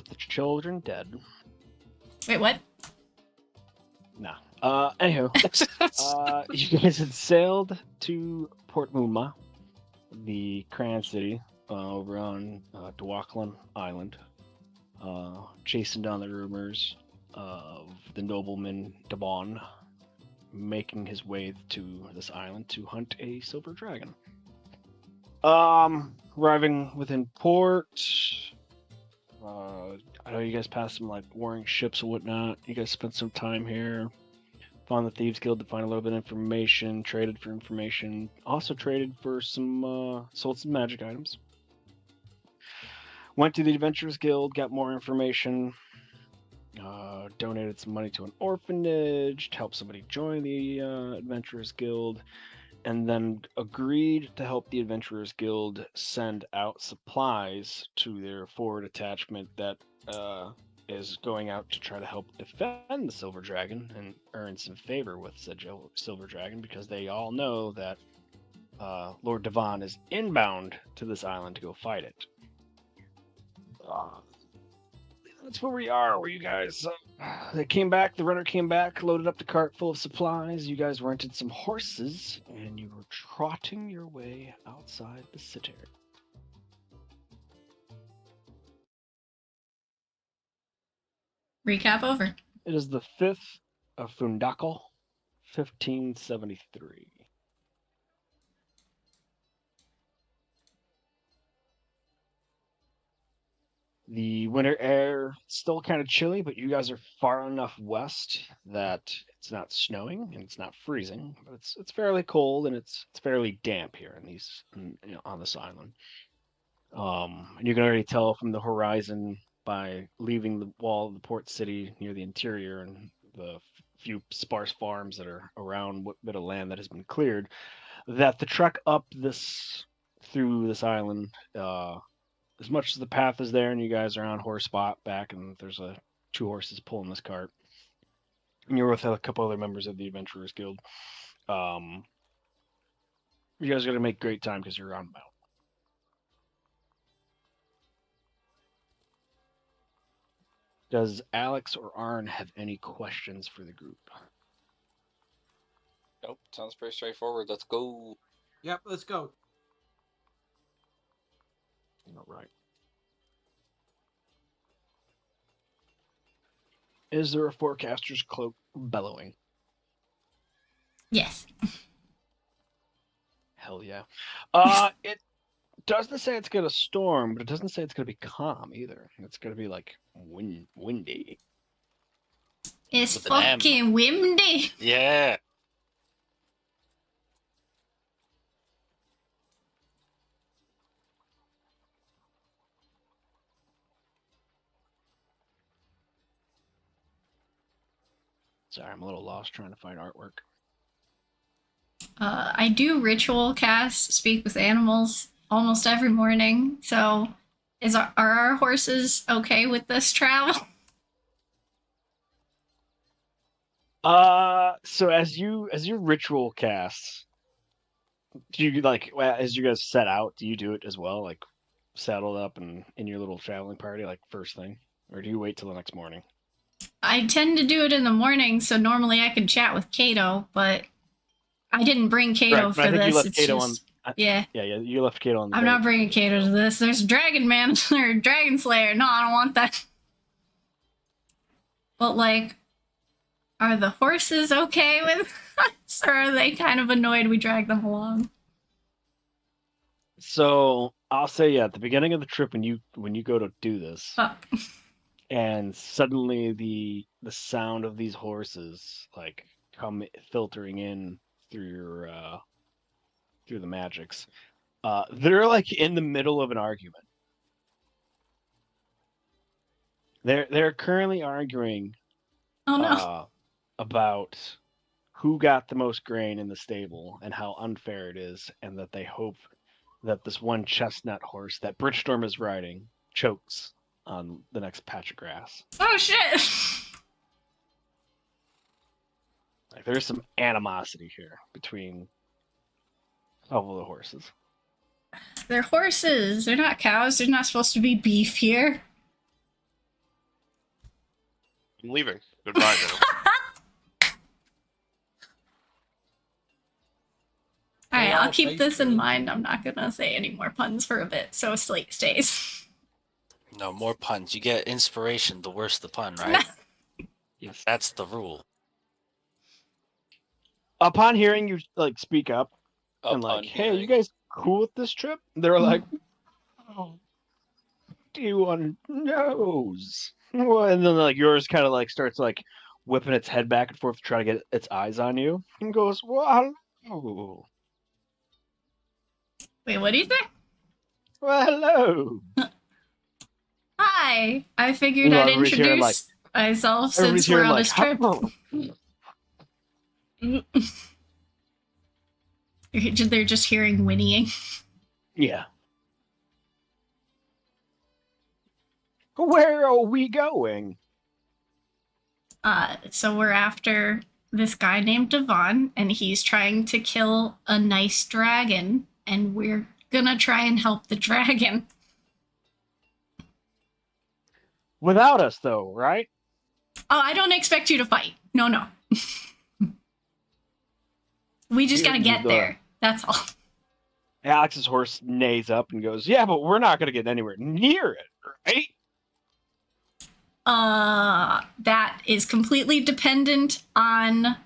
with the children dead. Wait, what? Nah. Anywho, you guys had sailed to Portumna, the Crown City, over on Dwaklan Island, chasing down the rumors of the nobleman Devon making his way to this island to hunt a silver dragon. Arriving within port, I know you guys passed some like warring ships and whatnot. You guys spent some time here. Found the Thieves Guild to find a little bit of information, traded for information, also traded for some, sold some magic items. Went to the Adventurers Guild, got more information, donated some money to an orphanage to help somebody join the Adventurers Guild, and then agreed to help the Adventurers Guild send out supplies to their forward attachment that is going out to try to help defend the Silver Dragon and earn some favor with said Silver Dragon, because they all know that Lord Devon is inbound to this island to go fight it. That's where we are. Where you guys? They came back. The runner came back, loaded up the cart full of supplies. You guys rented some horses, and you were trotting your way outside the city. Recap over. It is the 5th of Fundakal, 1573. The winter air still kind of chilly, but you guys are far enough west that it's not snowing and it's not freezing, but it's fairly cold and it's fairly damp here on this island. And you can already tell from the horizon by leaving the wall of the port city near the interior and the few sparse farms that are around what bit of land that has been cleared, that the trek up through this island, as much as the path is there and you guys are on horse back and there's two horses pulling this cart, and you're with a couple other members of the Adventurers Guild, you guys are going to make great time because you're on mount. Does Alex or Arn have any questions for the group? Nope, sounds pretty straightforward. Let's go. Yep, let's go. All right. Is there a forecaster's cloak bellowing? Yes. Hell yeah. It doesn't say it's gonna storm, but it doesn't say it's gonna be calm either. It's gonna be like windy. It's With an M. fucking windy. Yeah. Sorry, I'm a little lost trying to find artwork. I do ritual cast speak with animals almost every morning, so are our horses okay with this travel? So as you ritual casts, do you as you guys set out, do you do it as well, like saddled up and in your little traveling party like first thing, or do you wait till the nenext morning? I tend to do it in the morning, so normally I could chat with Kato, but I didn't bring Kato Right, for I think this. you left It's Kato just, on. yeah. Yeah, you left Kato on. The I'm boat. not bringing Kato to this. There's Dragon Man or Dragon Slayer. No, I don't want that. But like, are the horses okay with us, or are they kind of annoyed we drag them along? So I'll say, yeah, at the beginning of the trip, when you go to do this, Fuck. and suddenly the sound of these horses like come filtering in through through the magics, they're like in the middle of an argument. They're currently arguing Oh no. about who got the most grain in the stable and how unfair it is, and that they hope that this one chestnut horse that Bridgestorm is riding chokes on the next patch of grass. Oh shit. Like there's some animosity here between all of the horses. They're horses. They're not cows. They're not supposed to be beef here. I'm leaving. Goodbye now. All right, Well, I'll keep this in Facebook. mind. I'm not gonna say any more puns for a bit, so Slate stays. No, more puns. You get inspiration, the worse the pun, right? Yes. That's the rule. Upon hearing you like speak up and Upon like, hey, you hearing. guys cool with this trip? They're like, oh, D1 knows. Well, and then like yours kind of like starts like whipping its head back and forth to try to get its eyes on you, and goes, well, hello. Wait, what do you say? Well, hello. Hi. I figured Well, I'd everybody's hearing, like- introduce myself Everybody's since we're hearing on like, this trip. They're just hearing whinnying. yeah. Where are we going? So we're after this guy named Devon, and he's trying to kill a nice dragon, and we're gonna try and help the dragon. Without us, though, right? Oh, I don't expect you to fight. No. We just gotta get there. That's all. Alex's horse neighs up and goes, yeah, but we're not going to get anywhere near it, right? That is completely dependent on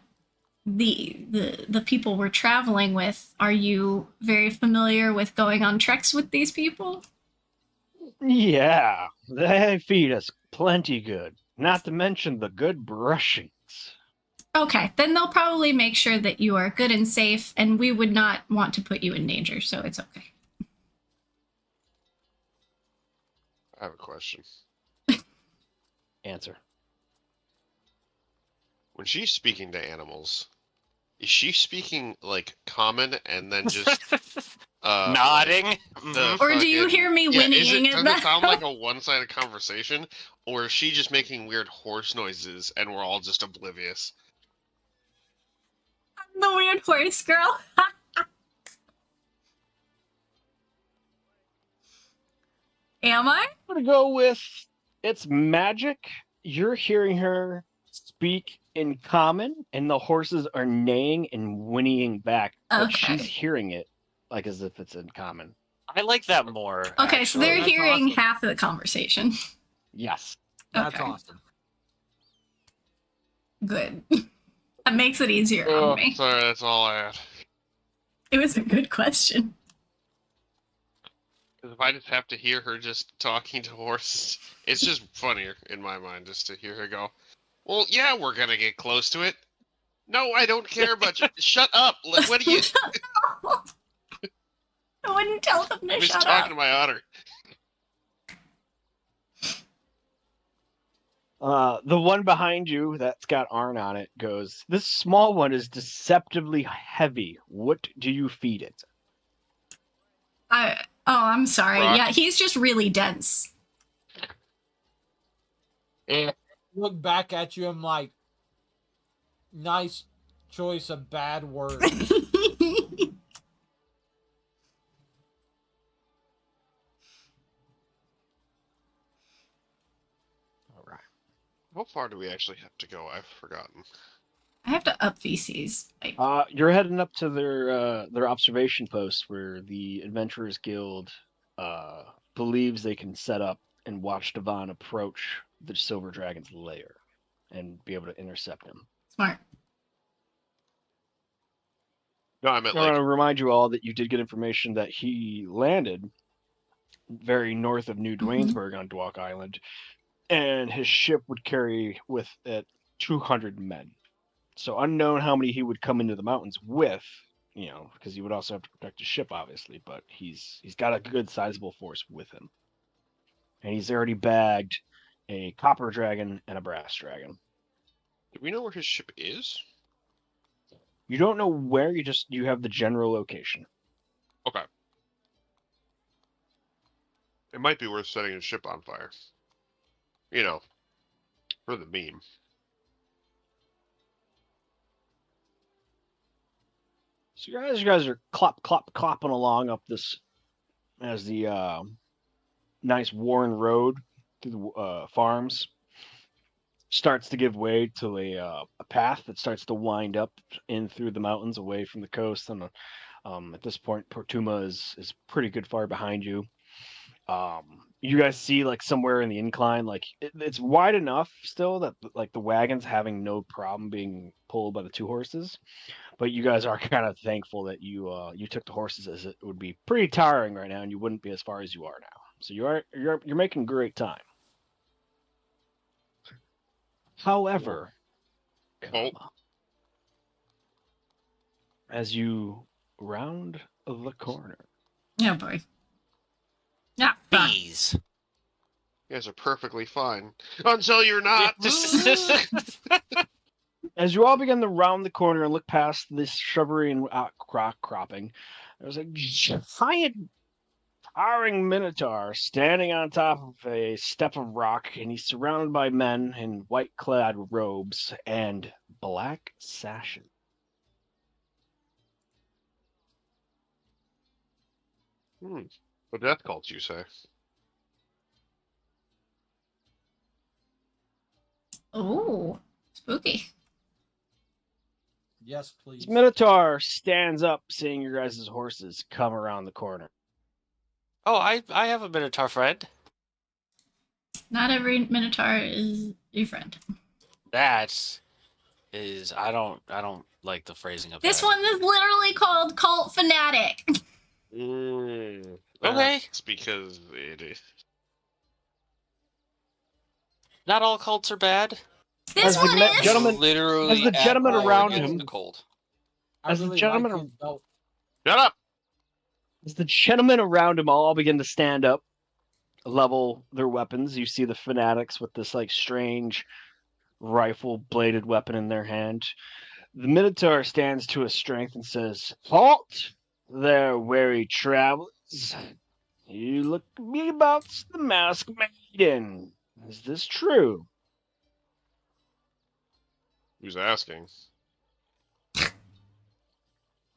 the people we're traveling with. Are you very familiar with going on treks with these people? Yeah, they feed us plenty good. Not to mention the good brushings. Okay, then they'll probably make sure that you are good and safe, and we would not want to put you in danger, so it's okay. I have a question. Answer. When she's speaking to animals, is she speaking like common and then just Nodding. the Or do you fucking- hear me Is whinnying it, at does it that? sound like a one-sided conversation, or is she just making weird horse noises and we're all just oblivious? I'm the weird horse girl. Am I? I'm going to go with it's magic. You're hearing her speak in common, and the horses are neighing and whinnying back. But Okay. she's hearing it like as if it's in common. I like that more. Okay, so they're That's hearing awesome. half of the conversation. Yes. That's Okay. awesome. Good. That makes it easier Oh, on me. sorry, that's all I had. It was a good question. 'Cause if I just have to hear her just talking to horses, it's just funnier in my mind just to hear her go, well, yeah, we're gonna get close to it. No, I don't care about you. Shut up. Like, what do you... I wouldn't tell them to I'm just shut talking up. to my otter. The one behind you that's got Arn on it goes, this small one is deceptively heavy. What do you feed it? I'm sorry. Rock. Yeah, he's just really dense. Look back at you, I'm like, nice choice of bad words. All right. How far do we actually have to go? I've forgotten. I have to up VCs. You're heading up to their observation post where the Adventurers Guild believes they can set up and watch Devon approach the Silver Dragon's lair and be able to intercept him. Smart. No, I meant I want to like, remind you all that you did get information that he landed very north of New Dwaynesburg on Dwalk Island, and his ship would carry with it 200 men. So unknown how many he would come into the mountains with, because he would also have to protect his ship, obviously. But he's got a good sizable force with him, and he's already bagged a copper dragon and a brass dragon. do we know where his ship is? You don't know where, you have the general location. Okay. It might be worth setting his ship on fire. You know, for the meme. So you guys are clopping along up this as the nice worn road through the farms. starts to give way to a path that starts to wind up in through the mountains away from the coast. And at this point, Portumna is pretty good far behind you. You guys see like somewhere in the incline, like it's wide enough still that like the wagon's having no problem being pulled by the two horses. But you guys are kind of thankful that you took the horses, as it would be pretty tiring right now, and you wouldn't be as far as you are now. So you're making great time. However, Oh. as you round the corner, Oh boy. Yeah. Bees. You guys are perfectly fine until you're not. as you all begin to round the corner and look past this shrubbery and rock cropping, there's a giant towering minotaur standing on top of a step of rock, and he's surrounded by men in white-clad robes and black sashes. The death cult, you say? Oh, spooky. Yes, please. This minotaur stands up, seeing your guys' horses come around the corner. Oh, I have a Minotaur friend. Not every minotaur is your friend. That is I don't like the phrasing of This that. one is literally called Cult Fanatic. Okay. That's because it is. Not all cults are bad. This As the one is. gentleman- Literally, as the at gentleman war around against him- the cold. I as the really gentleman- like his belt. Shut up! As the gentlemen around him all begin to stand up, level their weapons, you see the fanatics with this like strange rifle-bladed weapon in their hand. The Minotaur stands to his strength and says, "Halt, there, wary travelers! You look to me about the masked maiden. Is this true?" Who's asking?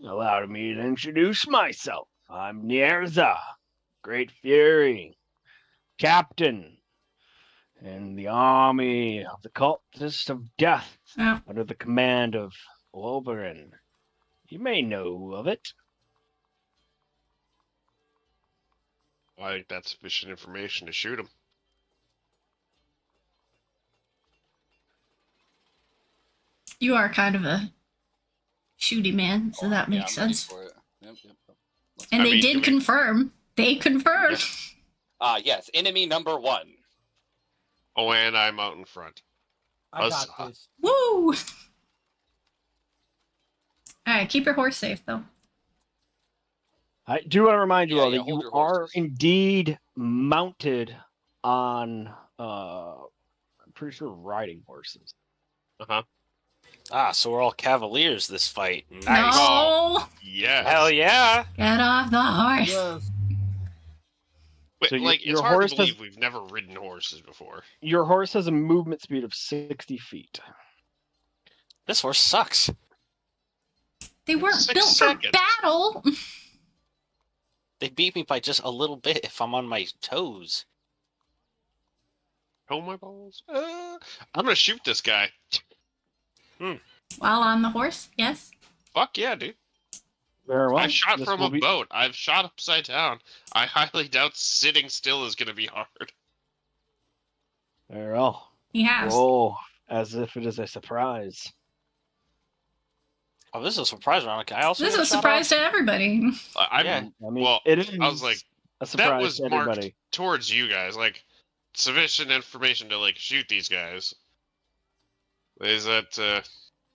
Allow me to introduce myself. I'm Nierza, Great Fury, Captain in the army of the cultists of death, Oh. under the command of Hallowbrand. You may know of it. I think that's sufficient information to shoot him. You are kind of a shooty man, so that makes I'm ready sense. for it. Yep. And I they mean, did do we- confirm. They confirmed. Yes, enemy number 1. Oh, and I'm out in front. I got Huzzah. this. Woo! Alright, keep your horse safe, though. I do want to remind you Yeah, all yeah, that hold you your are horses. indeed mounted on, I'm pretty sure, riding horses. Ah, so we're all cavaliers this fight. Nice. No! Yes. Hell yeah. Get off the horse! Yes. But, So like, your it's hard horse to has- believe we've never ridden horses before. Your horse has a movement speed of 60 feet. This horse sucks. They weren't 6 built seconds. for battle! They beat me by just a little bit if I'm on my toes. Oh, my balls. I'm gonna shoot this guy. While on the horse, yes? Fuck yeah, dude. Very well. I've shot This from will a be- boat. I've shot upside down. I highly doubt sitting still is gonna be hard. Very well. He has. Roll as if it is a surprise. Oh, this is a surprise round. Can I also This get is a shot surprise off? to everybody. I'm Yeah. I mean, Well, it is I was like, a surprise that was to marked everybody. towards you guys. Like, sufficient information to, like, shoot these guys. Is that,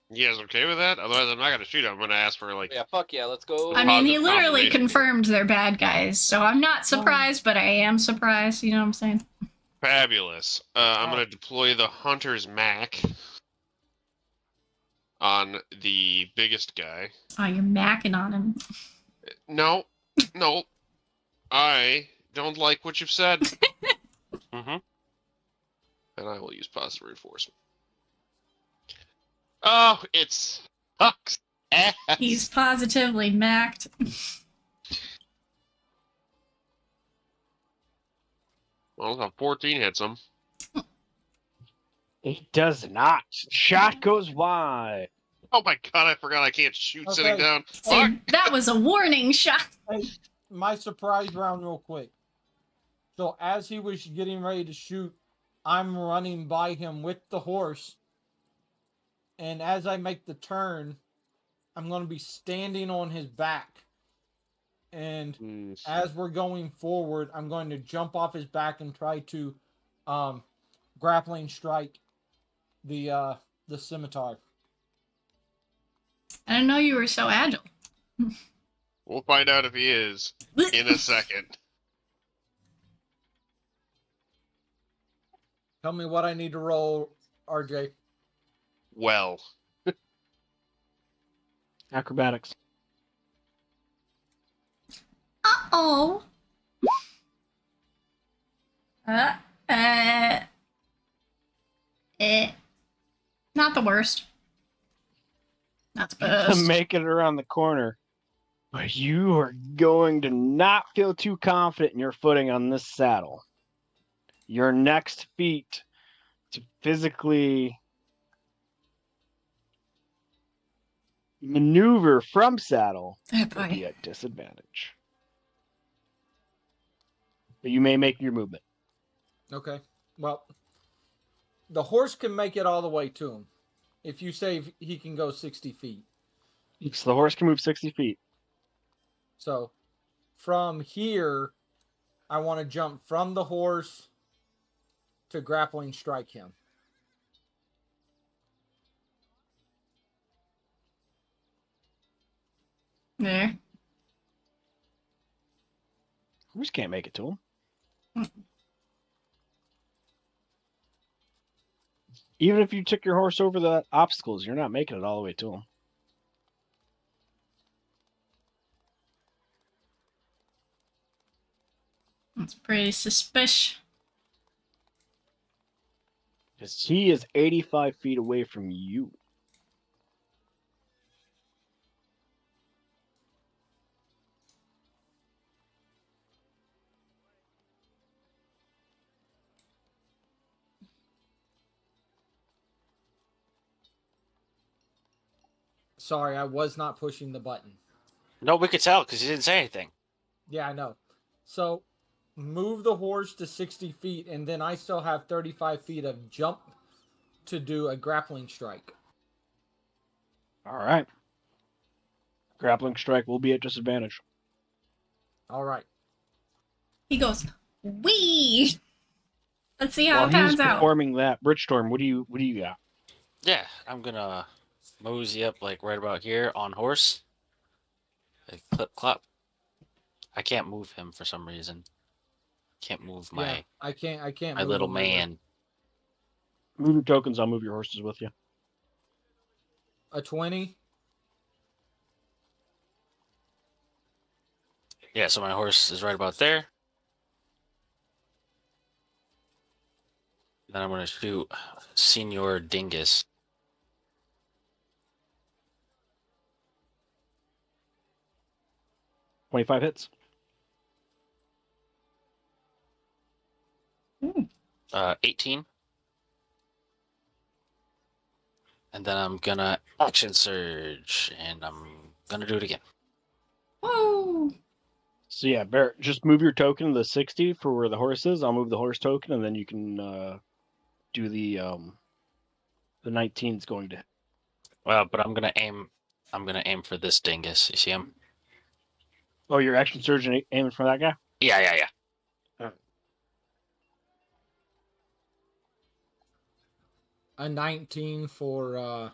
you guys okay with that? Otherwise, I'm not gonna shoot him. I'm gonna ask for, like, Yeah, fuck yeah, let's go. I mean, he Positive literally confirmation. confirmed they're bad guys, so I'm not surprised, but I am surprised, you know what I'm saying? fabulous. I'm gonna deploy the Hunter's Mac on the biggest guy. Oh, you're macking on him. No, no. I don't like what you've said. Mm-hmm. And I will use positive reinforcement. Oh, it sucks ass. He's positively macked. Well, 14 hits him. It does not. Shot goes wide. Oh my god, I forgot I can't shoot sitting Okay. down. Fuck! Say, that was a warning shot. Hey, my surprise round, real quick. So as he was getting ready to shoot, I'm running by him with the horse, and as I make the turn, I'm going to be standing on his back. And as we're going forward, I'm going to jump off his back and try to grappling strike the scimitar. I didn't know you were so agile. We'll find out if he is in a second. Tell me what I need to roll, RJ. Well, Acrobatics. Uh-oh. Eh. Not the worst. Not the best. Make it around the corner. But you are going to not feel too confident in your footing on this saddle. Your next feat to physically maneuver from saddle Oh, will boy. be at disadvantage. But you may make your movement. Okay. Well, the horse can make it all the way to him. If you say he can go 60 feet. So the horse can move 60 feet. So from here, I want to jump from the horse to grappling strike him. There. Horse can't make it to him. Even if you took your horse over the obstacles, you're not making it all the way to him. That's pretty suspicious. Because he is 85 feet away from you. Sorry, I was not pushing the button. No, we could tell because he didn't say anything. Yeah, I know. So move the horse to 60 feet, and then I still have 35 feet of jump to do a grappling strike. All right. Grappling strike will be at disadvantage. All right. He goes, wee. Let's see how While it he's pans out. performing that, Bridgestorm, what do you got? Yeah, I'm gonna mosey up like right about here on horse. Like clip clop. I can't move him for some reason. Can't move my I can't my move little him either. man. Move your tokens, I'll move your horses with you. A 20. Yeah, so my horse is right about there. Then I'm gonna shoot Senior Dingus. 25 hits. 18. And then I'm gonna action surge, and I'm gonna do it again. Woo. So yeah, Barrett, just move your token to the 60 for where the horse is. I'll move the horse token, and then you can do the 19 is going to hit. Well, but I'm gonna aim for this dingus. You see him? Oh, your action surge and aiming for that guy? Yeah. A 19 for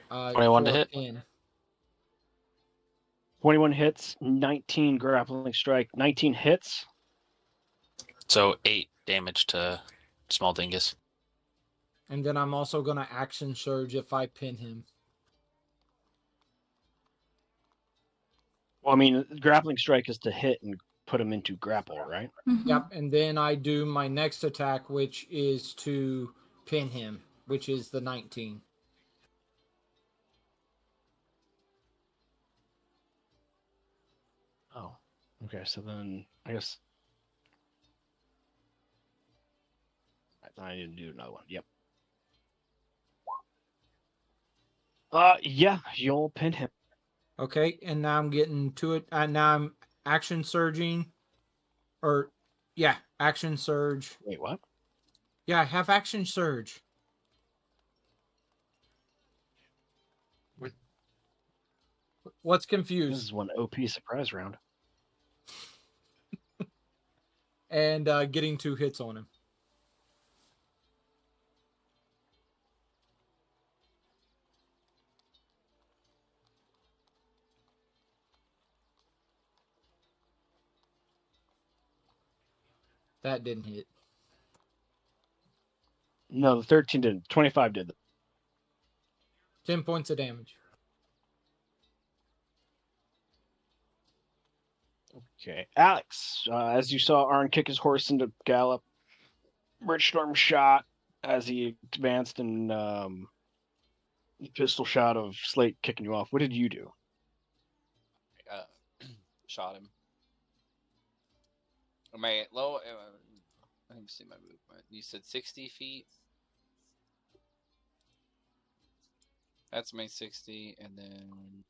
21 to for a hit? pin. 21 hits, 19 grappling strike, 19 hits. So 8 damage to small dingus. And then I'm also going to action surge if I pin him. Well, I mean, grappling strike is to hit and put him into grapple, right? Mhm. Yep. And then I do my next attack, which is to pin him, which is the 19. Oh, okay. So then I guess I need to do another one. Yep. Yeah, you'll pin him. Okay, and now I'm getting to it. Now I'm action surging. Or, yeah, action surge. Wait, what? Yeah, I have action surge. What? What's This confused? is one OP surprise round. And getting 2 hits on him. That didn't hit. No, the 13 didn't. 25 did. 10 points of damage. Okay, Alex. As you saw Arn kick his horse into gallop, Birdstorm shot as he advanced and pistol shot of Slate kicking you off. What did you do? Uh, shot him. Am I low? Let me see my movement. You said 60 feet. That's my 60, and then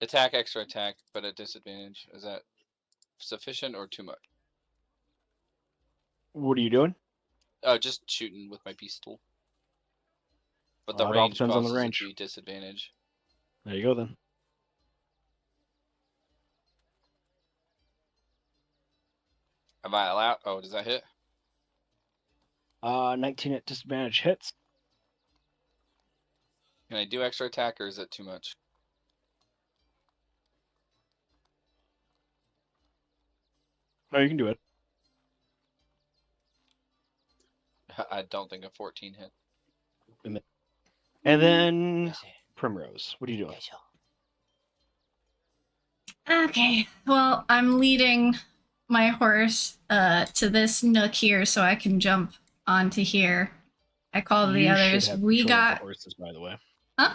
attack, extra attack, but at disadvantage. Is that sufficient or too much? What are you doing? Oh, just shooting with my pistol. But the It all range depends on the causes it range. to be disadvantage. There you go then. Am I allowed? Oh, does that hit? 19 at disadvantage hits. Can I do extra attack, or is it too much? No, you can do it. I don't think a 14 hit. And then Primrose, what are you doing? Okay. Well, I'm leading my horse to this nook here so I can jump onto here. I call the You should others. have We control of got the horses, by the way. Huh?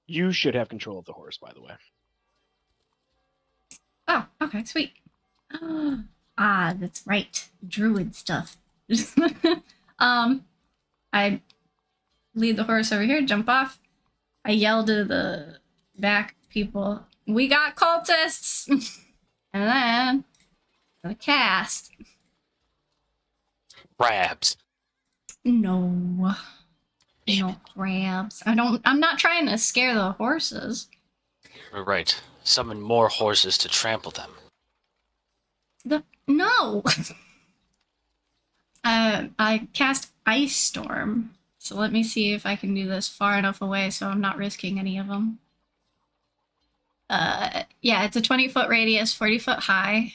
You should have control of the horse, by the way. Oh, okay, sweet. Ah, that's right. Druid stuff. I lead the horse over here, jump off. I yell to the back people, we got cultists! And then I cast. Crabs. No. Damn No crabs. I'm not trying to scare the horses. We're right. Summon more horses to trample them. No. I cast Ice Storm. So let me see if I can do this far enough away so I'm not risking any of them. Yeah, it's a 20-foot radius, 40-foot high.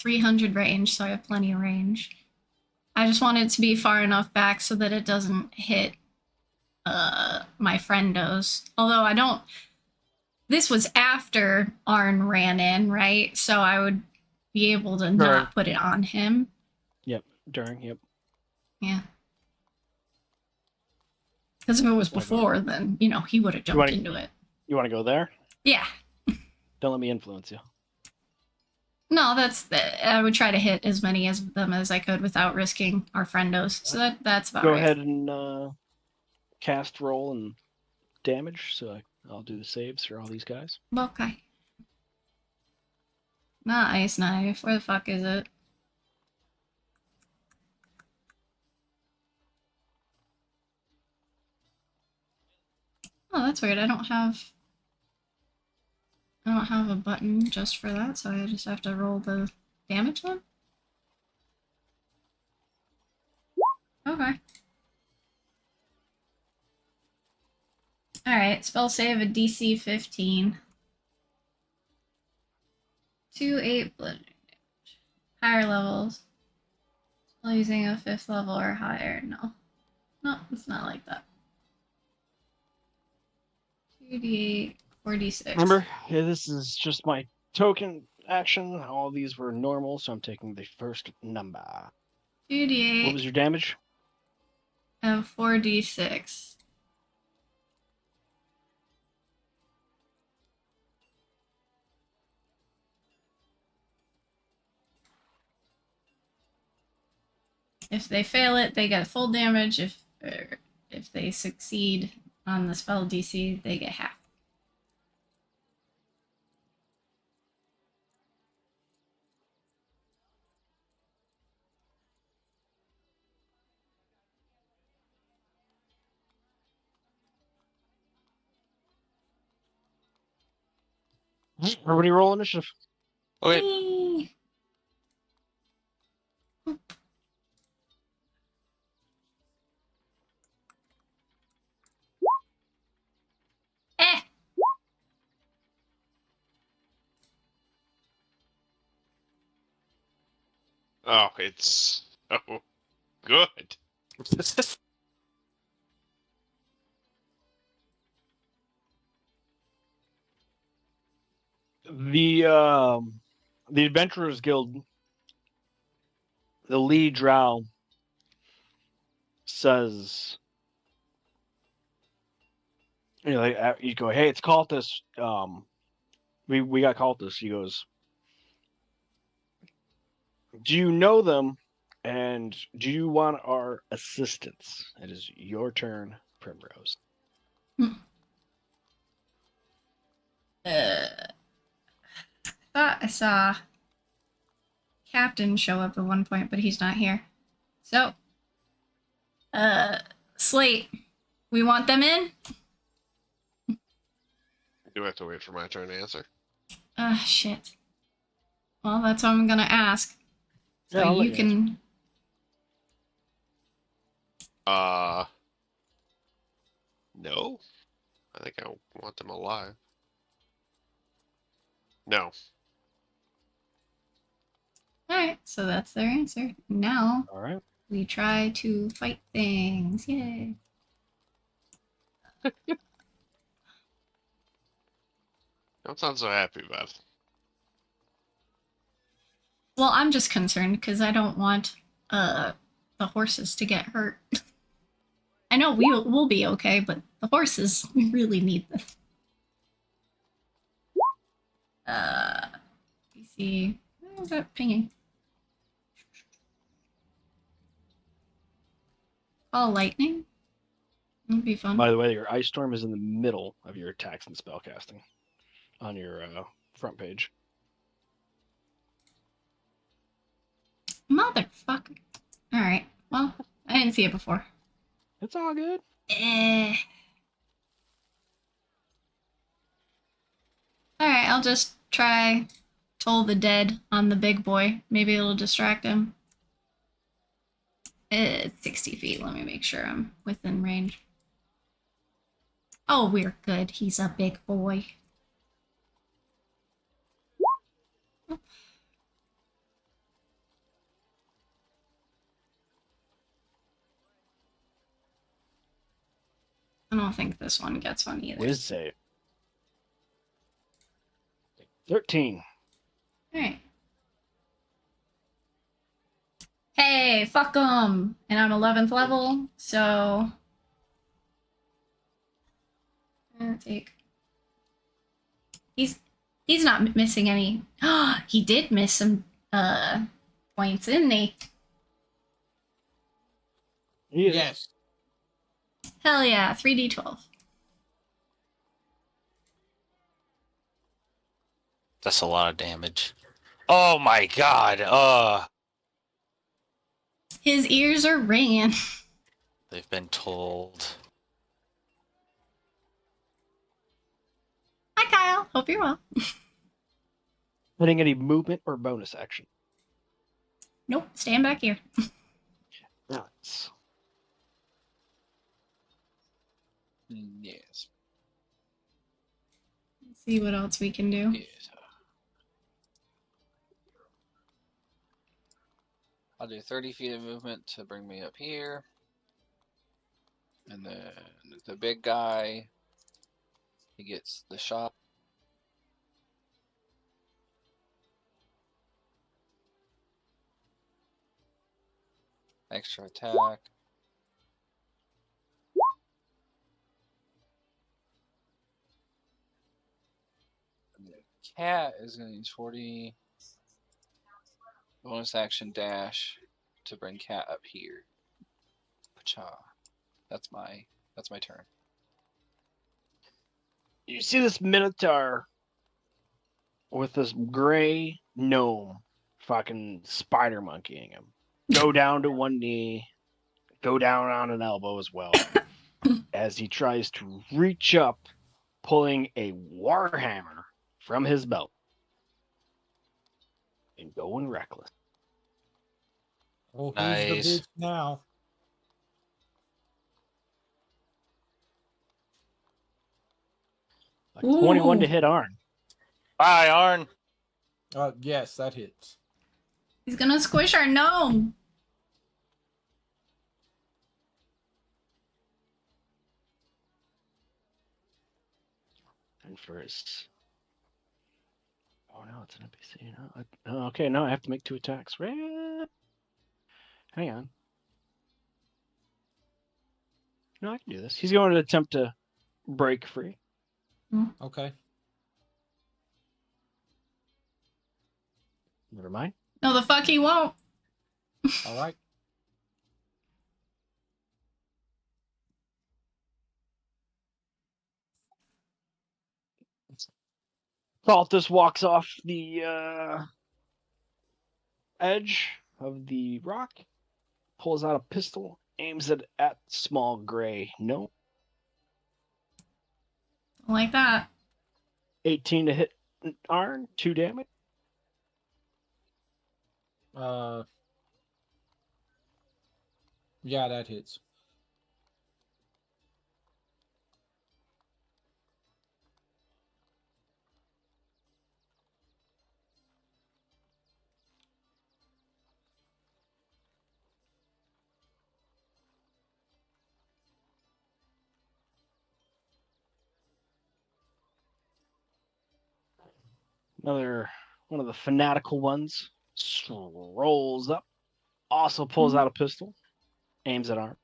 300 range, so I have plenty of range. I just want it to be far enough back so that it doesn't hit my friendos. Although I don't... This was after Arn ran in, right? So I would be able to not put it on him. Yep. Yeah. Because if it was before, then, he would have jumped into it. You want to go there? Yeah. Don't let me influence you. No, I would try to hit as many of them as I could without risking our friendos. So that's about Go right. ahead and cast roll and damage. So I'll do the saves for all these guys. Okay. Nice knife. Where the fuck is it? Oh, that's weird. I don't have a button just for that, so I just have to roll the damage then? Okay. Alright, spell save a DC 15. 2-8 bludgeoning damage. Higher levels. Still using a 5th level or higher. No. No, it's not like that. 2d8, 4d6. Remember, this is just my token action. All these were normal, so I'm taking the first number. 2d8. What was your damage? And 4d6. If they fail it, they get full damage. If they succeed on the spell DC, they get half. Everybody roll initiative. Okay. Whee! Eh! Oh, it's so good. The Adventurers Guild, the lead drow says, you know, you go, hey, it's cultists. We got cultists. He goes, do you know them? And do you want our assistance? It is your turn, Primrose. Thought I saw Captain show up at one point, but he's not here. So, Slate, we want them in? Do I have to wait for my turn to answer? Shit. Well, that's what I'm gonna ask. So Yeah, I'll let you you can. No. I think I want them alive. No. Alright, so that's their answer. Now All right. we try to fight things. Yay. Don't sound so happy about it. Well, I'm just concerned because I don't want the horses to get hurt. I know we'll be okay, but the horses, we really need this. You see, where is that pinging? Call lightning? That'd be fun. By the way, your ice storm is in the middle of your attacks and spellcasting on your front page. Motherfucker. Alright, well, I didn't see it before. It's all good. Alright, I'll just try Toll the Dead on the big boy. Maybe it'll distract him. It's 60 feet. Let me make sure I'm within range. Oh, we're good. He's a big boy. I don't think this one gets one either. Whiz save. 13. Alright. Hey, fuck 'em! And I'm 11th level, so... take... He's not missing any... he did miss some, points, didn't he? Yes. Hell yeah, 3d12. That's a lot of damage. Oh my god. His ears are ringing. They've been told. Hi, Kyle. Hope you're well. Hitting any movement or bonus action. Nope, stand back here. Nice. Yes. Let's see what else we can do. Yes. I'll do 30 feet of movement to bring me up here. And then the big guy, he gets the shot. Extra attack. And the cat is going to use 40 bonus action dash to bring Cat up here. Pacha. That's my turn. You see this Minotaur with this gray gnome fucking spider monkeying him. Go down to one knee, go down on an elbow as well, as he tries to reach up, pulling a warhammer from his belt and going reckless. Oh, who's the Nice. bitch now? A 21 to Ooh. hit Arn. Bye, Arn. Yes, that hits. He's gonna squish our gnome. And for his... Oh no, it's an NPC. No, okay, now I have to make 2 attacks. Hang on. No, I can do this. He's going to attempt to break free. Okay. Never mind. No, the fuck he won't. All right. Balthus walks off the edge of the rock, pulls out a pistol, aims it at small gray gnome. Like that. 18 to hit Arn, 2 damage. Yeah, that hits. Another one of the fanatical ones rolls up, also pulls out a pistol, aims at Arn.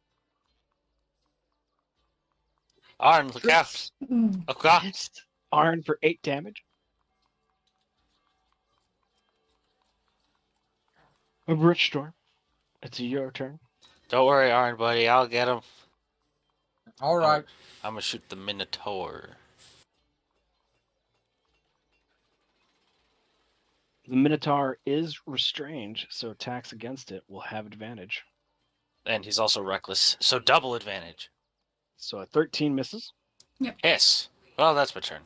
Arn, look out. Ooh. Look out. Hits Arn for 8 damage. A Rich Storm. It's your turn. Don't worry, Arn, buddy. I'll get him. All right. I'm gonna shoot the Minotaur. The Minotaur is restrained, so attacks against it will have advantage. And he's also reckless, so double advantage. So a 13 misses. Yes. Well, that's my turn.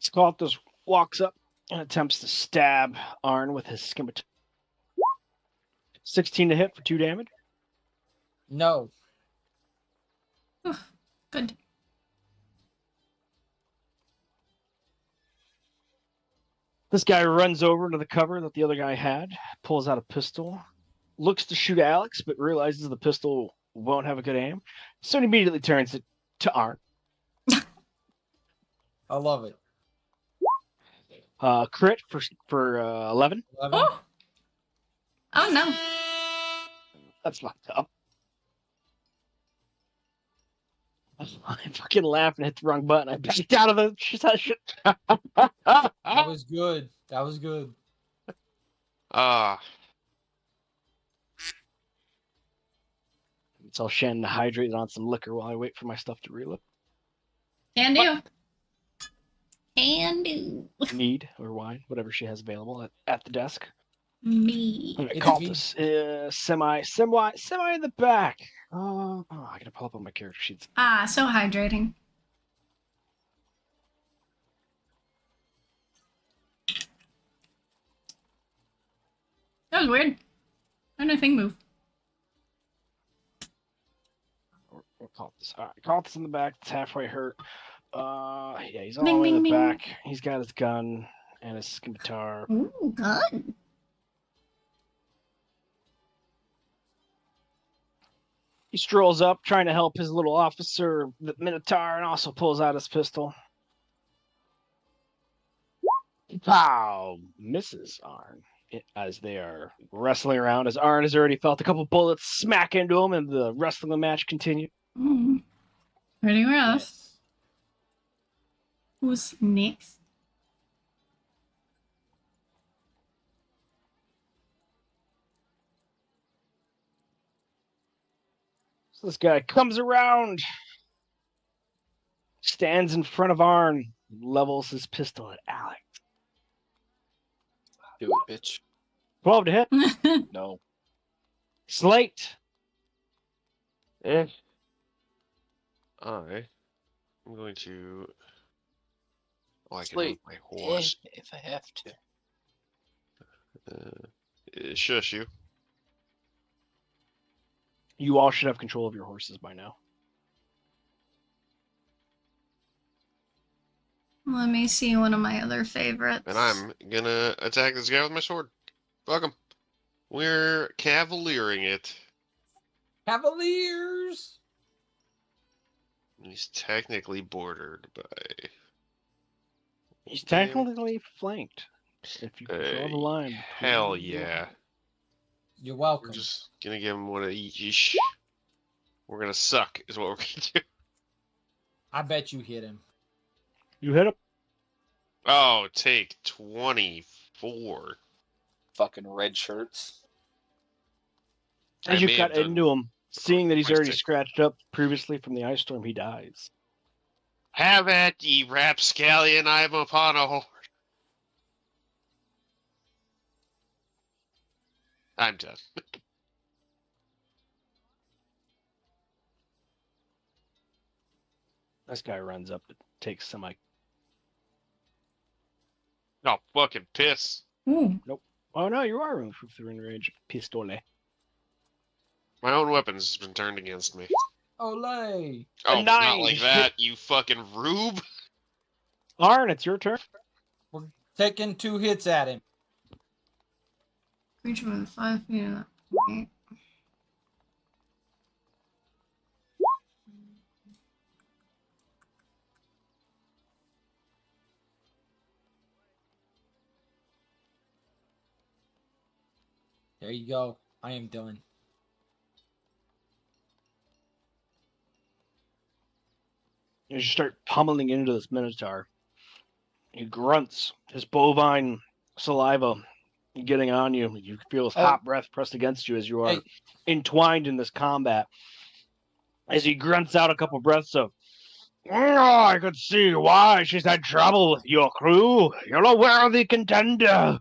Skalthus walks up and attempts to stab Arn with his scimitar. 16 to hit for 2 damage. No. Good. This guy runs over to the cover that the other guy had, pulls out a pistol, looks to shoot Alex, but realizes the pistol won't have a good aim, so he immediately turns it to Arn. I love it. Crit for 11. 11. Oh. Oh no. That's fucked up. I fucking laughed and hit the wrong button. I backed out of the session. That was good. That was good. Tell Shannon to hydrate on some liquor while I wait for my stuff to reload. Can do. Can do. Mead or wine, whatever she has available at the desk. Me. I'm gonna It's call mead. this semi in the back. I gotta pull up on my character sheets. Ah, so hydrating. That was weird. Why did my thing move? We'll call this. All right, call this in the back. It's halfway hurt. Yeah, he's all Bing, the way in bing, the bing. back. He's got his gun and his scimitar. Ooh, good. He strolls up, trying to help his little officer, the Minotaur, and also pulls out his pistol. Pow! Misses Arn as they are wrestling around. As Arn has already felt a couple bullets smack into him, and the wrestling match continues. Pretty rough. Yes. Who's next? So this guy comes around, stands in front of Arn, levels his pistol at Alex. Do it, bitch. 12 to hit. No. Slate. Eh. I'm going to. Oh, I can move Slate. my horse. If I have to. Shush you. You all should have control of your horses by now. Let me see one of my other favorites. And I'm gonna attack this guy with my sword. Fuck him. We're cavaliering it. Cavaliers. He's technically bordered by. He's technically flanked. If you draw the line. Hell yeah. You're We're welcome. just gonna give him one of each. We're gonna suck, is what we're gonna do. I bet you hit him. You hit him. Oh, take 24. Fucking red shirts. As I you may cut have done into him, seeing that he's already 26. scratched up previously from the ice storm, he dies. Have at ye, rapscallion, I'm upon a horse. I'm done. This guy runs up and takes semi. No, fucking piss. Ooh. Oh no, you are within range. Pistole. My own weapons has been turned against me. Olay. Oh, nine not like to that, you fucking rube. Arn, it's your turn. We're taking 2 hits at him. Creature within 5 feet of that point. There you go. I am done. As you start pummeling into this minotaur, he grunts, his bovine saliva getting on you. You feel his hot breath pressed against you as you are entwined in this combat. As he grunts out a couple breaths of, "Oh, I could see why she's had trouble with your crew. You're a worthy contender."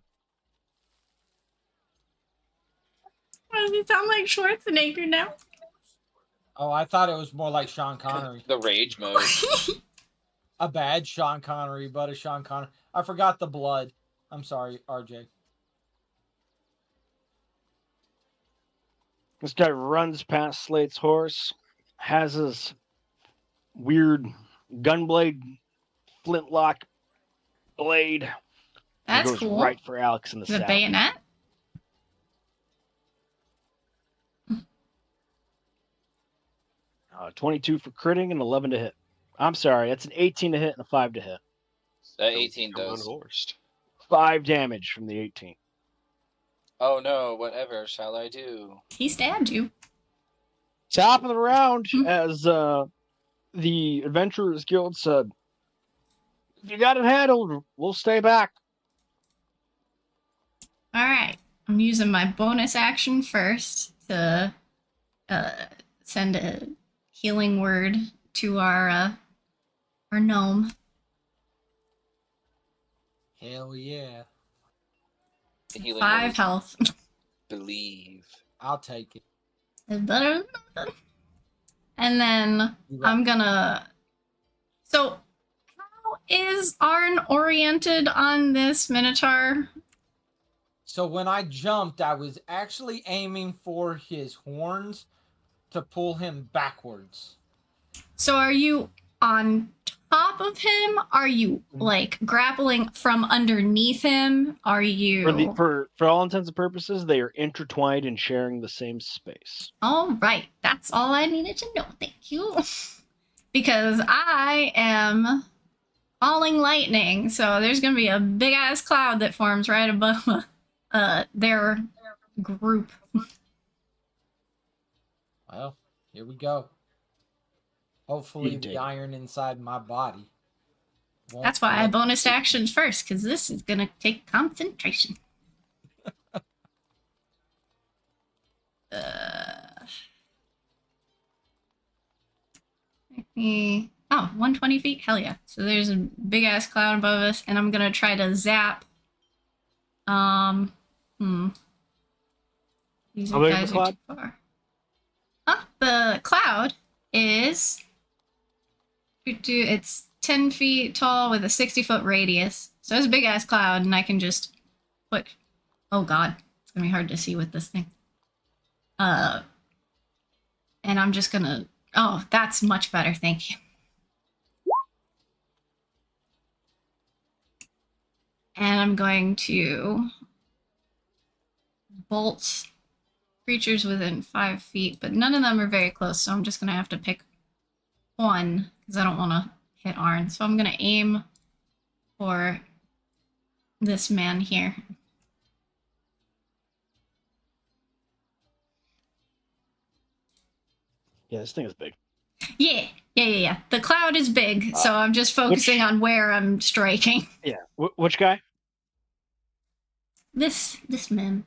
Why does he sound like Schwarzenegger now? Oh, I thought it was more like Sean Connery. The rage mode. A bad Sean Connery, but a Sean Connery. I forgot the blood. I'm sorry, RJ. This guy runs past Slate's horse, has his weird gunblade flintlock blade. That's He goes cool. right for Alex in the The saddle. bayonet? 22 for critting and 11 to hit. I'm sorry, that's an 18 to hit and a 5 to hit. That 18 I'm does. unhorsed. 5 damage from the 18. Oh no, whatever shall I do? He stabbed you. Top of the round, as the Adventurers Guild said, if you got it handled, we'll stay back. Alright. I'm using my bonus action first to send a healing word to our gnome. Hell yeah. The healing 5 word. health. Believe. I'll take it. It's better than nothing. And then You I'm gonna. So, how is Arn oriented on this Minotaur? So when I jumped, I was actually aiming for his horns to pull him backwards. So, are you on top of him? Are you like grappling from underneath him? Are you? For all intents and purposes, they are intertwined and sharing the same space. All right, that's all I needed to know. Thank you. Because I am falling lightning, so there's gonna be a big ass cloud that forms right above their group. Well, here we go. Hopefully You the dig. iron inside my body Won't That's why I let bonus you- actions first, because this is gonna take concentration. Oh, 120 feet? Hell yeah. So there's a big ass cloud above us, and I'm gonna try to zap. These How big of a guys are cloud? too far. The cloud is. It's 10 feet tall with a 60-foot radius. So it's a big ass cloud, and I can just put. Oh god. It's gonna be hard to see with this thing. And I'm just gonna. Oh, that's much better. Thank you. And I'm going to bolt creatures within 5 feet, but none of them are very close, so I'm just going to have to pick one because I don't want to hit Arn. So I'm going to aim for this man here. Yeah, this thing is big. Yeah. The cloud is big, so I'm just focusing on where I'm striking. Yeah. Which guy? This man.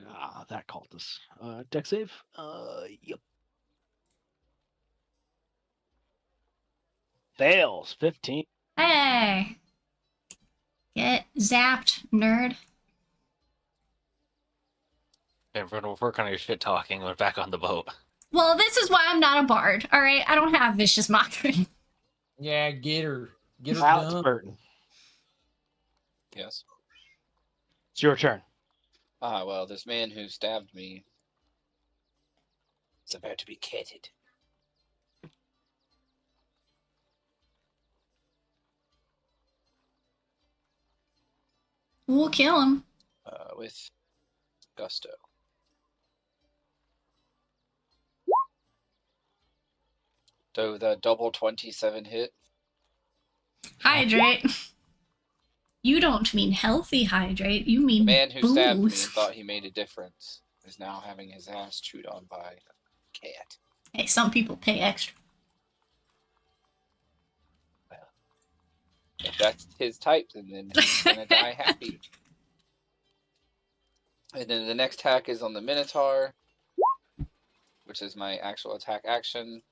Ah, that cultist. Deck save? Yep. Fails. 15. Hey! Get zapped, nerd. Everyone, work on your shit talking. We're back on the boat. Well, this is why I'm not a bard, alright? I don't have vicious mockery. Yeah, get her. Get her Alex done. Burton. Yes. It's your turn. Well, this man who stabbed me is about to be kitted. We'll kill him. With gusto. So the double 27 hit. Hydrate. You don't mean healthy hydrate. You The mean man who stabbed me and booze. thought he made a difference is now having his ass chewed on by a cat. Hey, some people pay extra. If that's his type, then he's gonna die happy. And then the next attack is on the Minotaur, which is my actual attack action.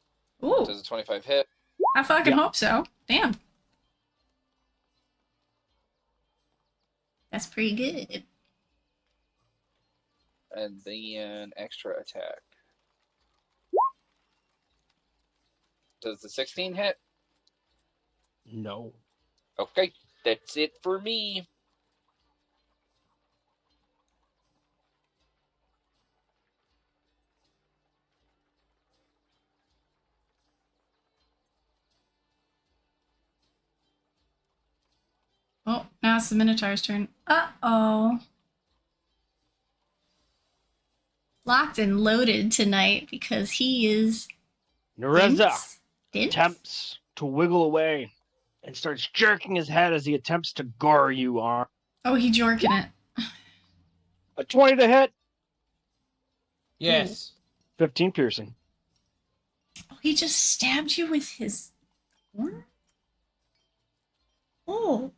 Ooh, Does a 25 hit? I fucking Yeah. hope so. Damn. That's pretty good. And then extra attack. Does the 16 hit? No. Okay, that's it for me. Oh, now it's the Minotaur's turn. Uh-oh. Locked and loaded tonight because he is... Nereza dense. attempts to wiggle away and starts jerking his head as he attempts to gore you on. Oh, he jorking it. A 20 to hit. Yes. 15 piercing. Oh, he just stabbed you with his... horn? Oh.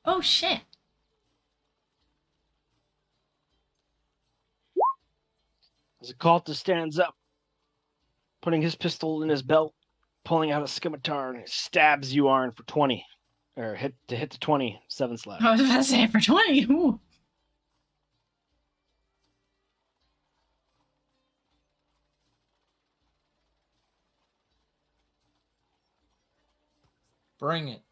Oh, shit. As the cultist stands up, putting his pistol in his belt, pulling out a scimitar, and stabs you, Arn, for 20. Or hit the 20, 7 slash. I was about to say for 20. Ooh. Bring it.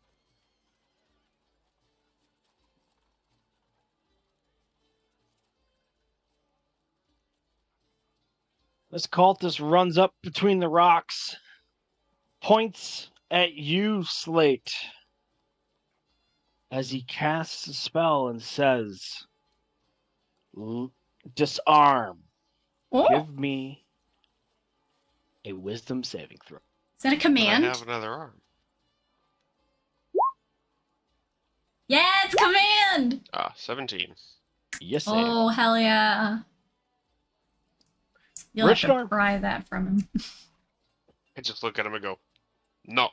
This cultist runs up between the rocks, points at you, Slate, as he casts a spell and says, disarm. Oh, Give me a wisdom saving throw. is that a But I command? have another arm. Yeah, it's command! 17. Yes, save. Oh, hell yeah. You'll Rich have to Norm. pry that from him. I just look at him and go, no.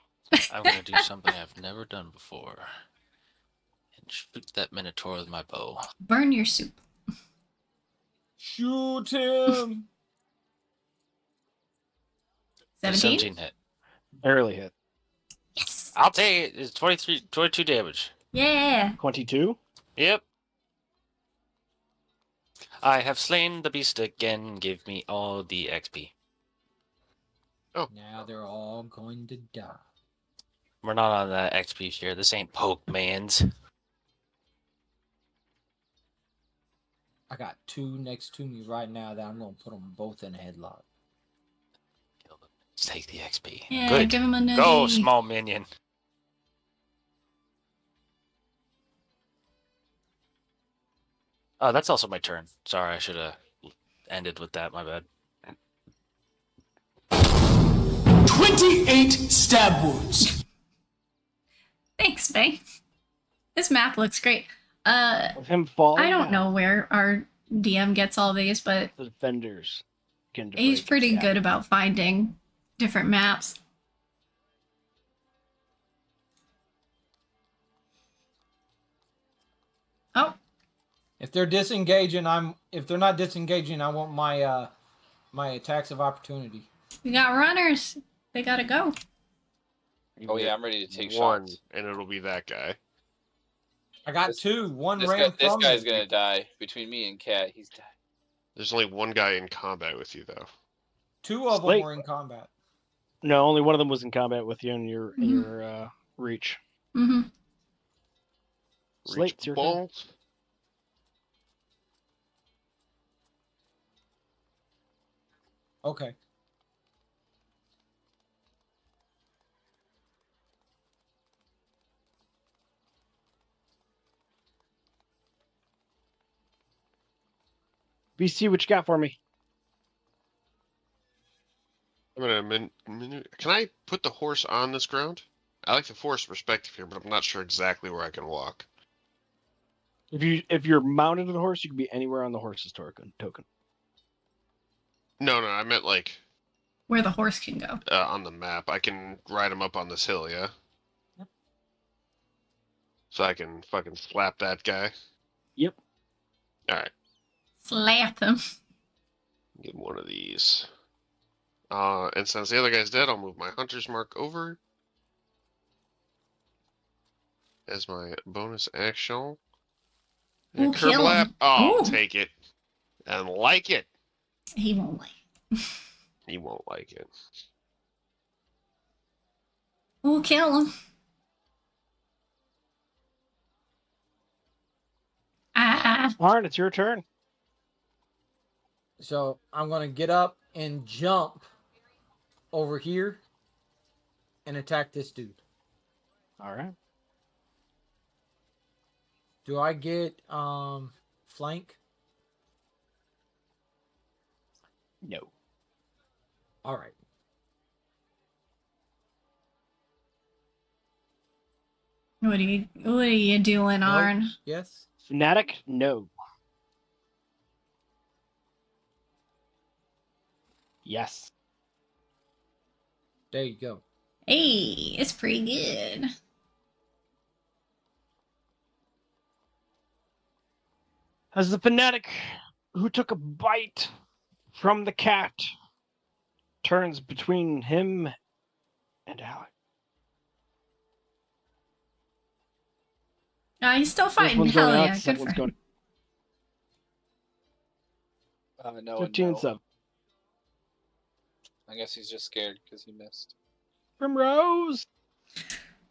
I'm gonna do something I've never done before. And shoot that Minotaur with my bow. Burn your soup. Shoot him! 17? 17 hit. Barely hit. Yes. I'll take it. It's 22 damage. Yeah. 22. Yep. I have slain the beast again. Give me all the XP. Now they're all going to die. We're not on that XP share. This ain't Pokemans. I got 2 next to me right now that I'm going to put them both in a headlock. Let's take the XP. Yeah, Good. give him a nutty. Go, small minion. Oh, that's also my turn. Sorry, I should have ended with that. My bad. 28 stab wounds. Thanks, Faye. This map looks great. With him falling, I don't know where our DM gets all these, but the defenders can he's break pretty stab. good about finding different maps. Oh, If they're disengaging, if they're not disengaging, I want my my attacks of opportunity. we got runners. They gotta go. Oh yeah, I'm ready to take one, shots. and it'll be that guy. I got This- 2. One This, ran this from guy's me. gonna die. Between me and Cat, he's dead. There's only one guy in combat with you, though. 2 of them Slate. were in combat. No, only one of them was in combat with you in your Mhm. reach. Mm-hmm. Slate, Reach it's your turn. balls. Okay. BC, what you got for me? I'm gonna Can I put the horse on this ground? I like the forest perspective here, but I'm not sure exactly where I can walk. If you're mounted on the horse, you can be anywhere on the horse's token. No, I meant like Where the horse can go. on the map. I can ride him up on this hill, yeah? Yep. So I can fucking slap that guy. Yep. Alright, Slap them. get one of these. And since the other guy's dead, I'll move my hunter's mark over as my bonus action. Ooh, kill Kerblap. him. Oh, Ooh. take it. And like it. He won't like. He won't like it. Ooh, kill him. Ah. Arn, it's your turn. So I'm going to get up and jump over here and attack this dude. All right. Do I get flank? No. All right. What are you doing, Nope. Arn? Yes. Fnatic, no. Yes. There you go. Hey, it's pretty good. As the fanatic who took a bite from the cat turns between him and Alec. He's still First fighting. one's Hell going out, yeah, second good for one's going No, 15 and no. 7. I guess he's just scared because he missed. From Rose.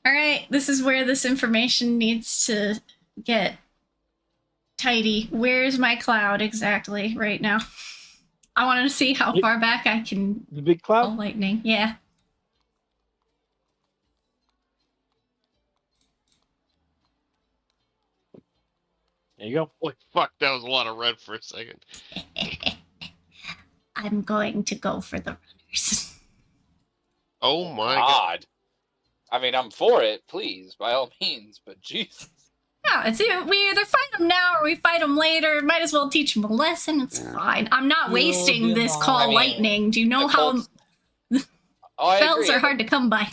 All right, this is where this information needs to get tidy. Where's my cloud exactly right now? I wanted to see how far back I can The big call cloud. lightning. Yeah. There you go. Holy fuck, that was a lot of red for a second. I'm going to go for the runners. Oh my god. I mean, I'm for it, please, by all means, but Jesus. No, it's we either fight them now or we fight them later. Might as well teach them a lesson. It's fine. I'm not Kill wasting them this all. call I mean, lightning. Do you know The how Colts- Oh, I spells agree. are hard to come by?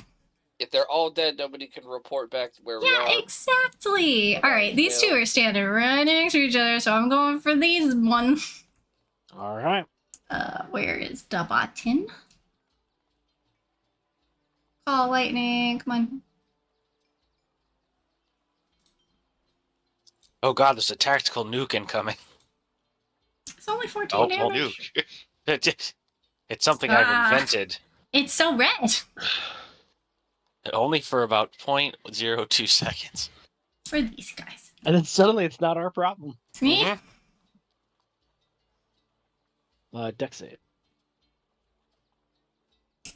If they're all dead, nobody can report back to where we Yeah, are. exactly. About All right, these two email. are standing right next to each other, so I'm going for these one. All right. Where is the button? Call lightning. Come on. Oh god, there's a tactical nuke incoming. It's only 14 Oh, damage. Nuke. It's something Ah. I've invented. It's so red. Only for about 0.02 seconds. For these guys. And then suddenly it's not our problem. It's me? Dex save.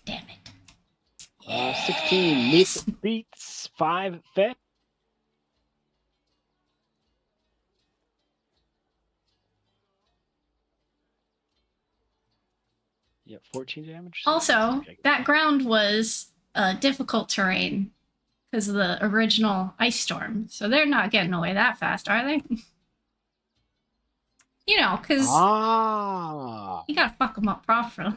Damn it. 16 meets beats 5 fit. Yep, 14 damage. Also, Okay. that ground was difficult terrain because of the original ice storm. So they're not getting away that fast, are they? You know, because Ah. you gotta fuck them up properly.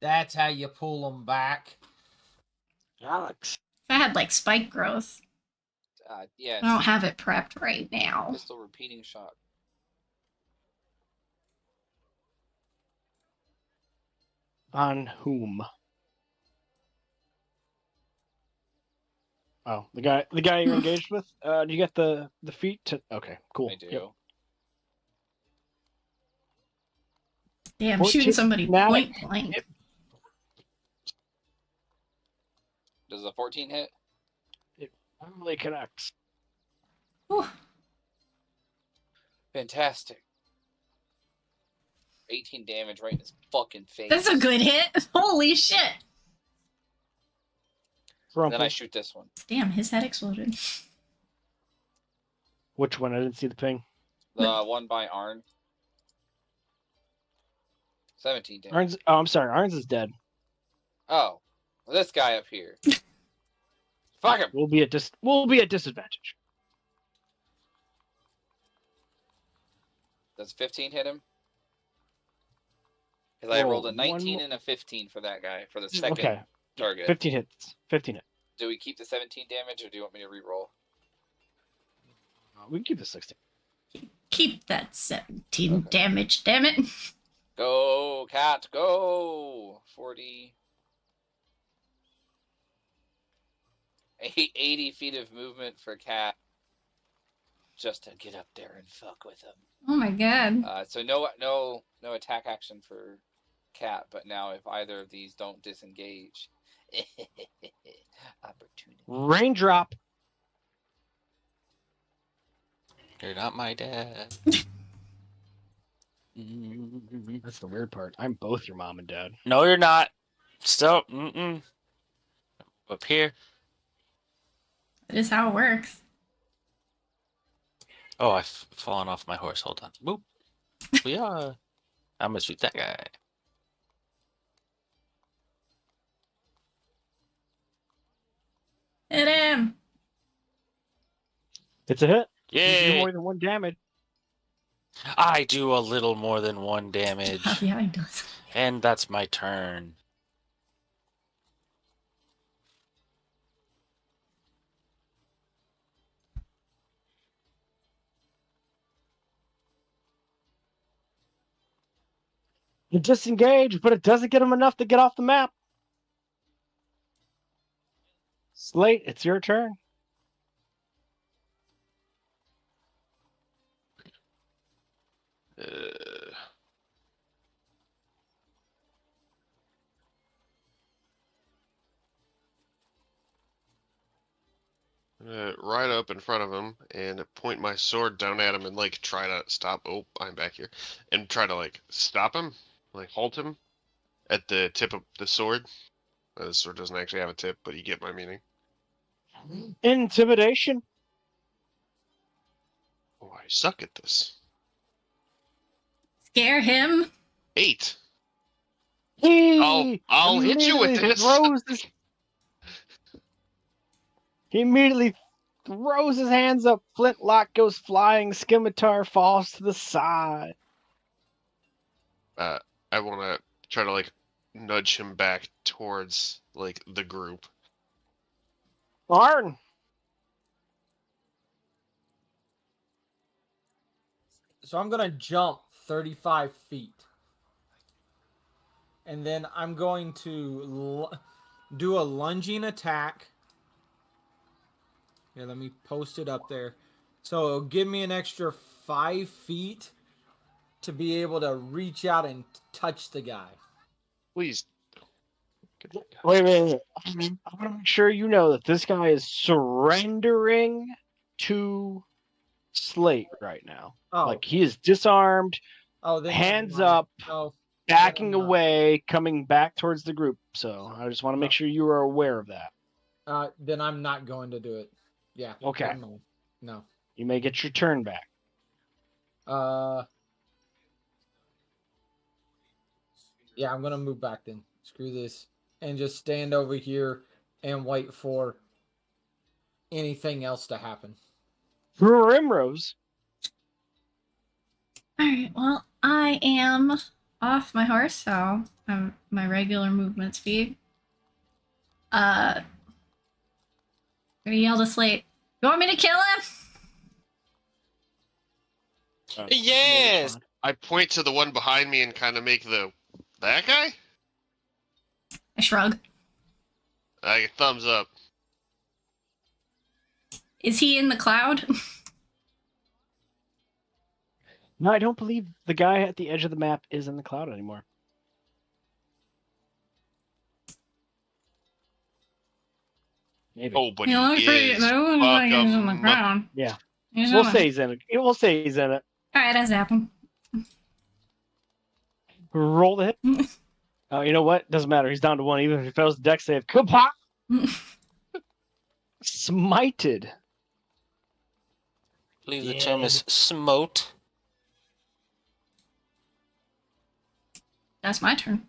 That's how you pull them back. Alex. If I had like spike growth, Yes. I don't have it prepped right now. Pistol repeating shot. On whom? Oh, the guy you're engaged with? Do you get the feet to okay, cool. I do. Yep. Damn, 14 shooting somebody now point blank. Does the 14 hit? It really connects. Whew. Fantastic. 18 damage right in his fucking face. That's a good hit. Holy shit. Then I shoot this one. Damn, his head exploded. Which one? I didn't see the ping. The one by Arn. 17 damage. Arns. Oh, I'm sorry. Arns is dead. Oh, well, this guy up here. Fuck him. We'll be at disadvantage. Does 15 hit him? Because I Roll rolled a one 19 more- and a 15 for that guy, for the second Okay. target. 15 hits. 15 hits. Do we keep the 17 damage, or do you want me to re-roll? We can keep the 16. Keep that 17 Okay. damage, damn it. Go, cat, go! 40. 80 feet of movement for cat. Just to get up there and fuck with him. Oh my god. So no attack action for cat, but now if either of these don't disengage, opportunity. Raindrop. You're not my dad. That's the weird part. I'm both your mom and dad. No, you're not. Still, Up here. That is how it works. Oh, I've fallen off my horse. Hold on. Boop. Yeah. I'm gonna shoot that guy. Hit him. It's a hit. You do Yay! more than 1 damage. I do a little more than 1 damage. Oh, yeah, he does. And that's my turn. You disengage, but it doesn't get him enough to get off the map. Slate, it's your turn. Right up in front of him and point my sword down at him and like try to stop. Oh, I'm back here, and try to like stop him, like halt him at the tip of the sword. The sword doesn't actually have a tip, but you get my meaning. Intimidation. Oh, I suck at this. Scare him. 8. He I'll hit you with immediately this. He immediately throws his hands up. Flintlock goes flying. Scimitar falls to the side. I want to try to like nudge him back towards like the group. Arn! So I'm gonna jump 35 feet. And then I'm going to do a lunging attack. Here, let me post it up there. So it'll give me an extra 5 feet to be able to reach out and touch the guy. Please. Wait. I want to make sure you know that this guy is surrendering to Slate right now. Oh. Like, he is disarmed, Oh, then hands never mind. up, No, backing not. away, coming back towards the group. So I just want to make sure you are aware of that. Then I'm not going to do it. Yeah. Okay. No. You may get your turn back. Yeah, I'm gonna move back then. Screw this. And just stand over here and wait for anything else to happen. Primrose. Alright, well, I am off my horse, so I'm my regular movement speed. Gonna yell to Slate. You want me to kill him? Yes! I point to the one behind me and kind of make that guy? I shrug. I thumbs up. Is he in the cloud? No, I don't believe the guy at the edge of the map is in the cloud anymore. Maybe. Oh, but He looks pretty. is. It looks like he's in the ground. Yeah. He's We'll in say it. he's in it. We'll say he's in it. Alright, I zap him. Roll the hit. Oh, you know what? Doesn't matter. He's down to 1. Even if he fails the deck save. Kapop! Smited. I believe the term is smote. That's my turn.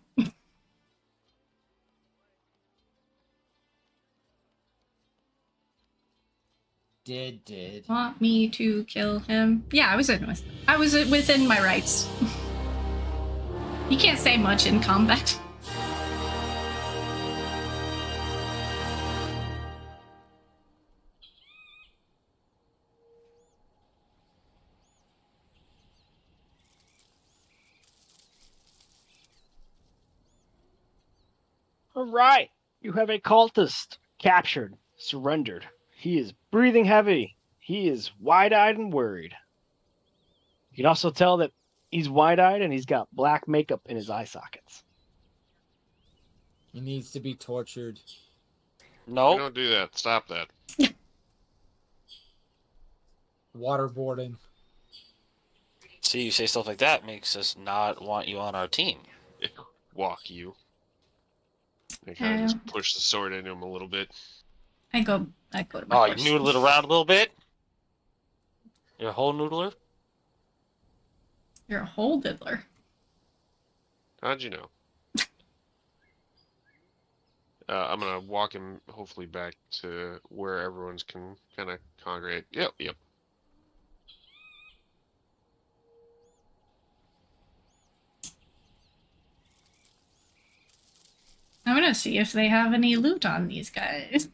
Did. Want me to kill him? Yeah, I was within my rights. You can't say much in combat. All right. You have a cultist captured, surrendered. He is breathing heavy. He is wide-eyed and worried. You can also tell that he's wide-eyed and he's got black makeup in his eye sockets. He needs to be tortured. No. Don't do that. Stop that. Waterboarding. See, you say stuff like that makes us not want you on our team. Walk you. I kind of just push the sword into him a little bit. I go to my Oh, horse. you noodle it around a little bit? You're a whole noodler? You're a whole diddler. How'd you know? I'm gonna walk him hopefully back to where everyone's can kind of congregate. Yep. I'm gonna see if they have any loot on these guys.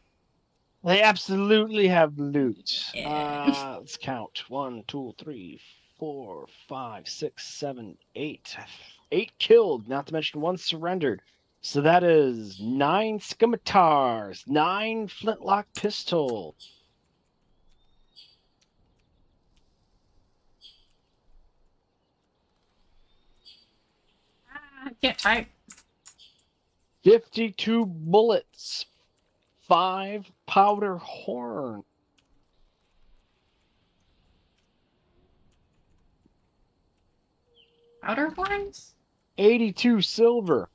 They absolutely have loot. Yeah. Let's count. 1, 2, 3, 4, 5, 6, 7, 8. 8 killed, not to mention 1 surrendered. So that is 9 scimitars, 9 flintlock pistols. Can't type. 52 bullets, 5 powder horn. Powder horns? 82 silver.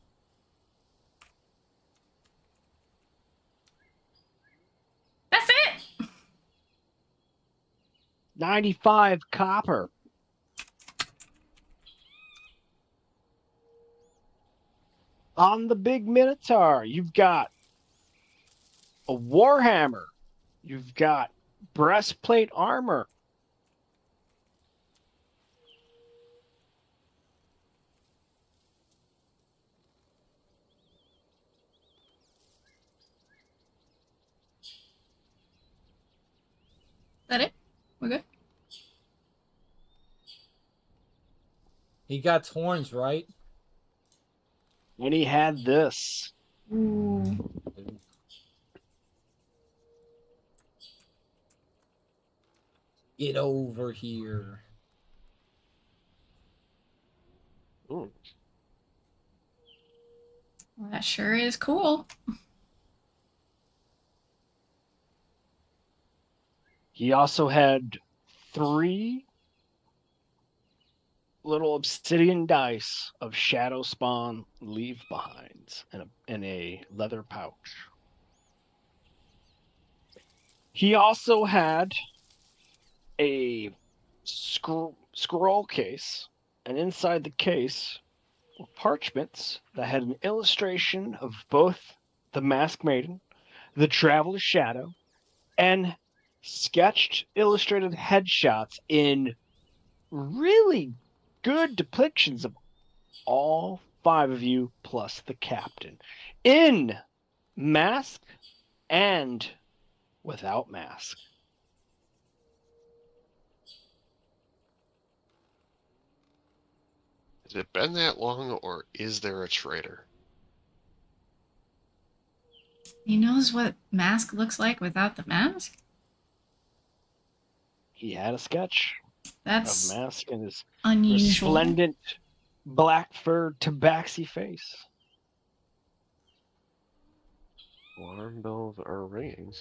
That's it! 95 copper. On the big Minotaur, you've got a warhammer. You've got breastplate armor. that it? We're good? He got horns, right? And he had this. Ooh. Get over here. Ooh. Well, that sure is cool. He also had 3 little obsidian dice of shadow spawn leave behinds in a leather pouch. He also had a scroll case, and inside the case were parchments that had an illustration of both the Masked Maiden, the Traveler's Shadow, and sketched illustrated headshots in really good depictions of all 5 of you plus the captain in mask and without mask. Has it been that long, or is there a traitor? He knows what mask looks like without the mask? He had a sketch That's of mask and his unusual. resplendent black fur tabaxi face. Alarm bells are ringing.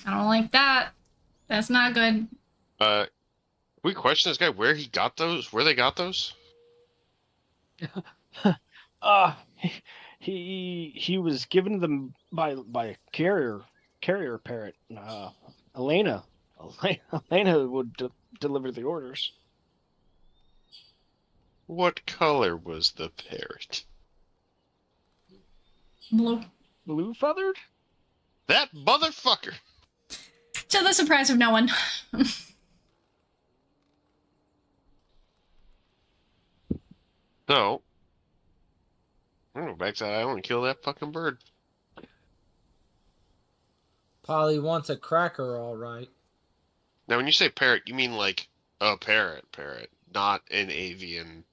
I don't like that. That's not good. We question this guy where he got those, where they got those. uh he was given them by a carrier parrot. Elena Elena would deliver the orders. What color was the parrot? Blue. Blue feathered? That motherfucker! To the surprise of no one. So, I'm gonna go back to that island and kill that fucking bird. Polly wants a cracker, all right. Now, when you say parrot, you mean like a parrot, not an avian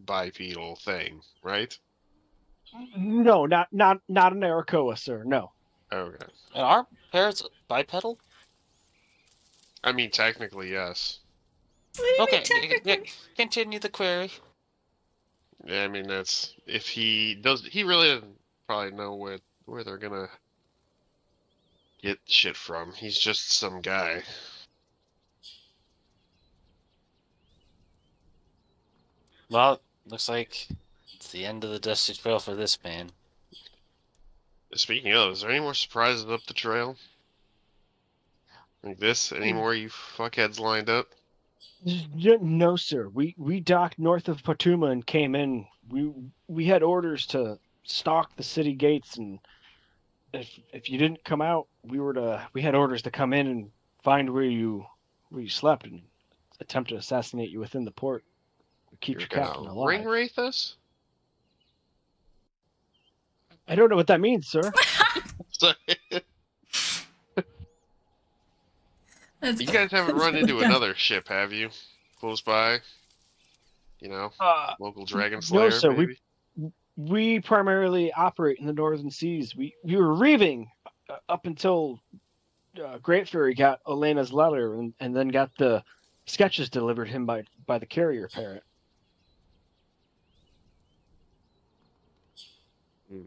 bipedal thing, right? No, not an Arakoa, sir. No. Okay. And aren't parrots bipedal? I mean, technically, yes. Okay, continue the query. Yeah, I mean, that's if he does. He really doesn't probably know where they're gonna get shit from. He's just some guy. Well, looks like it's the end of the dusty trail for this man. Speaking of, is there any more surprises up the trail? Like this? Any more you fuckheads lined up? No, sir. We docked north of Portumna and came in. We had orders to stalk the city gates, and if you didn't come out, we had orders to come in and find where you slept and attempt to assassinate you within the port. Keep You're your captain gonna ring alive. wraith us? I don't know what that means, sir. So, That's you guys haven't run really into good. another ship, have you? Close by? You know, local dragon No, slayer, sir. maybe? We primarily operate in the northern seas. We were reaving up until Great Fury got Elena's letter and then got the sketches delivered him by the carrier parrot. Hmm.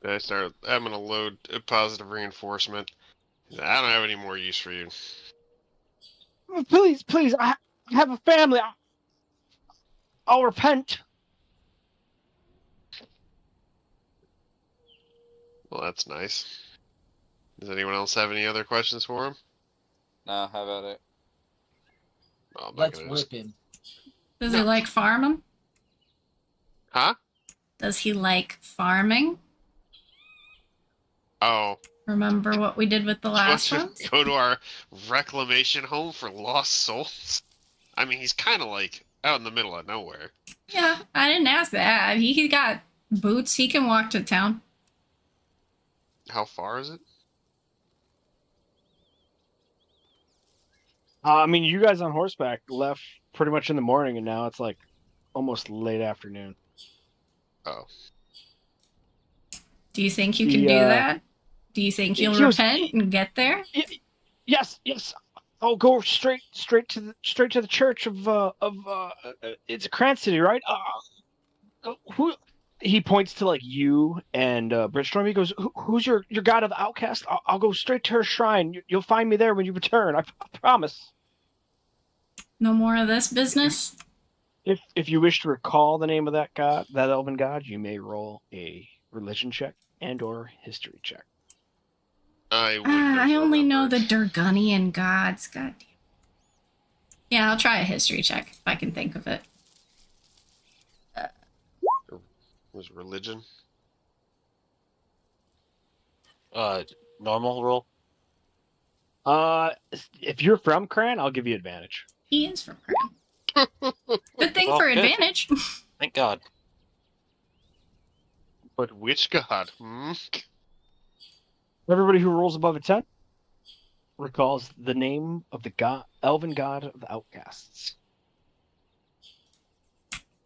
I'm gonna load a positive reinforcement. I don't have any more use for you. Please, I have a family. I'll repent. Well, that's nice. Does anyone else have any other questions for him? Nah, how about it? Well, I'm not Let's gonna whip him. Does he like farming? Huh? Does he like farming? Oh, Remember what we did with the last one? go to our reclamation home for lost souls? I mean, he's kind of like out in the middle of nowhere. Yeah, I didn't ask that. He got boots. He can walk to town. How far is it? I mean, you guys on horseback left pretty much in the morning, and now it's like almost late afternoon. Oh, Do you think you can do that? Do you think you'll repent and get there? Yes. I'll go straight to the church of it's a Krantz City, right? Who? He points to like you and Bridgestorm. He goes, "Who's your god of the outcast? I'll go straight to her shrine. You'll find me there when you return. I promise." No more of this business? If you wish to recall the name of that god, that elven god, you may roll a religion check and/or history check. I wouldn't have I only know remembered. the Durgunian gods. God damn. Yeah, I'll try a history check if I can think of it. Was religion? Normal roll. If you're from Cran, I'll give you advantage. He is from Cran. Good thing Well, for good. advantage. Thank God. But which god? Hmm? Everybody who rolls above a 10 recalls the name of the elven god of the outcasts.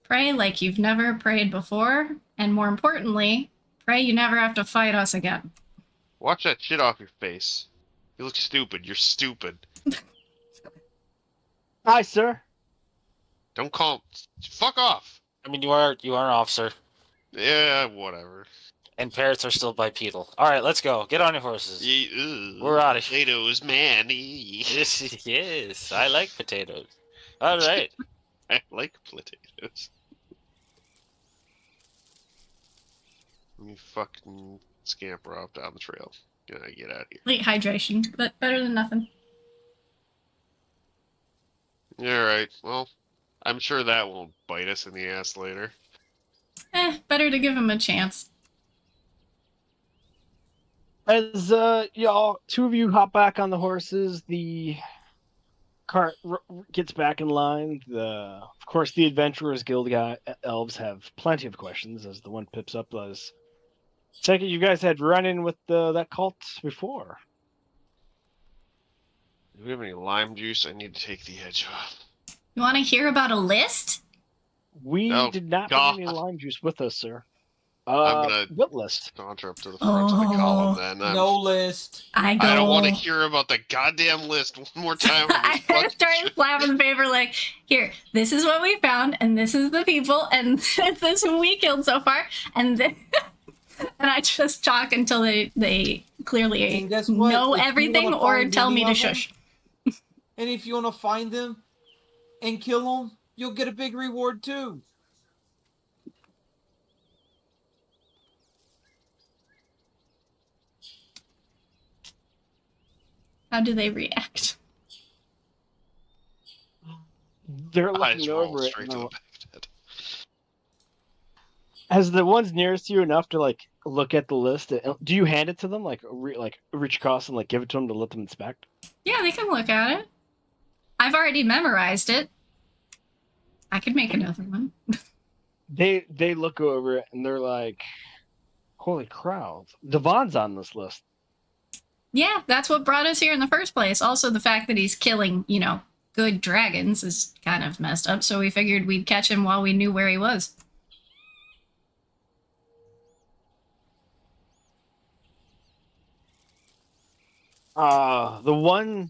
Pray like you've never prayed before, and more importantly, pray you never have to fight us again. Watch that shit off your face. You look stupid. You're stupid. Hi, sir. Don't call. Fuck off. I mean, you are an officer, Yeah, whatever. and parrots are still bipedal. All right, let's go. Get on your horses. We're outta here. Potatoes, man. Yes, I like potatoes. All right. I like potatoes. Let me fucking scamper off down the trail. Gotta get out of here. Late hydration, but better than nothing. Yeah, right. Well, I'm sure that won't bite us in the ass later. Better to give him a chance. As y'all, two of you hop back on the horses, the cart gets back in line. Of course, the Adventurers Guild elves have plenty of questions, as the one pips up as, "Take it you guys had run-in with that cult before." Do we have any lime juice? I need to take the edge off. You want to hear about a list? We Oh, did not God. bring any lime juice with us, sir. I'm gonna What list? saunter up to the front of the column then. No list. I go. I don't want to hear about the goddamn list one more time. I start slapping the paper like, here, this is what we found, and this is the people, and this is who we killed so far, and then, and I just talk until they clearly And guess what? know If you everything wanna or find tell me any to of them, shush. And if you want to find them and kill them, you'll get a big reward too. How do they react? They're I looking just roll over it. straight to the back of the head. Has the ones nearest you enough to like look at the list? Do you hand it to them, like reach across and like give it to them to let them inspect? Yeah, they can look at it. I've already memorized it. I could make another one. They look over it and they're like, "Holy crap! Devon's on this list." Yeah, that's what brought us here in the first place. Also, the fact that he's killing, good dragons is kind of messed up, so we figured we'd catch him while we knew where he was. The one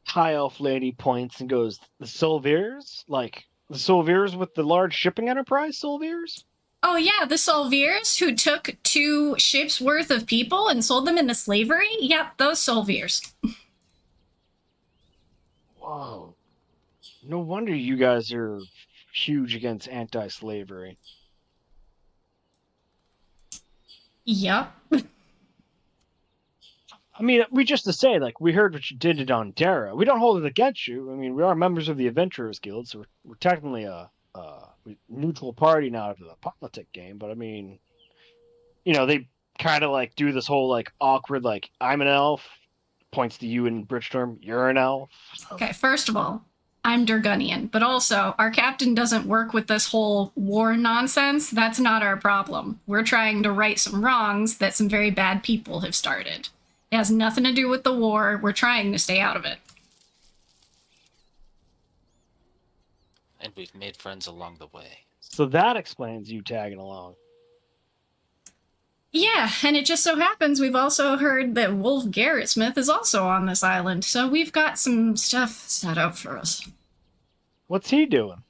high elf lady points and goes, "The Solviers? Like the Solviers with the large shipping enterprise Solviers?" Oh yeah, the Solviers who took 2 ships worth of people and sold them into slavery? Yep, those Solviers. Whoa. No wonder you guys are huge against anti-slavery. Yep. I mean, we just to say, like, we heard what you did to Dondera. We don't hold it against you. I mean, we are members of the Adventurers Guild, so we're technically a neutral party now to the politic game. But I mean, they kind of like do this whole like awkward, like, I'm an elf, points to you and Bridgestorm, you're an elf. Okay, first of all, I'm Durgunian, but also our captain doesn't work with this whole war nonsense. That's not our problem. We're trying to right some wrongs that some very bad people have started. It has nothing to do with the war. We're trying to stay out of it. And we've made friends along the way. So that explains you tagging along. Yeah, and it just so happens we've also heard that Wolf Garrett Smith is also on this island, so we've got some stuff set up for us. What's he doing?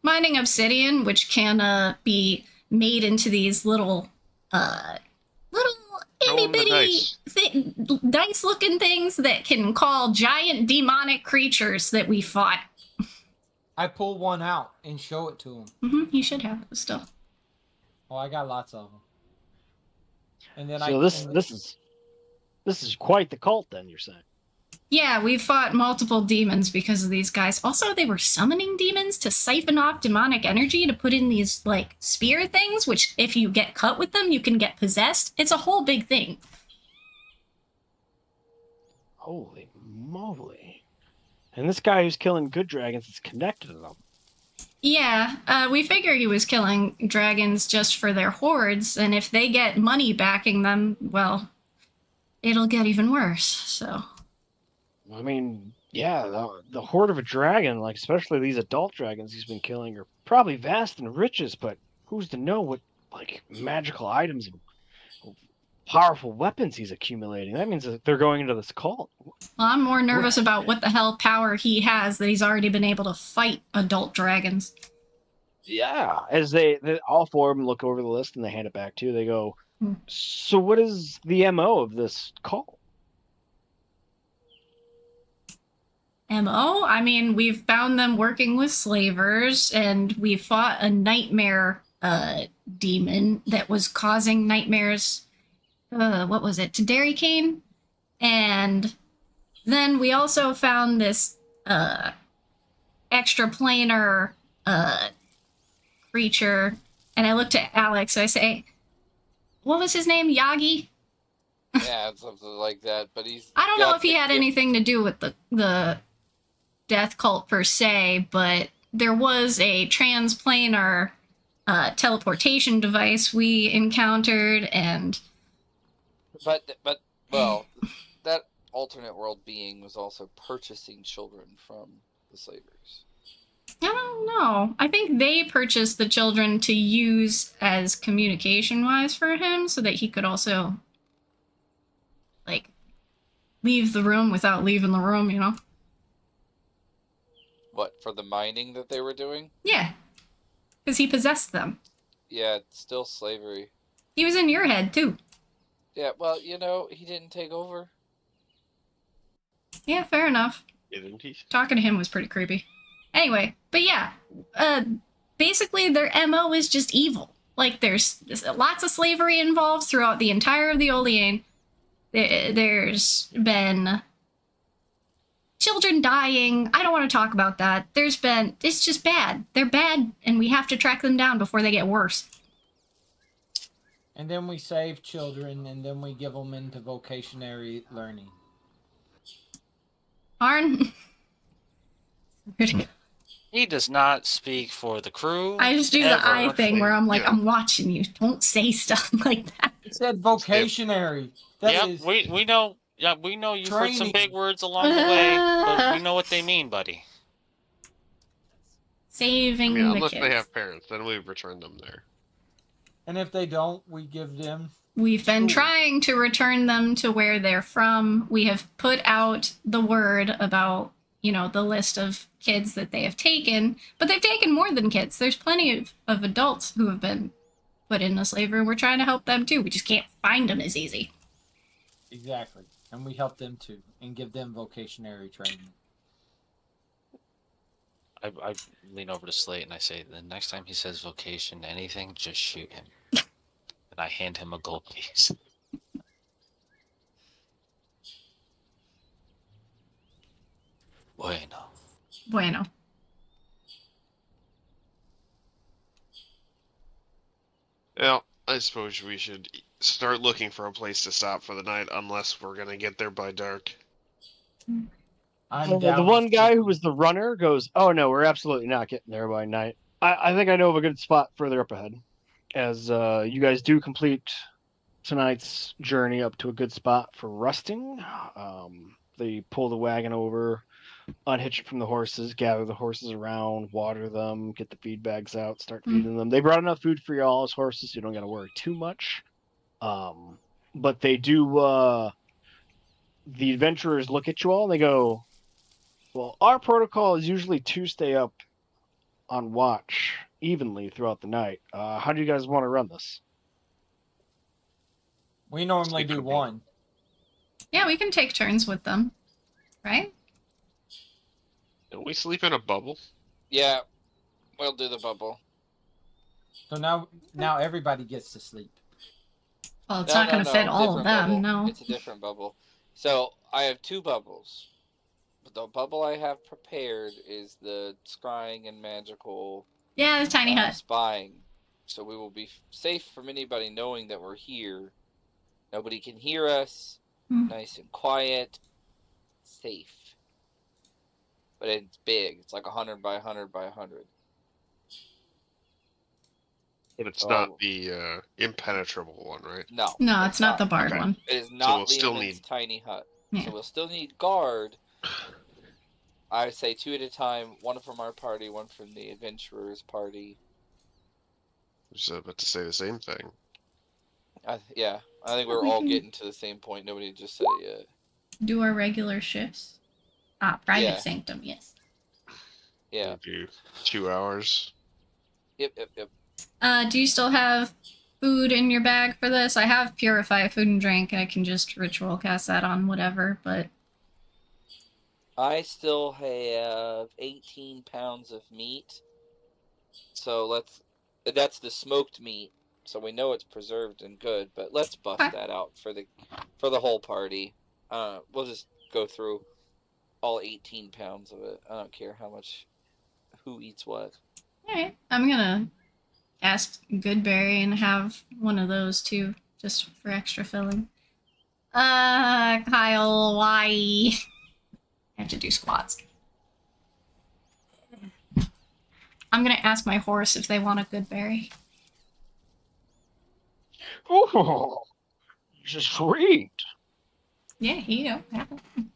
Mining obsidian, which can be made into these little itty Rolling the bitty dice looking things that can call giant demonic creatures that we fought. I pull one out and show it to him. You should have it still. Oh, I got lots of them. And then So this is quite the cult, then, you're saying? Yeah, we've fought multiple demons because of these guys. Also, they were summoning demons to siphon off demonic energy to put in these, like, spear things, which if you get cut with them, you can get possessed. It's a whole big thing. Holy moly. And this guy who's killing good dragons is connected to them. Yeah, we figure he was killing dragons just for their hordes, and if they get money backing them, well, it'll get even worse, so... I mean, yeah, the horde of a dragon, like especially these adult dragons he's been killing, are probably vast in riches, but who's to know what, like, magical items and powerful weapons he's accumulating? That means that they're going into this cult. Well, I'm more nervous about what the hell power he has that he's already been able to fight adult dragons. Yeah, as they all four of them look over the list and they hand it back to you, they go, so what is the MO of this cult? MO? I mean, we've found them working with slavers, and we fought a nightmare demon that was causing nightmares. What was it? To Dairy Cane? And then we also found this extraplanar creature, and I looked at Alex. I say, what was his name? Yagi? Yeah, something like that. But I don't know if he had anything to do with the death cult per se, but there was a transplanar teleportation device we encountered, and But well, that alternate world being was also purchasing children from the slavers. I don't know. I think they purchased the children to use as communication-wise for him, so that he could also, like, leave the room without leaving the room, you know? What, for the mining that they were doing? Yeah. Because he possessed them. Yeah, it's still slavery. He was in your head, too. Yeah, well, you know, he didn't take over. Yeah, fair enough. Didn't he? Talking to him was pretty creepy. Anyway, but yeah, basically their MO is just evil. Like, there's lots of slavery involved throughout the entire of the Oleane. There's been children dying. I don't want to talk about that. It's just bad. They're bad, and we have to track them down before they get worse. And then we save children, and then we give them into vocationary learning. Arn? He does not speak for the crew. I just do the ever. eye thing where I'm like, Yeah. I'm watching you. Don't say stuff like that. It said vocationary. That Yep, is we know. Yeah, we know you've heard some training. big words along the way, but we know what they mean, buddy. Saving I mean, the unless kids. they have parents, then we return them there. And if they don't, we give them. We've been School. trying to return them to where they're from. We have put out the word about, the list of kids that they have taken, but they've taken more than kids. There's plenty of adults who have been put into slavery. We're trying to help them too. We just can't find them as easy. Exactly. And we help them too, and give them vocationary training. I lean over to Slate and I say, the next time he says vocation, anything, just shoot him. And I hand him a gold piece. Bueno. Well, I suppose we should start looking for a place to stop for the night, unless we're gonna get there by dark. I'm The down. one with guy who sleeping. was the runner goes, "Oh no, we're absolutely not getting there by night. I think I know of a good spot further up ahead. As you guys do complete tonight's journey up to a good spot for resting, they pull the wagon over, unhitch it from the horses, gather the horses around, water them, get the feed bags out, start feeding them. They brought enough food for y'all as horses, so you don't got to worry too much. But they do. The adventurers look at you all and they go, "Well, our protocol is usually to stay up on watch evenly throughout the night. How do you guys want to run this?" We normally Sleep in do a boat. one. Yeah, we can take turns with them, right? Don't we sleep in a bubble? Yeah, we'll do the bubble. So now everybody gets to sleep. Well, it's not going to fit all of different them, bubble. no. It's a different bubble. So I have 2 bubbles. But the bubble I have prepared is the scrying and magical Yeah, the tiny hut. spying. So we will be safe from anybody knowing that we're here. Nobody can hear us. Nice and quiet. Safe. But it's big. It's like 100 by 100 by 100. But it's So not the impenetrable one, right? No. No, it's not the bard Okay. one. It is we'll not still Liam's need- tiny hut. Yeah. So we'll still need guard. I say 2 at a time. 1 from our party, 1 from the adventurers' party. I was about to say the same thing. Yeah, I think we're We all can- getting to the same point. Nobody just said it yet. Do our regular shifts. Private Yeah. sanctum, yes. Yeah. We'll do 2 hours. Yep. Do you still have food in your bag for this? I have purify food and drink, and I can just ritual cast that on whatever, but I still have 18 pounds of meat. So that's the smoked meat. So we know it's preserved and good, but let's bust Okay. that out for the whole party. We'll just go through all 18 pounds of it. I don't care who eats what. alright. I'm gonna ask Goodberry and have one of those too, just for extra filling. Kyle, why? I have to do squats. I'm gonna ask my horse if they want a Goodberry. Oh, sweet. Yeah, here you go.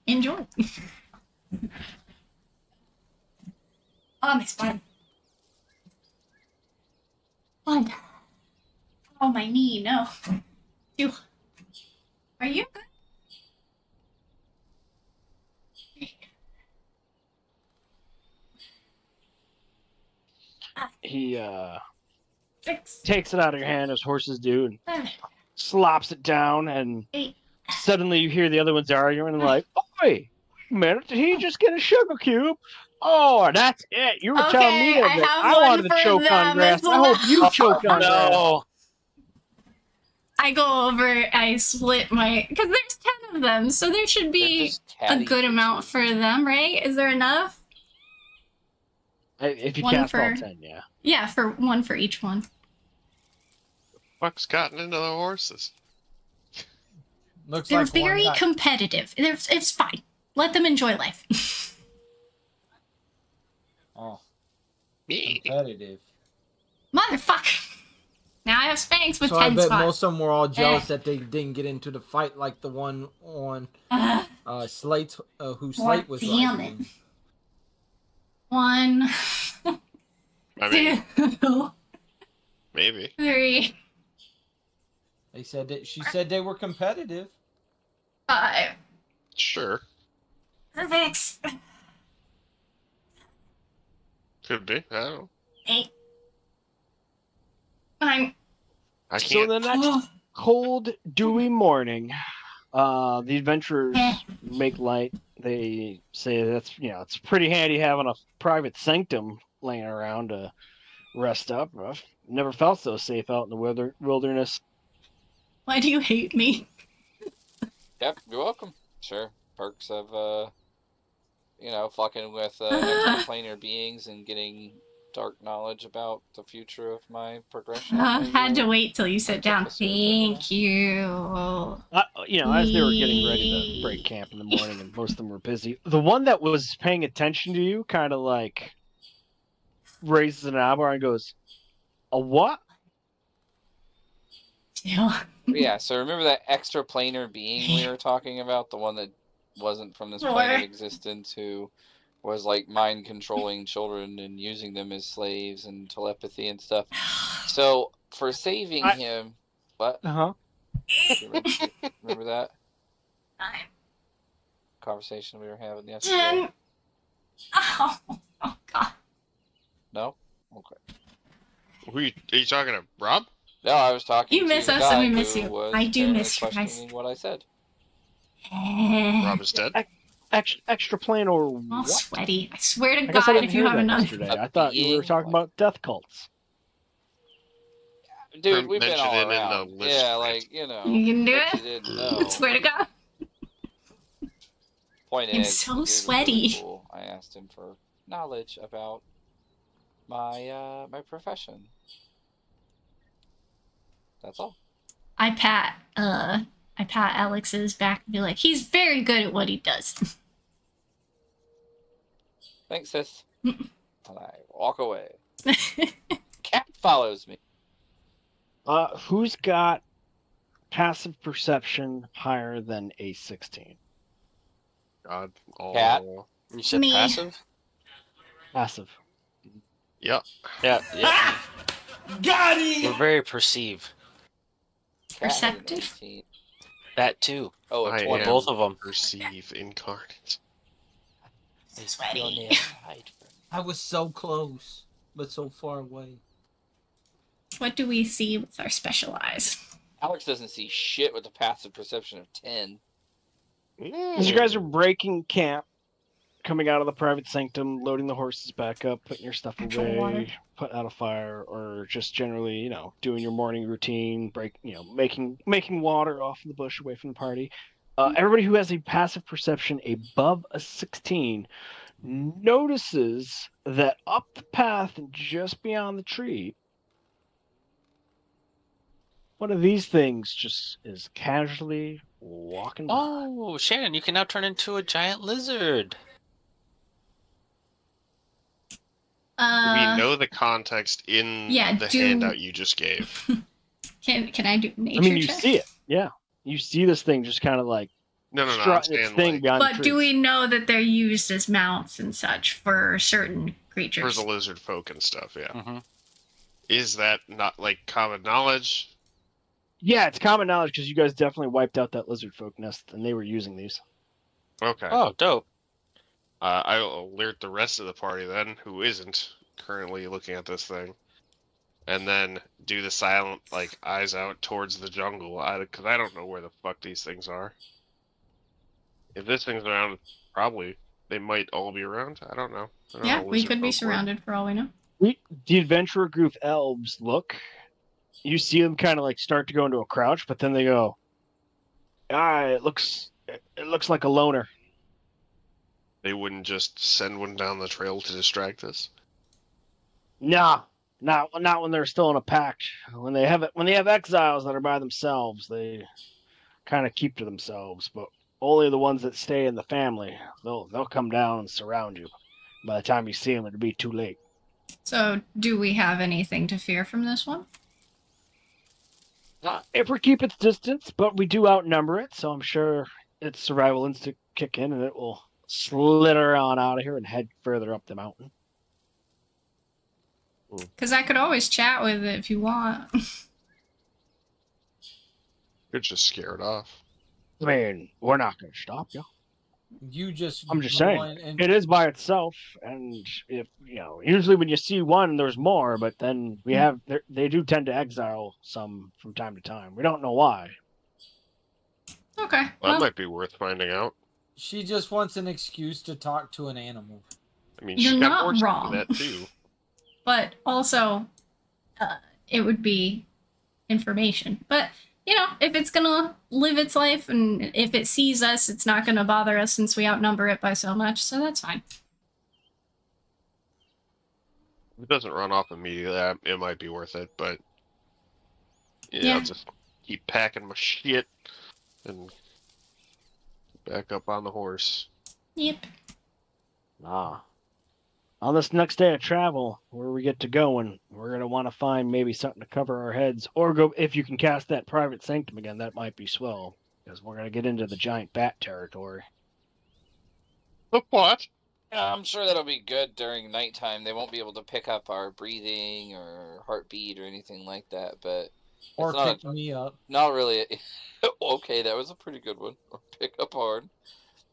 Enjoy. It's fun. Fun. Oh, my knee, no. You. Are you good? He Six. takes it out of your hand as horses do and 7, slops it down, and 8. suddenly you hear the other ones arguing and like, "Oi, wait a minute, did he just get a sugar cube? Oh, that's it. You were telling me Okay, I that have I one wanted to for choke on them grass. as I hope you well. choked on grass." No. I go over, I split my. Because there's 10 of them, so there should They're be just a catty good amount creatures. for them, right? Is there enough? If you One cast all for- 10, yeah. Yeah, for one for each one. Fuck's gotten into the horses. Looks They're like one very got- competitive. It's fine. Let them enjoy life. Oh, Me. competitive. Motherfucker. Now I have Spanx with So I 10 bet spots. most of them were all jealous that they didn't get into the fight like the one on Slate, who Slate was damn riding. it. 1, I mean, 2, maybe. 3, They said that she said they were competitive. 5, Sure. 6, Could be. I don't know. 8, 9. I So can't. the next cold, dewy morning, the adventurers make light. They say that's it's pretty handy having a private sanctum laying around to rest up. I've never felt so safe out in the wilderness. Why do you hate me? Yep, you're welcome. Sure. Perks of fucking with extraplanar beings and getting dark knowledge about the future of my progression. Had to wait till you sit That's down. episode, you know. Thank you. as they were getting ready to break camp in the morning, and most of them were busy, the one that was paying attention to you kind of like raises an eyebrow and goes, "A what?" Yeah. Yeah, so remember that extraplanar being we were talking about? The one that wasn't from this plane of Sure. existence who was like mind controlling children and using them as slaves and telepathy and stuff. So for saving I- him, what? Uh-huh. Remember that 9, conversation we were having yesterday? 10. Oh, God. No? Okay. Are you talking to Rob? No, I was talking You to miss the us and guy we miss who you. was I do apparently miss you guys. questioning what I said. Rob is dead. Extra plain or All what? sweaty. I swear to I guess I God, didn't if you hear have that another. yesterday. A I thought you were being, talking about death cults. Dude, we've been Mention all it in the around. list, Yeah, right? like, You can do bet you it. didn't I know. swear to God. Point I'm is, so the dude was sweaty. really cool. I asked him for knowledge about my profession. That's all. I pat Alex's back and be like, he's very good at what he does. Thanks, sis. And I walk away. Cat follows me. Who's got passive perception higher than a 16? God. Cat. Oh. You said Me. passive? Passive. Yeah. Yeah. Got We're it! very perceive. Cat had an Perceptive? 18. That too. Oh, a I 20. am Both of them. Perceive incarnate. So sweaty. I was so close, but so far away. What do we see with our special eyes? Alex doesn't see shit with a passive perception of 10. As you guys are breaking camp, coming out of the private sanctum, loading the horses back up, putting your stuff Actual away, water. putting out a fire, or just generally, doing your morning routine, making water off in the bush away from the party. Everybody who has a passive perception above a 16 notices that up the path and just beyond the tree, one of these things just is casually walking by. Oh, Shannon, you can now turn into a giant lizard. We know the context in yeah, the handout you just gave. Can I do nature I mean, you check? see it. Yeah. You see this thing just kind of like No, I'm strutting its saying, thing like, behind the But trees. do we know that they're used as mounts and such for certain for creatures? the lizard folk and stuff, yeah. Mm-hmm. Is that not, like, common knowledge? Yeah, it's common knowledge because you guys definitely wiped out that lizard folk nest and they were using these. Okay. Oh, dope. I'll alert the rest of the party then, who isn't currently looking at this thing. And then do the silent, like, eyes out towards the jungle, because I don't know where the fuck these things are. If this thing's around, probably they might all be around. I don't know. I don't know Yeah, how we lizard could be folk work. surrounded for all we know. The adventurer group elves look. You see them kind of like start to go into a crouch, but then they go, it looks like a loner. They wouldn't just send one down the trail to distract us. Nah, not when they're still in a pack. When they have exiles that are by themselves, they kind of keep to themselves. But only the ones that stay in the family, they'll come down and surround you. By the time you see them, it'll be too late. So, do we have anything to fear from this one? If we keep its distance, but we do outnumber it, so I'm sure its survival instinct kick in, and it will slither on out of here and head further up the mountain. Because I could always chat with it if you want. Could just scare it off. I mean, we're not going to stop you. You just. I'm just saying, and it is by itself, and if usually when you see one, there's more, but then they do tend to exile some from time to time. We don't know why. Okay. Well, that might be worth finding out. She just wants an excuse to talk to an animal. I mean, You're she's got not horses wrong. for that too. But also, it would be information. But, if it's going to live its life and if it sees us, it's not going to bother us since we outnumber it by so much. So that's fine. If it doesn't run off immediately, it might be worth it. But Yeah. I'll just keep packing my shit. and back up on the horse. Yep. Ah. On this next day of travel, where we get to go, and we're going to want to find maybe something to cover our heads, or go, if you can cast that private sanctum again, that might be swell, because we're going to get into the giant bat territory. The what? Yeah, I'm sure that'll be good during nighttime. They won't be able to pick up our breathing or heartbeat or anything like that, but Or it's not pick me up. not really. Okay, that was a pretty good one. Or pick up hard.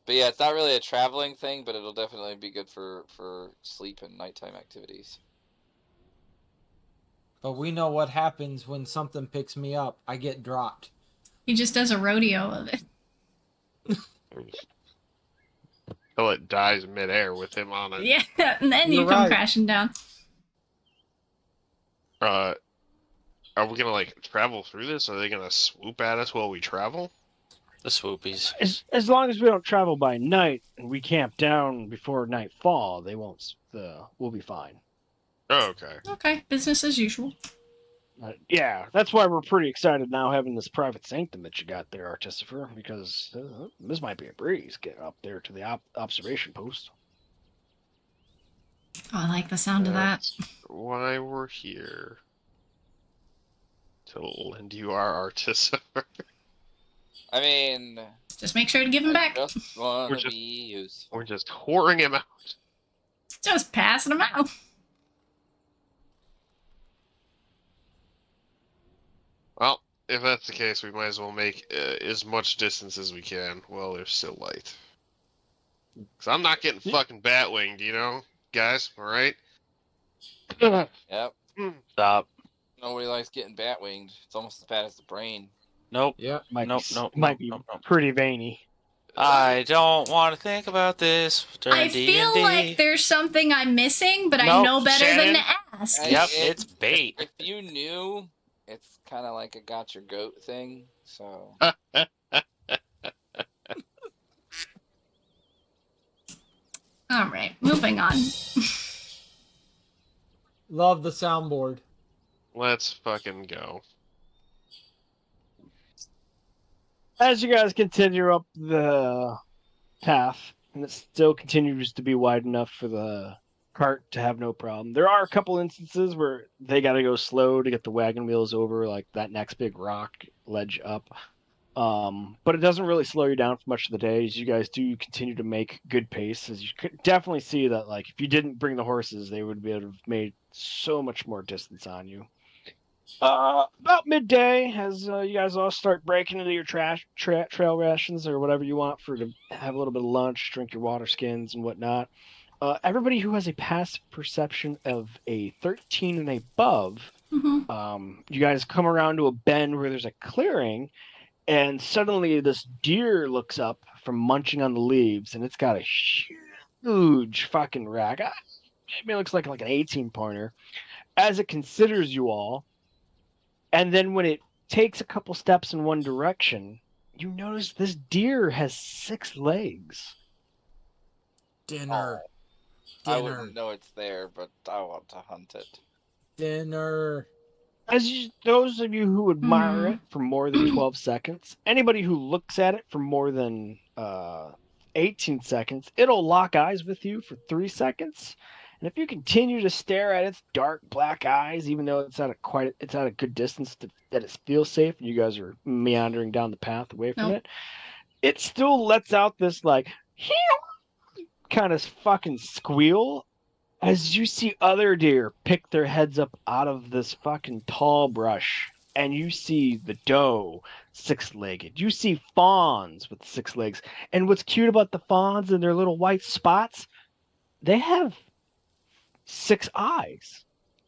But yeah, it's not really a traveling thing, but it'll definitely be good for sleep and nighttime activities. But we know what happens when something picks me up. I get dropped. He just does a rodeo of it. Until it dies midair with him on it. Yeah, and then You're you come right. crashing down. Are we gonna like travel through this? Are they gonna swoop at us while we travel? The swoopies. As long as we don't travel by night and we camp down before nightfall, they won't. We'll be fine. Oh, okay. Okay, business as usual. Yeah, that's why we're pretty excited now having this private sanctum that you got there, Artificer, because this might be a breeze getting up there to the observation post. Oh, I like the sound of that. That's why we're here. To lend you our Artificer. I mean, Just make sure to give him I back. just want We're to just- be useful. We're just whoring him out. Just passing him out. Well, if that's the case, we might as well make as much distance as we can while there's still light. Because I'm not getting fucking bat-winged, you know? Guys, alright? Yep. Stop. Nobody likes getting bat winged. It's almost as bad as the brain. Nope. Yep. Might Nope, be, nope, might nope, be nope, nope. pretty veiny. I don't want to think about this during I D&D. feel like there's something I'm missing, but I Nope, know better than Shannon. to ask. Yep, it's bait. If you knew, it's kind of like a got your goat thing. So All right, moving on. Love the soundboard. Let's fucking go. As you guys continue up the path, and it still continues to be wide enough for the cart to have no problem. There are a couple instances where they got to go slow to get the wagon wheels over, like that next big rock ledge up. But it doesn't really slow you down for much of the day, as you guys do continue to make good pace. As you could definitely see that, like, if you didn't bring the horses, they would have made so much more distance on you. About midday, as you guys all start breaking into your trail rations or whatever you want to have a little bit of lunch, drink your water skins and whatnot. Everybody who has a passive perception of a 13 and above, you guys come around to a bend where there's a clearing, and suddenly this deer looks up from munching on the leaves, and it's got a huge fucking rack. Maybe it looks like an 18-pointer. As it considers you all, and then when it takes a couple steps in one direction, you notice this deer has 6 legs. Dinner. I Dinner. wouldn't know it's there, but I want to hunt it. Dinner. Those of you who admire it for more than 12 seconds, anybody who looks at it for more than 18 seconds, it'll lock eyes with you for 3 seconds. And if you continue to stare at its dark black eyes, even though it's at a good distance that it feels safe, and you guys are meandering down the path away from it still lets out this like kind of fucking squeal. As you see other deer pick their heads up out of this fucking tall brush, and you see the doe 6-legged. You see fawns with 6 legs. And what's cute about the fawns and their little white spots, they have 6 eyes.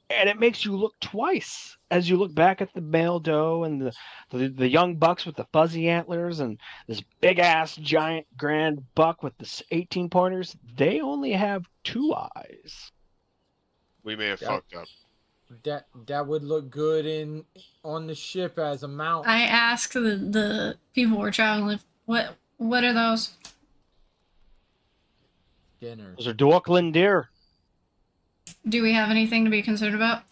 And it makes you look twice as you look back at the male doe and the young bucks with the fuzzy antlers and this big ass giant grand buck with the 18 pointers. They only have 2 eyes. We may have Yep. fucked up. That would look good on the ship as a mount. I asked the people we're traveling with, what are those? Dinner. Those are Dorkland deer. Do we have anything to be concerned about?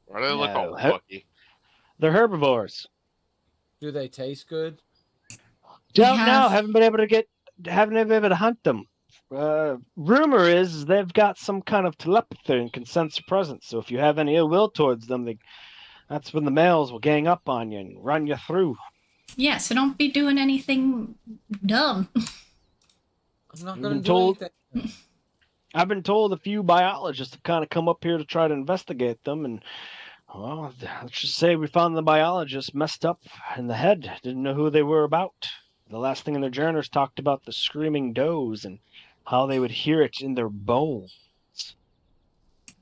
Why do they look all No. fucky? They're herbivores. Do they taste good? Don't know. Haven't been able to hunt them. Rumor is they've got some kind of telepathy and can sense your presence. So if you have any ill will towards them, that's when the males will gang up on you and run you through. Yeah, so don't be doing anything dumb. I'm not going to do anything. I've been told a few biologists have kind of come up here to try to investigate them, and well, let's just say we found the biologist messed up in the head, didn't know who they were about. The last thing in their journals talked about the screaming does and how they would hear it in their bones.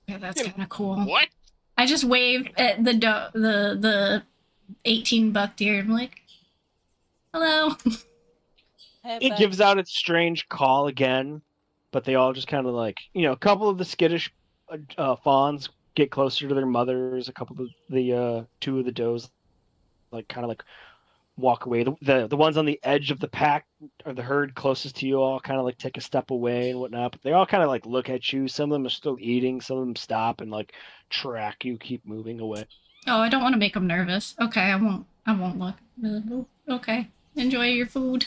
Yeah, that's kind of cool. What? I just wave at the 18-buck deer. I'm like, hello. It gives out its strange call again, but they all just kind of like, a couple of the skittish fawns get closer to their mothers. A couple of the two of the does kind of walk away. The ones on the edge of the pack or the herd closest to you all kind of take a step away and whatnot. But they all kind of look at you. Some of them are still eating. Some of them stop and track you, keep moving away. Oh, I don't want to make them nervous. Okay, I won't look. Okay, enjoy your food.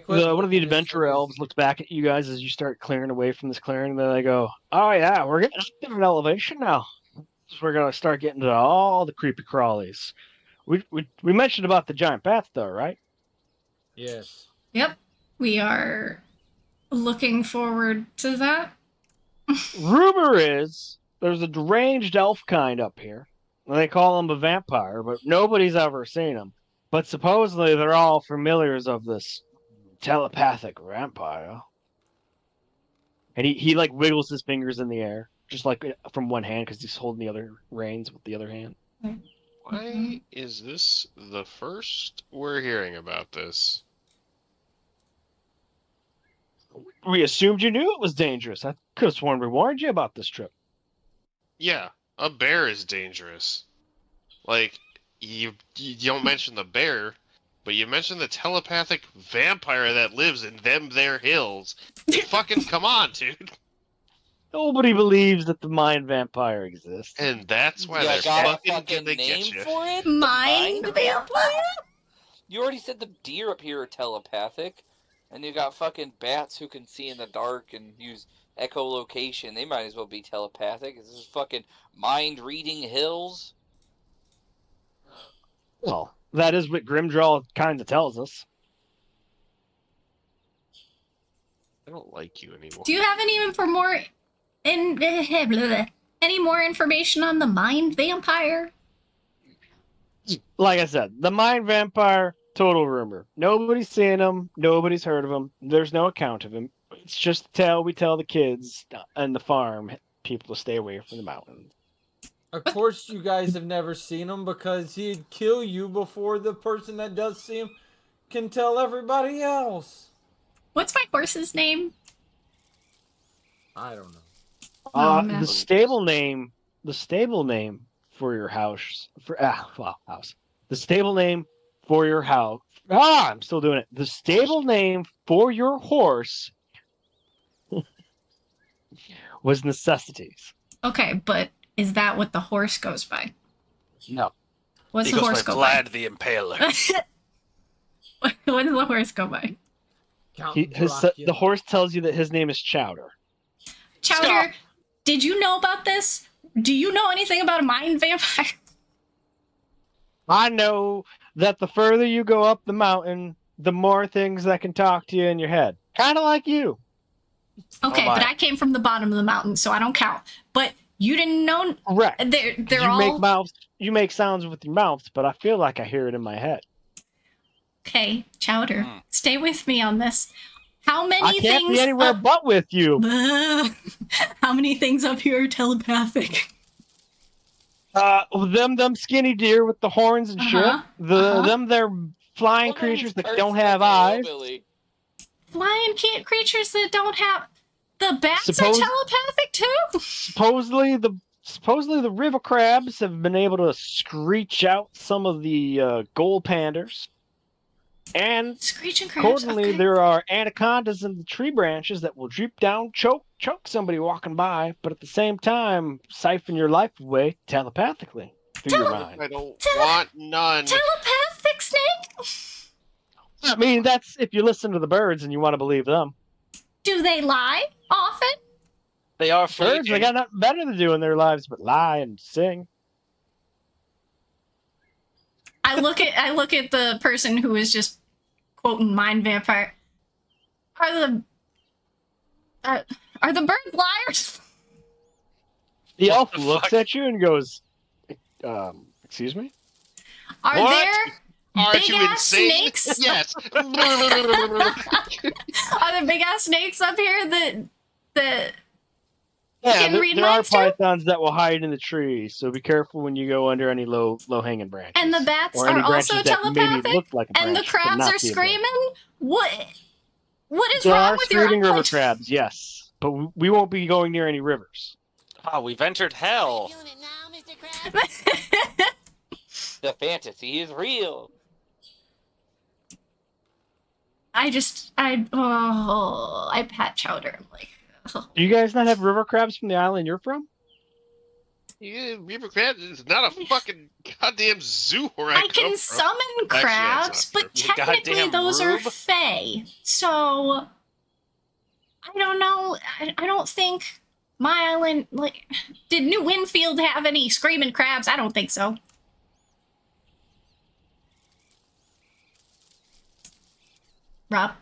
One of the adventure elves looks back at you guys as you start clearing away from this clearing. Then they go, "Oh yeah, we're getting up to an elevation now. So we're gonna start getting to all the creepy crawlies." We mentioned about the giant bats though, right? Yes. Yep, we are looking forward to that. Rumor is there's a deranged elf kind up here. They call him a vampire, but nobody's ever seen him. But supposedly they're all familiars of this telepathic vampire. And he wiggles his fingers in the air, just from one hand because he's holding the other reins with the other hand. Why is this the first we're hearing about this? We assumed you knew it was dangerous. I could have sworn we warned you about this trip. Yeah, a bear is dangerous. You don't mention the bear, but you mention the telepathic vampire that lives in them there hills. Fucking come on, dude. Nobody believes that the mind vampire exists. And that's why You they're got a fucking fucking gonna name get you. for it? Mind vampire? You already said the deer up here are telepathic, and you got fucking bats who can see in the dark and use echolocation. They might as well be telepathic. Is this fucking mind-reading hills? Well, that is what Grimdraw kind of tells us. I don't like you anymore. Do you have any more information on the mind vampire? Like I said, the mind vampire, total rumor. Nobody's seen him. Nobody's heard of him. There's no account of him. It's just a tale we tell the kids and the farm people to stay away from the mountains. Of course you guys have never seen him because he'd kill you before the person that does see him can tell everybody else. What's my horse's name? I don't know. The stable name for your house the stable name for your house. I'm still doing it. The stable name for your horse was Necessities. Okay, but is that what the horse goes by? No. What's He the goes horse by go Vlad by? the Impaler. What does the horse go by? The horse tells you that his name is Chowder. Chowder, Stop. Did you know about this? Do you know anything about a mind vampire? I know that the further you go up the mountain, the more things that can talk to you in your head. Kind of like you. Okay, but I came from the bottom of the mountain, so I don't count. But you didn't know. Correct. You make sounds with your mouths, but I feel like I hear it in my head. Okay, Chowder, stay with me on this. How many I things? can't be anywhere but with you. How many things up here are telepathic? Them skinny deer with the horns and shit. They're flying creatures that don't have eyes. Flying creatures that don't have. The bats are telepathic too. Supposedly the river crabs have been able to screech out some of the gold panders. And screeching crabs. Accordingly, there are anacondas in the tree branches that will droop down, choke somebody walking by, but at the same time, siphon your life away telepathically through your mind. I don't want none. Telepathic snakes I mean, that's if you listen to the birds and you want to believe them. Do they lie often? They are Birds, they got nothing better to do in their lives but lie and sing. I look at the person who is just quoting mind vampire. Are the birds liars? The What elf the looks fuck? at you and goes, excuse me? Are What? there Aren't big you ass insane? snakes? Yes. Are there big ass snakes up here that Yeah, can read there are minds too? pythons that will hide in the trees, so be careful when you go under any low hanging branches. And the bats or are any also branches that maybe telepathic? look like a branch, And the but crabs not are be a branch. screaming? What is There wrong are with your screaming river island? crabs, yes, but we won't be going near any rivers. Ah, we've entered hell. The fantasy is real. I pat Chowder. I'm like, oh. Do you guys not have river crabs from the island you're from? Yeah, Beaver Crab is not a fucking goddamn zoo where I I can come from. summon Actually, crabs, that's but not true. technically Goddamn those are rube. fae. So I don't know. I don't think my island did New Winfield have any screaming crabs? I don't think so. Rob?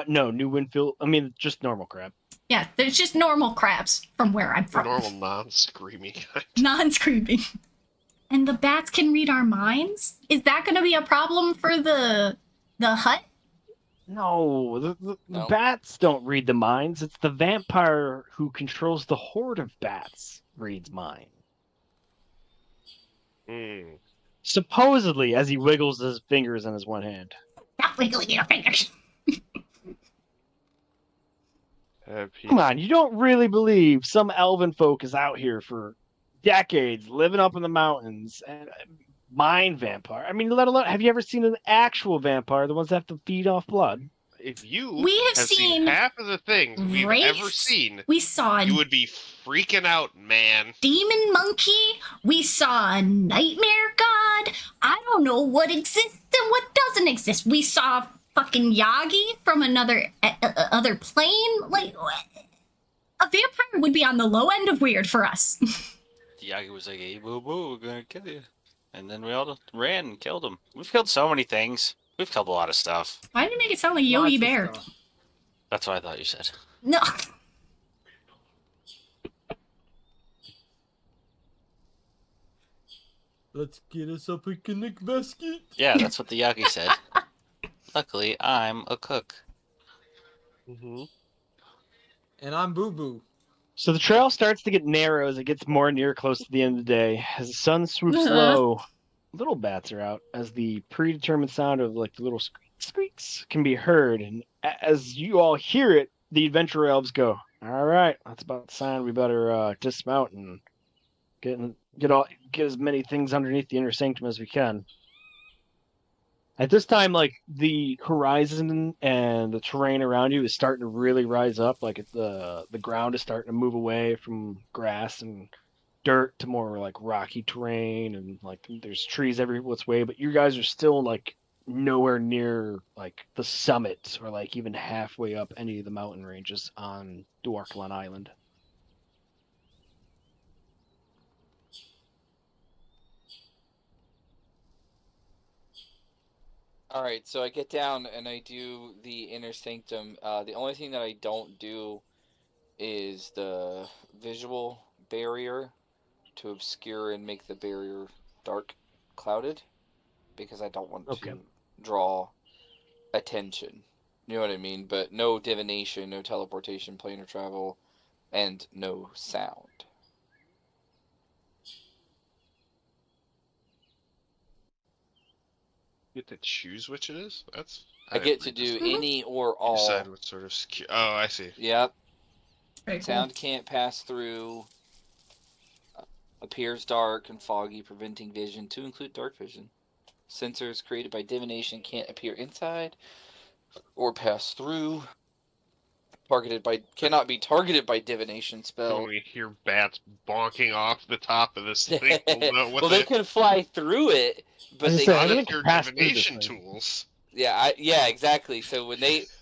No, New Winfield. I mean, just normal crab. Yeah, there's just normal crabs from where I'm from. normal non-screaming kind. Non-screaming. And the bats can read our minds? Is that going to be a problem for the hut? No, the No. bats don't read the minds. It's the vampire who controls the horde of bats reads mind. Supposedly, as he wiggles his fingers in his one hand. Stop wiggling your fingers. Come on, you don't really believe some elven folk is out here for decades, living up in the mountains, and mind vampire. I mean, let alone, have you ever seen an actual vampire, the ones that have to feed off blood? If you We have seen seen half of the things we've wraiths. ever seen, We saw you would be freaking out, man. demon monkey. We saw a nightmare god. I don't know what exists and what doesn't exist. We saw fucking Yagi from another other plane. Like, a vampire would be on the low end of weird for us. The Yagi was like, hey, boo boo, we're gonna kill you. And then we all ran and killed him. We've killed so many things. We've killed a lot of stuff. Why did you make it sound like Yogi Lots of Bear? stuff. That's what I thought you said. No. Let's get us a picnic basket. Yeah, that's what the Yagi said. Luckily, I'm a cook. Mm-hmm. And I'm Boo Boo. So the trail starts to get narrow as it gets more near close to the end of the day. As the sun swoops low, little bats are out as the predetermined sound of like the little squeaks can be heard. And as you all hear it, the adventurer elves go, all right, that's about the sign. We better dismount and get as many things underneath the inner sanctum as we can. At this time, like the horizon and the terrain around you is starting to really rise up. Like the ground is starting to move away from grass and dirt to more like rocky terrain, and like there's trees every which way. But you guys are still like nowhere near like the summit or like even halfway up any of the mountain ranges on Dwarklan Island. All right, so I get down and I do the inner sanctum. The only thing that I don't do is the visual barrier to obscure and make the barrier dark, clouded, because I don't want Okay. to draw attention. You know what I mean? But no divination, no teleportation, planar travel, and no sound. You get to choose which it is? I get to do any or all. Decide what sort of Oh, I see. Yep. Very cool. Sound can't pass through. Appears dark and foggy, preventing vision, to include dark vision. Sensors created by divination can't appear inside or pass through. cannot be targeted by divination When spell. we hear bats bonking off the top of this thing, we'll know what Well, they can fly through it, but they saying, not anything if can your pass through this divination thing. tools. yeah, exactly. So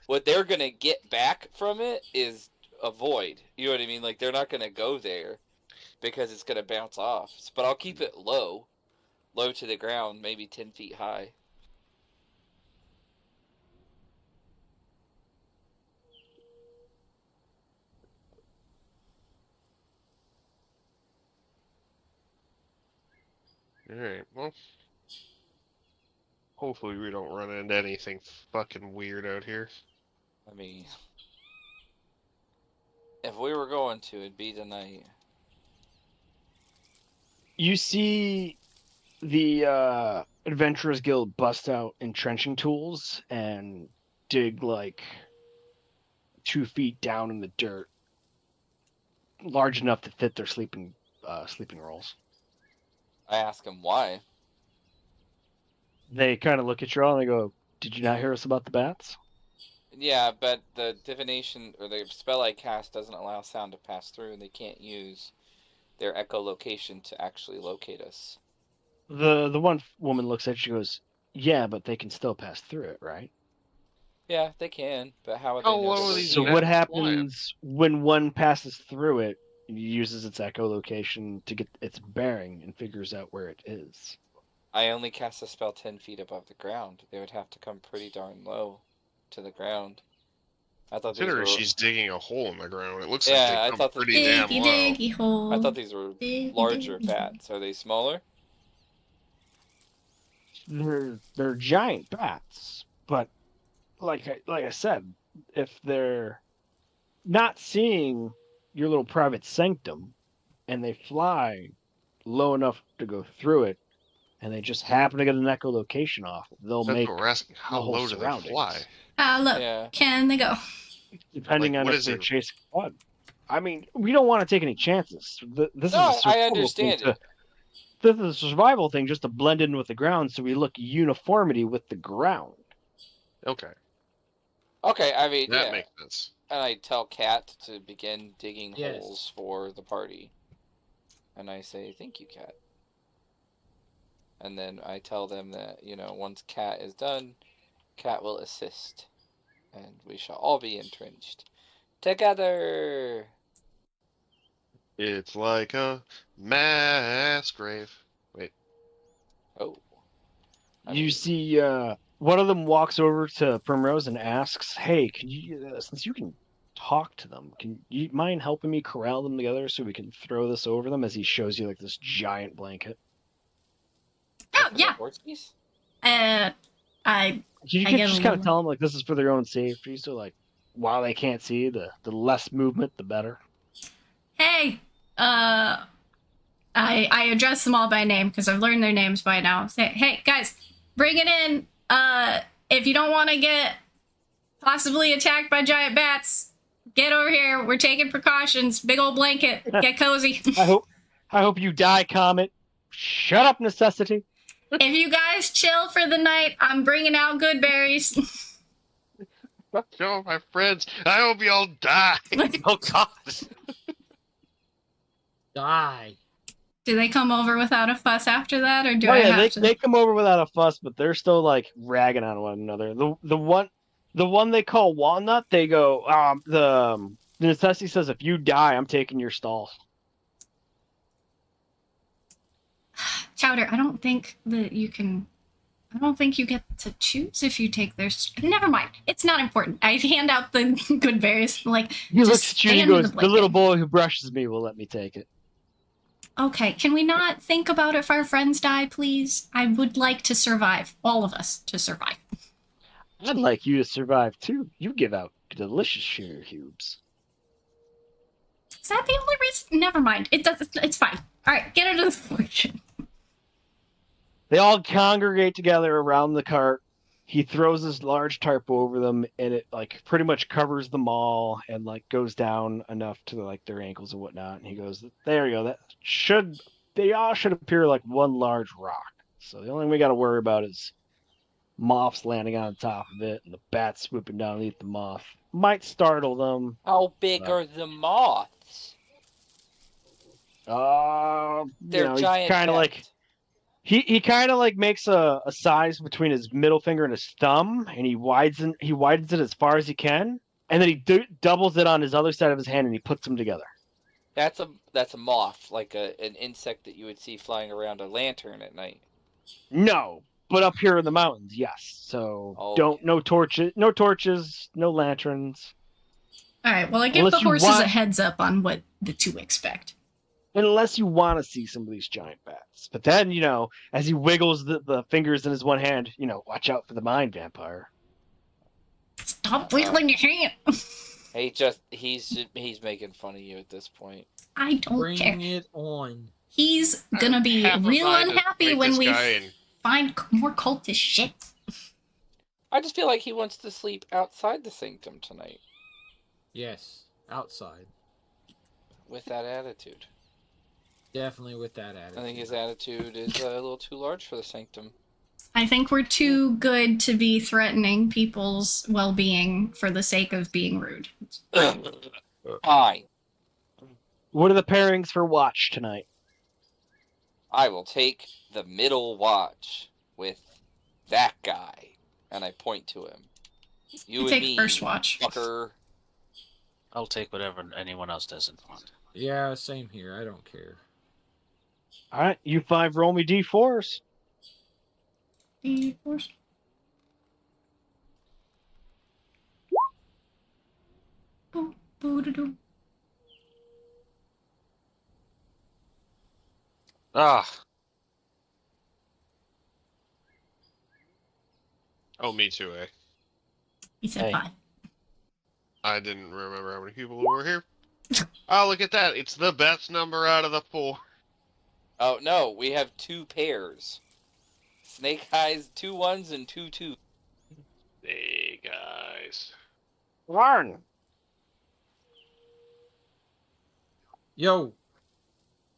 what they're gonna get back from it is a void. You know what I mean? Like they're not gonna go there because it's gonna bounce off. But I'll keep it low to the ground, maybe 10 feet high. Alright, well. Hopefully we don't run into anything fucking weird out here. I mean, if we were going to, it'd be tonight. You see the Adventurers Guild bust out entrenching tools and dig like 2 feet down in the dirt, large enough to fit their sleeping rolls. I ask them why. They kind of look at you all and they go, "Did you not hear us about the bats?" Yeah, but the divination or the spell I cast doesn't allow sound to pass through, and they can't use their echolocation to actually locate us. The one woman looks at you and goes, "Yeah, but they can still pass through it, right?" Yeah, they can, but how would How they know that low are we're these So here? what bats flying? happens when one passes through it? It uses its echolocation to get its bearing and figures out where it is. I only cast a spell 10 feet above the ground. They would have to come pretty darn low to the ground. I thought these Consider were. she's digging a hole in the ground. It looks like they Yeah, I come thought that pretty these. damn Diggy low. diggy hole. I thought these were Diggy larger diggy. bats. Are they smaller? They're giant bats, but like I said, if they're not seeing your little private sanctum and they fly low enough to go through it, and they just happen to get an echolocation off, they'll That's what make we're asking. the How whole low do they fly? surroundings, Look, Yeah. can they go? depending Like, on what if is they're it? chasing blood. I mean, we don't want to take any chances. This is a No, I survival thing understand it. this is a survival thing just to blend in with the ground so we look uniformity with the ground. Okay, Okay, I mean, that yeah. makes sense. And I tell Cat to begin digging Yes. holes for the party. And I say, thank you, Cat. And then I tell them that, once Cat is done, Cat will assist. And we shall all be entrenched together. It's like a mass grave. Wait, Oh. You see, one of them walks over to Primrose and asks, "Hey, can you, since you can talk to them, can you mind helping me corral them together so we can throw this over them?" As he shows you like this giant blanket. Oh, for yeah. the horses? I You I can get a just kind of little. tell them like this is for their own safety, so like while they can't see, the less movement, the better. Hey, I address them all by name because I've learned their names by now. Say, hey guys, bring it in. If you don't want to get possibly attacked by giant bats, get over here. We're taking precautions. Big old blanket. Get cozy. I hope you die, Comet. Shut up, necessity. If you guys chill for the night, I'm bringing out good berries. yo, my friends, I hope you all die. Oh God! Die. Do they come over without a fuss after that, or do Oh I yeah, have to? they come over without a fuss, but they're still like ragging on one another. The one they call Walnut, they go, the necessity says if you die, I'm taking your stall. Chowder, I don't think that you can. I don't think you get to choose if you take their. Never mind. It's not important. I hand out the good berries. Like, He just looks at you stay and he under goes, the "The blanket. little boy who brushes me will let me take it." Okay, can we not think about if our friends die, please? I would like to survive. All of us to survive. I'd like you to survive too. You give out delicious sugar cubes. Is that the only reason? Never mind. It does. It's fine. All right, get into the fortune. They all congregate together around the cart. He throws this large tarp over them, and it like pretty much covers them all, and like goes down enough to like their ankles and whatnot. And he goes, "There you go. They all should appear like one large rock. So the only thing we got to worry about is moths landing on top of it, and the bats swooping down to eat the moth. Might startle them. How big But- are the moths? They're He's giant kind of like pests. he kind of like makes a size between his middle finger and his thumb, and he widens it as far as he can, and then he doubles it on his other side of his hand, and he puts them together. That's a moth, like an insect that you would see flying around a lantern at night. No, but up here in the mountains, yes. So Okay. no torches, no lanterns. All right. Well, I give Unless the you horses a want- heads up on what to expect. Unless you want to see some of these giant bats. But then, as he wiggles the fingers in his one hand, watch out for the mind vampire. Stop wiggling your hand. He's making fun of you at this point. I don't Bring care. it on. He's gonna be Half a real mind to unhappy fight when this we guy and find more cultist shit. I just feel like he wants to sleep outside the sanctum tonight Yes, outside. with that attitude. Definitely with that attitude. I think his attitude is a little too large for the sanctum. I think we're too good to be threatening people's well-being for the sake of being rude. Fine. What are the pairings for watch tonight? I will take the middle watch with that guy. And I point to him. You I and take me, first watch. fucker. I'll take whatever anyone else doesn't want. Yeah, same here. I don't care. All right, you 5 roll me d4s. D4s. Boo, boo, doo, doo. Ah, oh, me too, eh? He said Hey. 5. I didn't remember how many people were here. Oh, look at that! It's the best number out of the 4. Oh, no, we have 2 pairs. Snake Eyes, 2 1s and 2 2s. Hey, guys. Warren. Yo,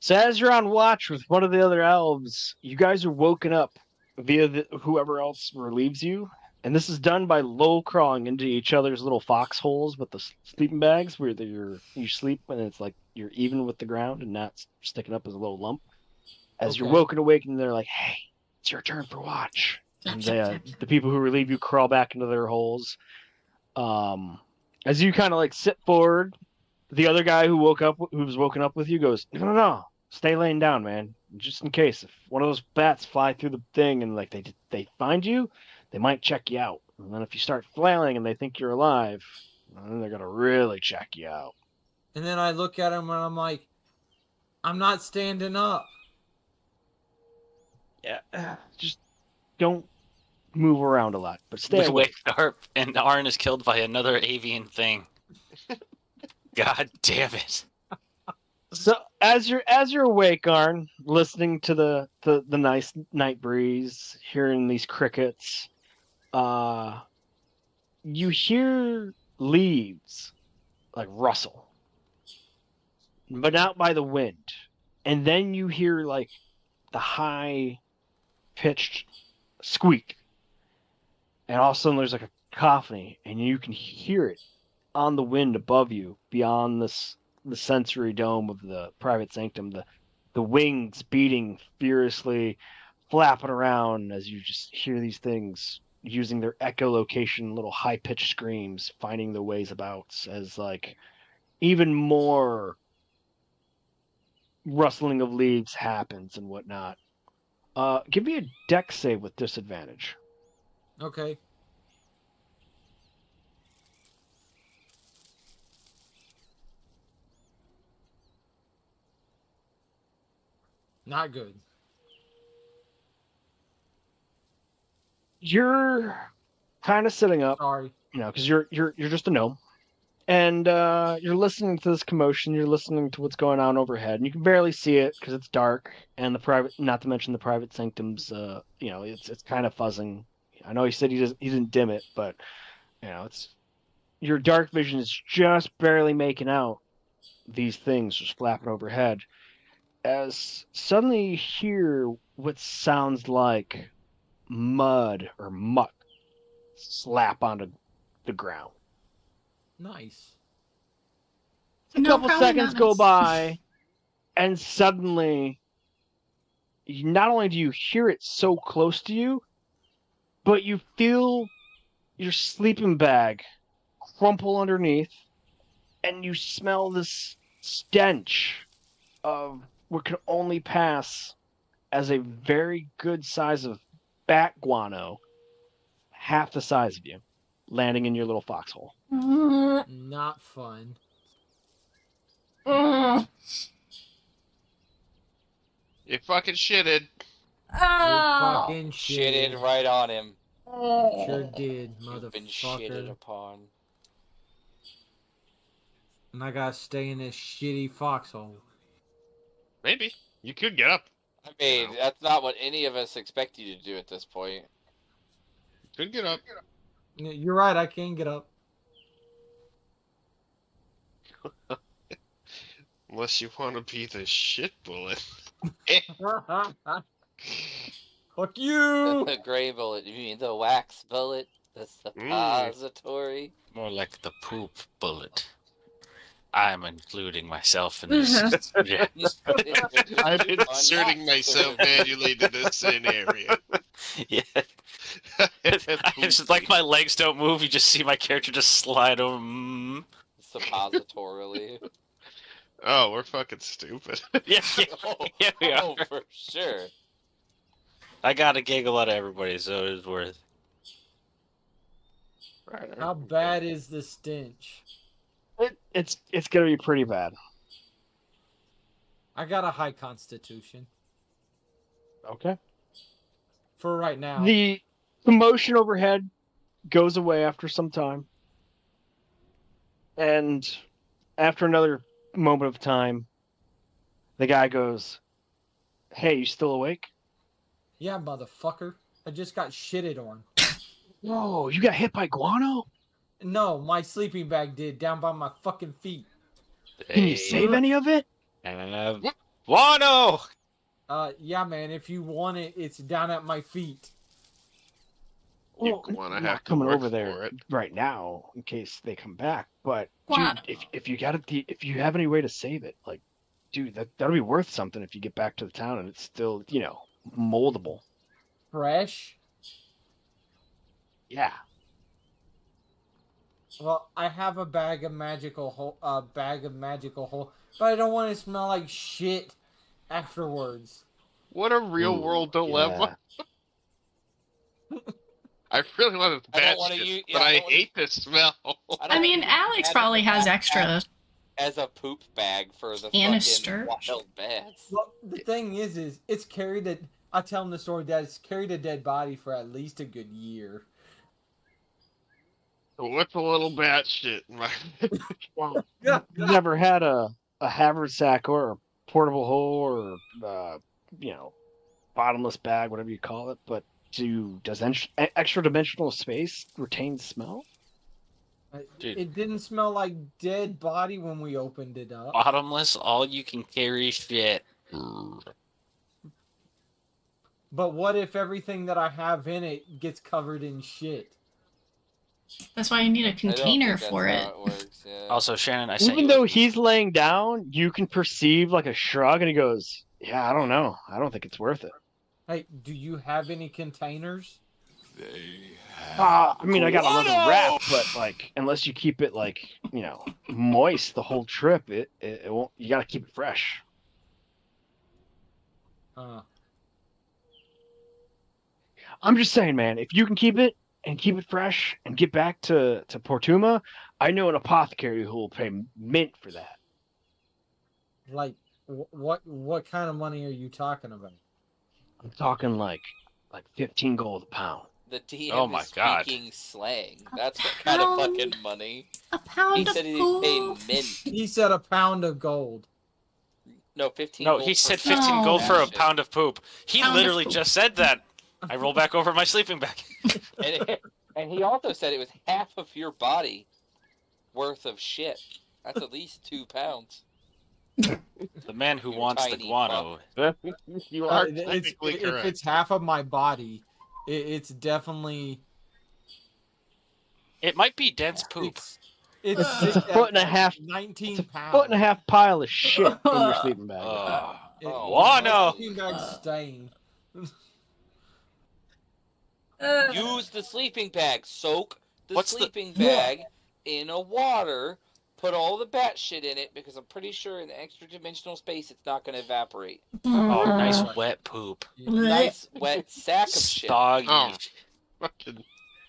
So as you're on watch with one of the other elves, you guys are woken up via whoever else relieves you. And this is done by low crawling into each other's little foxholes with the sleeping bags where you sleep and it's like you're even with the ground and not sticking up as a little lump. As you're Okay. woken awake and they're like, hey, it's your turn for watch. And the people who relieve you crawl back into their holes. As you kind of like sit forward, the other guy who was woken up with you goes, no, stay laying down, man. Just in case if one of those bats fly through the thing and like they find you, they might check you out. And then if you start flailing and they think you're alive, then they're gonna really check you out. and then I look at him and I'm like, I'm not standing up. Yeah, just don't move around a lot, but stay we awake. wake up and Arn is killed by another avian thing. God damn it! So as you're awake, Arn, listening to the nice night breeze, hearing these crickets, you hear leaves like rustle, but not by the wind, and then you hear like the high pitched squeak, and all of a sudden there's like a cacophony, and you can hear it on the wind above you, beyond the sensory dome of the private sanctum, the wings beating furiously, flapping around as you just hear these things using their echolocation, little high pitched screams, finding their ways about as like even more rustling of leaves happens and whatnot. Give me a dex save with disadvantage. Okay. Not good. You're kind of sitting up, Sorry. because you're just a gnome, and you're listening to this commotion. You're listening to what's going on overhead, and you can barely see it because it's dark, and the private, not to mention the private sanctums. It's kind of fuzzing. I know he said he didn't dim it, but it's your dark vision is just barely making out these things just flapping overhead. As suddenly you hear what sounds like mud or muck slap onto the ground. Nice. A No, couple probably seconds not go nice. by, and suddenly, not only do you hear it so close to you, but you feel your sleeping bag crumple underneath, and you smell this stench of what can only pass as a very good size of bat guano, half the size of you, landing in your little foxhole. Not fun. You fucking shitted. You fucking Shitted right on him. Sure did, You've been shitted motherfucker. upon. And I gotta stay in this shitty foxhole. Maybe. You could get up. I mean, that's not what any of us expect you to do at this point. Could get up. You're right, I can get up. Unless you want to be the shit bullet. Fuck you! The gray bullet. You mean the wax bullet? The suppository? More like the poop bullet. I'm including myself in this. Yeah. I'm inserting myself manually into this scenario. Yeah. It's just like my legs don't move. You just see my character just slide over. Suppositorily. Oh, we're fucking stupid. Yeah, yeah, we are. Oh, for sure. I got a giggle out of everybody, so it was worth. How bad is the stench? It's gonna be pretty bad. I got a high constitution. Okay. For right now. The commotion overhead goes away after some time. And after another moment of time, the guy goes, "Hey, you still awake?" Yeah, motherfucker. I just got shitted on. Whoa, you got hit by guano? No, my sleeping bag did, down by my fucking feet. Can you save any of it? Wano! Yeah, man, if you want it, it's down at my feet. Well, Iguana I'm have not to coming work over for there it. right now in case they come back. But Guano. dude, if you got it, if you have any way to save it, like, dude, that'll be worth something if you get back to the town and it's still, moldable. Fresh? Yeah. Well, I have a bag of magical hole, but I don't want to smell like shit afterwards. What a real Ooh, world dilemma. yeah. I really want to I don't bad wanna shit, use- but yeah, I I don't wanna- hate the smell. I mean, Alex probably has extra. As a poop bag for the And a fucking stirch. wild bats. Well, the thing is it's carried a. I tell him the story that it's carried a dead body for at least a good year. What's a little bat shit? Well, you've never had a haversack or a portable hole or bottomless bag, whatever you call it, but does extra dimensional space retain smell? Dude. It didn't smell like dead body when we opened it up. Bottomless, all you can carry shit. But what if everything that I have in it gets covered in shit? That's why you need a I don't container think for that's it. how it works, yeah. Also, Shannon, I sent Even you. though he's laying down, you can perceive like a shrug, and he goes, "Yeah, I don't know. I don't think it's worth it." Hey, do you have any containers? I mean, I got a leather wrap, but like, unless you keep it like, moist the whole trip, it won't. You gotta keep it fresh. I'm just saying, man. If you can keep it and keep it fresh and get back to Portumna, I know an apothecary who will pay mint for that. Like, what kind of money are you talking about? I'm talking like 15 gold a pound. The DM Oh my is God. speaking slang. A That's what kind of pound? fucking money. A He pound of said he'd poop. pay mint. He said a pound of gold. No, 15 No, gold he per said pound. 15 gold for a Shit. pound of poop. He Pound of literally poop. just said that. I roll back over my sleeping bag. And he also said it was half of your body worth of shit. That's at least 2 pounds. The man who You wants the tiny guano. You are If technically correct. it's half of my body, It's definitely. It might be dense poop. It's It's a foot and a half. 19 It's a pounds. foot and a half pile of shit in your sleeping bag. Guano! Sleeping bag's staying. Use the sleeping bag. Soak the What's the- sleeping bag in a water. Put all the bat shit in it because I'm pretty sure in the extra dimensional space it's not going to evaporate. Oh, nice wet poop. Nice wet sack of shit. Soggy. Oh. Fucking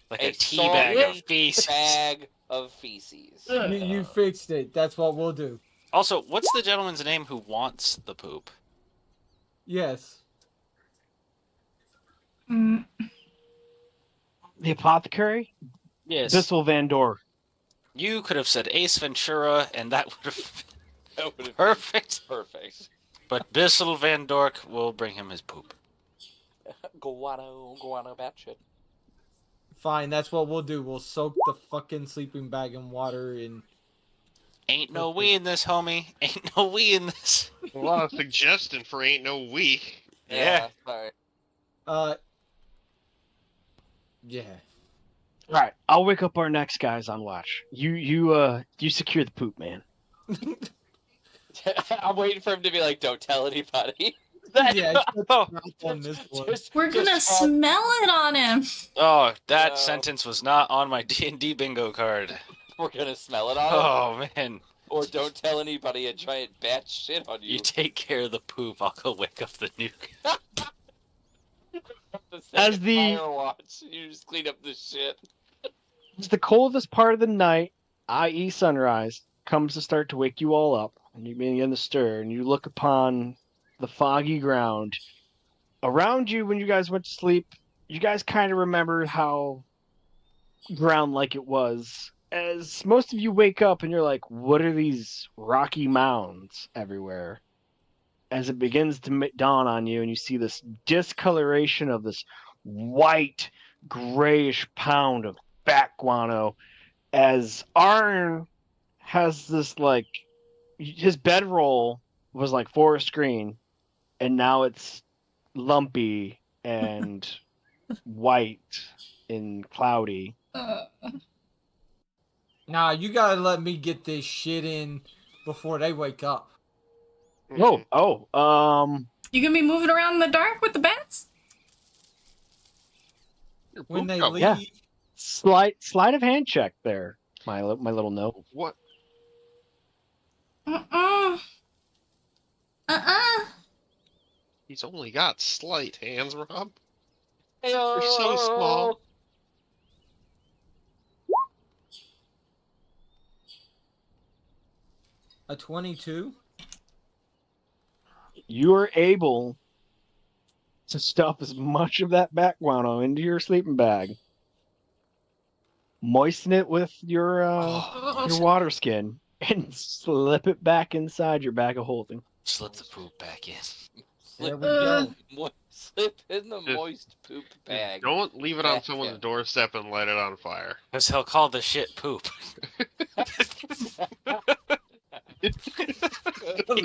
Like A a tea bag of soggy feces. bag of feces. You fixed it. That's what we'll do. Also, what's the gentleman's name who wants the poop? Yes. Mm. The apothecary? Yes. Bissell Van Dor. You could have said Ace Ventura, and that would have That would been have perfect. been perfect. But Bissell Van Dork will bring him his poop. Guano bat shit. Fine, that's what we'll do. We'll soak the fucking sleeping bag in water and. Ain't no we in this, homie. Ain't no we in this. a lot of suggestion for ain't no we. Yeah. Sorry. Yeah. All right, I'll wake up our next guys on watch. You secure the poop, man. I'm waiting for him to be like, "Don't tell anybody." Yeah. Oh, On this one. We're gonna just- smell it on him. oh, that No. sentence was not on my D&D bingo card. We're gonna smell it on him. Oh, man. Or don't tell anybody a giant bat shit on you. You take care of the poop, I'll go wake up the nuke. As the- fire watch, you just clean up the shit. As the coldest part of the night, i.e. sunrise, comes to start to wake you all up, and you begin to stir, and you look upon the foggy ground. Around you, when you guys went to sleep, you guys kind of remember how ground-like it was. As most of you wake up and you're like, what are these rocky mounds everywhere? As it begins to dawn on you, and you see this discoloration of this white, grayish pound of bat guano, as Arn has this, like, his bedroll was like forest green, and now it's lumpy and white and cloudy. Nah, you gotta let me get this shit in before they wake up. You gonna be moving around in the dark with the bats? Your When poop they cup. leave, Yeah. Sleight of hand check there. My little note. What? He's only got slight hands, Rob. They're so small. a 22. You are able to stuff as much of that bat guano into your sleeping bag, moisten it with your water skin, and slip it back inside your bag of holding. Slip the poop back in. There Slip, we go. slip in the Just- moist poop bag. Don't leave it on Back someone's in. doorstep and light it on fire. Because he'll call the shit poop.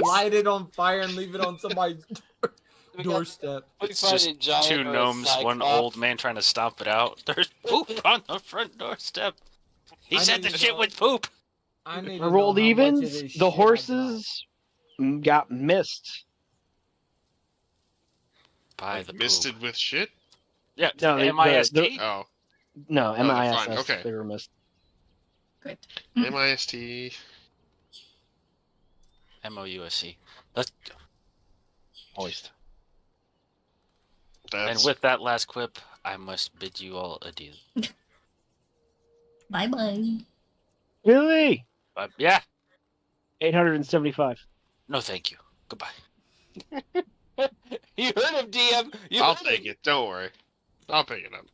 Light it on fire and leave it on somebody's We got- doorstep. we It's find just a giant two or a gnomes, one cyclops. old man trying to stomp it out. There's poop on the front doorstep. He I said the need to shit know- with poop. I need I to rolled know how much of evens. this The shit I horses got missed. By Like the poop. misted with shit? Yeah, No, they- M-I-S-T? Oh. No, they're fine. MISS. Okay. They were missed. Good. M-I-S-T. M-O-U-S-E. Let's... Moist. And That's with that last quip, I must bid you all adieu. Bye bye. Billy! But yeah, 875. no thank you. Goodbye. You heard him, DM. You I'll heard take him. it. Don't worry. I'll pick it up.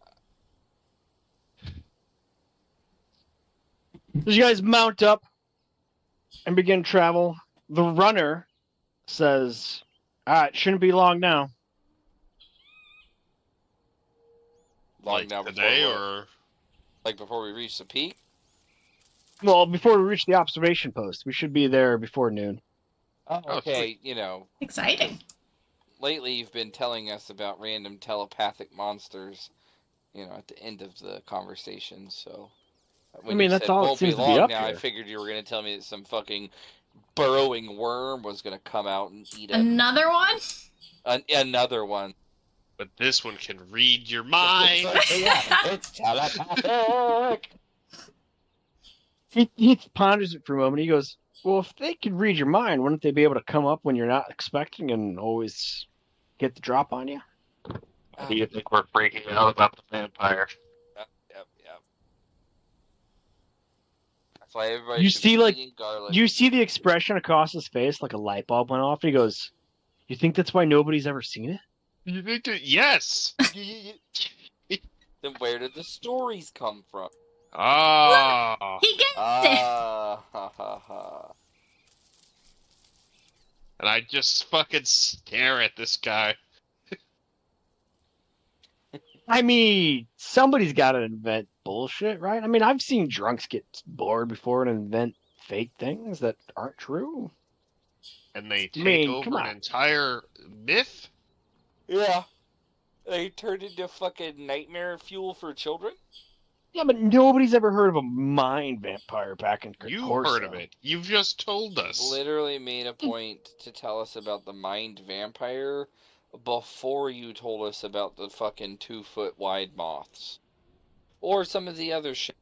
As you guys mount up and begin travel, the runner says, it shouldn't be long now. Long Like now today before what? or... Like before we reach the peak. Well, before we reach the observation post, we should be there before noon. Oh, Oh, okay. You know, Exciting. lately you've been telling us about random telepathic monsters at the end of the conversation. So I mean, you that's said all that won't be seems to be long up now, I here. figured you were going to tell me that some fucking burrowing worm was going to come out and eat up Another one? another one. But this one can read your mind. It's telepathic. He ponders it for a moment. He goes, "Well, if they could read your mind, wouldn't they be able to come up when you're not expecting and always get the drop on you?" Why do you think we're freaking out about the vampire? Yep. That's why everybody You should be see, like, eating garlic. you see the expression across his face, like a light bulb went off. And he goes, "You think that's why nobody's ever seen it?" You think that? Yes. Then where did the stories come from? Oh. He guessed it. Ha. And I just fucking stare at this guy. I mean, somebody's got to invent bullshit, right? I mean, I've seen drunks get bored before and invent fake things that aren't true. And they I take mean, come over an on. entire myth? Yeah. They turned into fucking nightmare fuel for children? Yeah, but nobody's ever heard of a mind vampire back in You've Corso. heard of it. You've just told us. Literally made a point to tell us about the mind vampire before you told us about the fucking 2-foot wide moths. Or some of the other shit.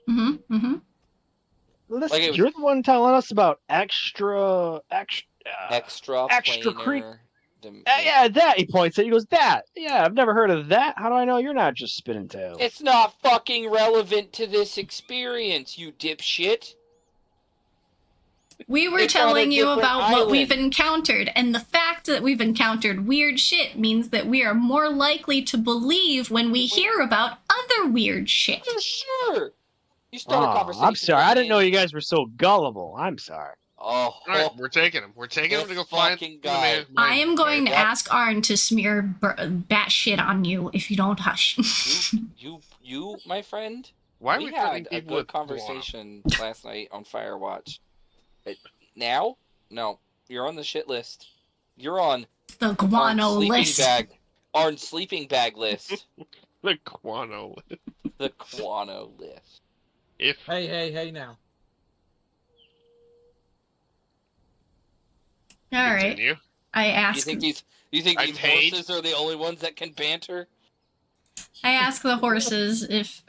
Listen, Like it was you're the one telling us about extra creep. extraplanar. Yeah, that he points at. He goes, "That. Yeah, I've never heard of that. How do I know you're not just spinning tails?" It's not fucking relevant to this experience, you dipshit. We were It's on a telling you different about what we've island. encountered, and the fact that we've encountered weird shit means that we are more likely to believe when we hear about other weird shit. For sure. You start a Oh, conversation. I'm sorry. with I didn't know Andy. you guys were so gullible. I'm sorry. Oh, Alright, we're taking him. We're taking him to go find fucking the guy. man. I am going to Yep. ask Arn to smear bat shit on you if you don't hush. You, my friend. Why are we we threatening had a people good with guano? conversation last night on Firewatch. But now, no, you're on the shit list. You're on The guano list. Arn's sleeping bag list. The guano. The guano list. If Hey now. All right. continue. I You ask. think these horses are the only ones that can banter? I ask the horses if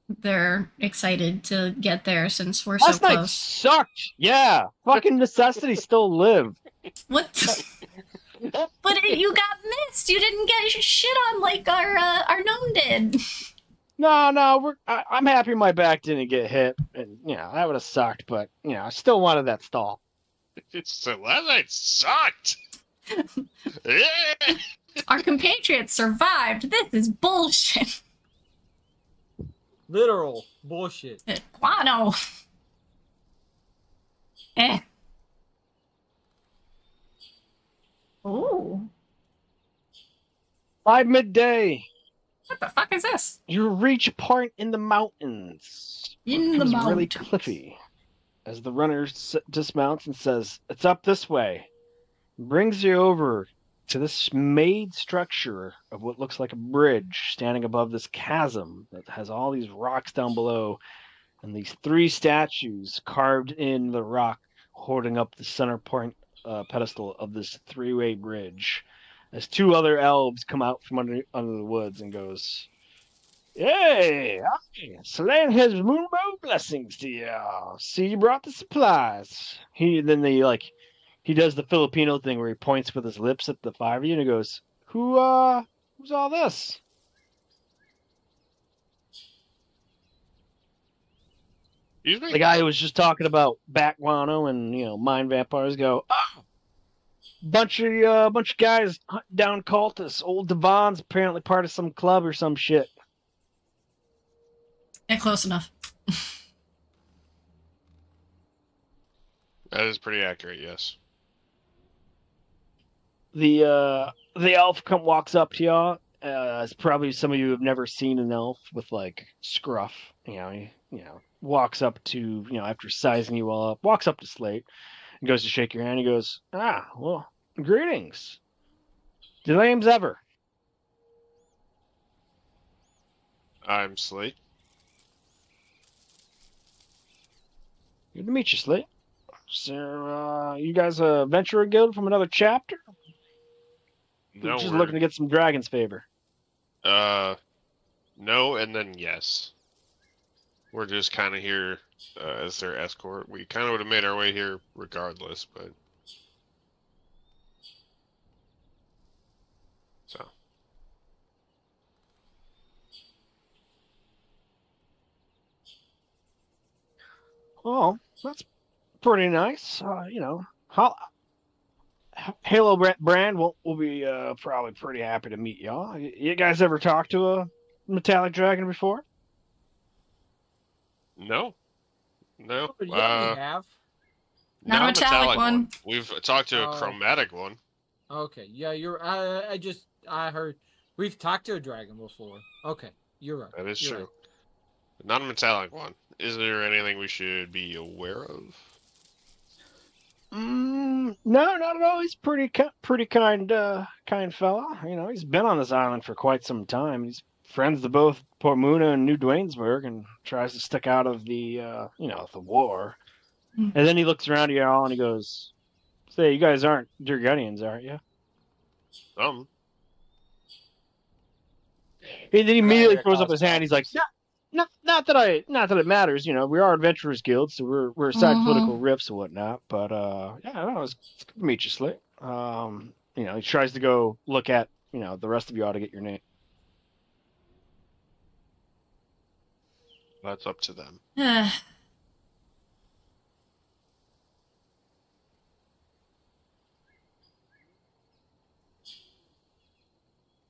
they're excited to get there since we're Last so night close. sucked. Yeah, fucking necessity still live. What? But you got missed. You didn't get shit on like our gnome did. No, I'm happy my back didn't get hit, and that would have sucked. But I still wanted that stall. So last night sucked. Our compatriots survived. This is bullshit. Literal bullshit. Guano. Ooh. By midday, What the fuck is this? you reach a point in the mountains. In It the becomes really mountains. cliffy. As the runner dismounts and says, "It's up this way," brings you over to this made structure of what looks like a bridge standing above this chasm that has all these rocks down below and these 3 statues carved in the rock holding up the center point pedestal of this 3-way bridge. As 2 other elves come out from under the woods and goes, "Hey, Slan has moonbow blessings to you. See, you brought the supplies." He does the Filipino thing where he points with his lips at the 5 of you and he goes, who's all this?" The guy who was just talking about bat guano and mind vampires go, "Oh, bunch of guys hunting down cultists. Old Devon's apparently part of some club or some shit." Yeah, close enough. That is pretty accurate, yes. The elf walks up to y'all. It's probably some of you have never seen an elf with like scruff. He walks up to after sizing you all up, walks up to Slate and goes to shake your hand. He goes, well, greetings. Delames ever. I'm Slate. Good to meet you, Slate. So, you guys a adventurer guild from another chapter? We're No, just looking to get some dragon's favor. no, and then yes. We're just kind of here as their escort. We kind of would have made our way here regardless, but so. Oh, that's pretty nice. Hallowbrand will be probably pretty happy to meet y'all. You guys ever talked to a metallic dragon before? No, no. Oh, yeah, we have. Not a Not a metallic one. We've talked to a Oh. chromatic one. Okay, yeah, you're. I heard we've talked to a dragon before. Okay, you're right. That is You're true. right. Not a metallic one. Is there anything we should be aware of? No, not at all. He's pretty kind fella. You know, he's been on this island for quite some time. He's friends to both Portumna and New Dwaynesburg, and tries to stick out of the war. Hmm. And then he looks around at y'all and he goes, "Say, you guys aren't Durgunians, aren't you?" And then he immediately throws up his hand. He's like, not that it matters. You know, we are adventurers guild, so we're aside political rifts and whatnot. But yeah, no, it's good to meet you, Slick. He tries to go look at the rest of y'all to get your name. That's up to them.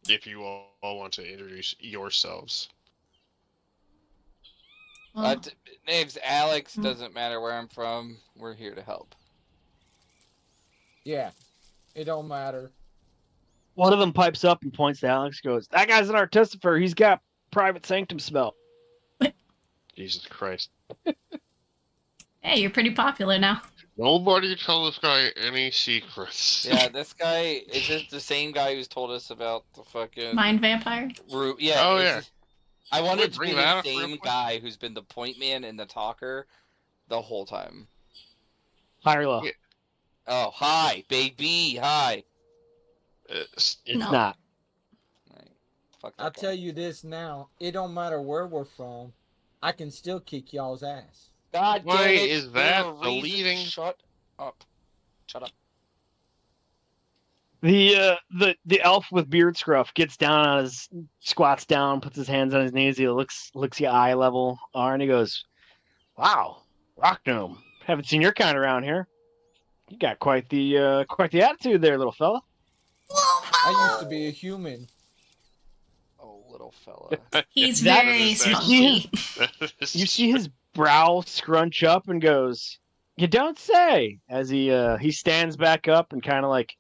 If you all want to introduce yourselves. Well, Name's Alex. Doesn't matter where I'm from. We're here to help. Yeah, it don't matter. One of them pipes up and points to Alex. Goes, "That guy's an artificer. He's got private sanctum spell." Jesus Christ. hey, you're pretty popular now. Nobody tell this guy any secrets. Yeah, this guy is this the same guy who's told us about the fucking Mind vampire? Yeah. Oh, yeah. I Can we wanted to bring be that the up real same quick? guy who's been the point man and the talker the whole time. High or low? Yeah. Oh, hi, baby, hi. It's No. not. Right. Fuck that I'll guy. tell you this now. It don't matter where we're from. I can still kick y'all's ass. God Why damn it! is we that have a the reason- leading- Shut up! Shut up! The elf with beard scruff gets down on his squats down, puts his hands on his knees. He looks you eye level, and he goes, "Wow, rock gnome. Haven't seen your kind around here. You got quite the attitude there, little fella." I used to be a human. Oh, little fella. He's That very is spunky. You see his brow scrunch up and goes, "You don't say." As he stands back up and kind of like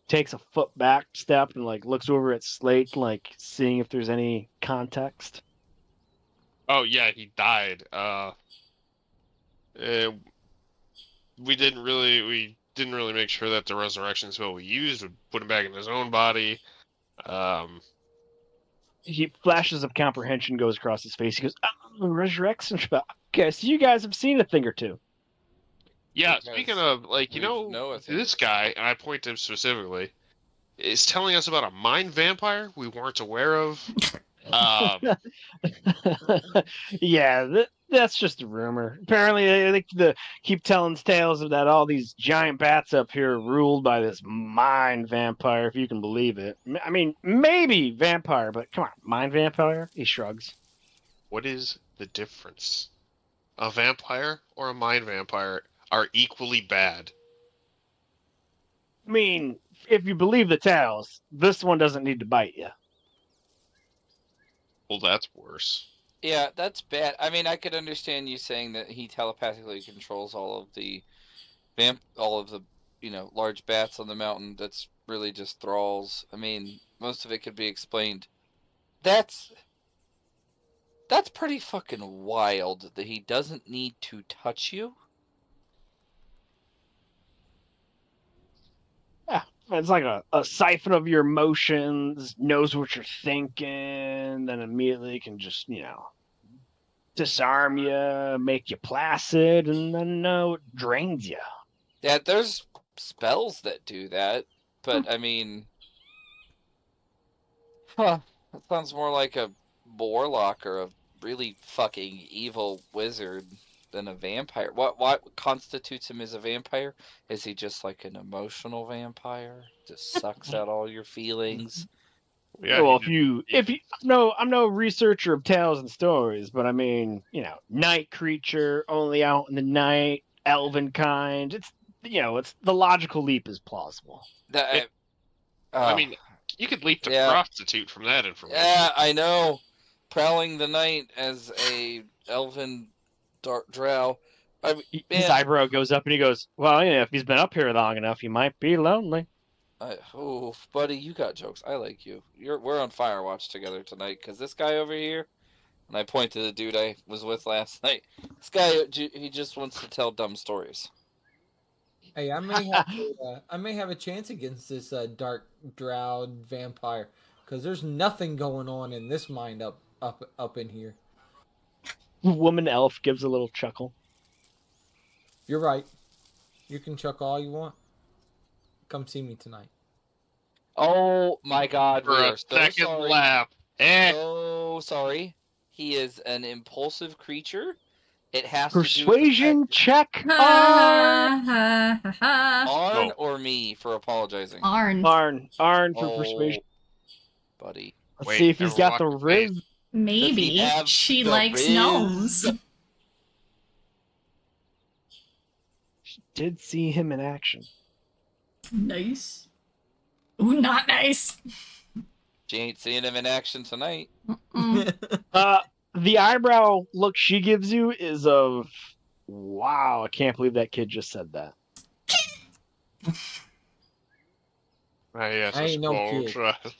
takes a foot back step and like looks over at Slate, like seeing if there's any context. Oh yeah, he died. We didn't really make sure that the resurrection spell we used would put him back in his own body. He flashes of comprehension goes across his face. He goes, "Oh, resurrection spell. Okay, so you guys have seen a thing or two." Yeah, Because speaking of, like, we know a thing. this guy, and I point to him specifically, is telling us about a mind vampire we weren't aware of. Yeah, that's just a rumor. Apparently, they like to keep telling tales of that all these giant bats up here are ruled by this mind vampire, if you can believe it. I mean, maybe vampire, but come on, mind vampire? He shrugs. What is the difference? A vampire or a mind vampire are equally bad. I mean, if you believe the tales, this one doesn't need to bite you. Well, that's worse. Yeah, that's bad. I mean, I could understand you saying that he telepathically controls all of the large bats on the mountain. That's really just thralls. I mean, most of it could be explained. That's pretty fucking wild that he doesn't need to touch you. Yeah, It's like a siphon of your emotions, knows what you're thinking, then immediately can just, disarm you, make you placid, and then drains you. Yeah, there's spells that do that, but I mean, that sounds more like a warlock or a really fucking evil wizard than a vampire. What constitutes him as a vampire? Is he just like an emotional vampire? Just sucks out all your feelings. Yeah, Yeah, well, he if you, no, I'm no researcher of tales and stories, but I mean, night creature, only out in the night, elven kind. It's the logical leap is plausible. That I mean, you could leap to yeah, prostitute from that information. yeah, I know. Prowling the night as a elven drow. I mean, His man, eyebrow goes up and he goes, "Well, if he's been up here long enough, he might be lonely." oh, buddy, you got jokes. I like you. We're on Firewatch together tonight because this guy over here, and I point to the dude I was with last night. This guy, he just wants to tell dumb stories. Hey, I may have a chance against this dark drow vampire because there's nothing going on in this mind up in here. Woman elf gives a little chuckle. You're right. You can chuck all you want. Come see me tonight. Oh my God, we For a are so second sorry. lap. So sorry. He is an impulsive creature. It has Persuasion to do check. Arn or me for apologizing. Arn. Arn for Oh, persuasion. buddy. Let's Wait, see if he's never got the watched the face. riz. Maybe have she the likes riz? gnomes. She did see him in action. Nice. Ooh, not nice. She ain't seeing him in action tonight. The eyebrow look she gives you is of, wow, I can't believe that kid just said that. Yes, I a ain't no small kid. child.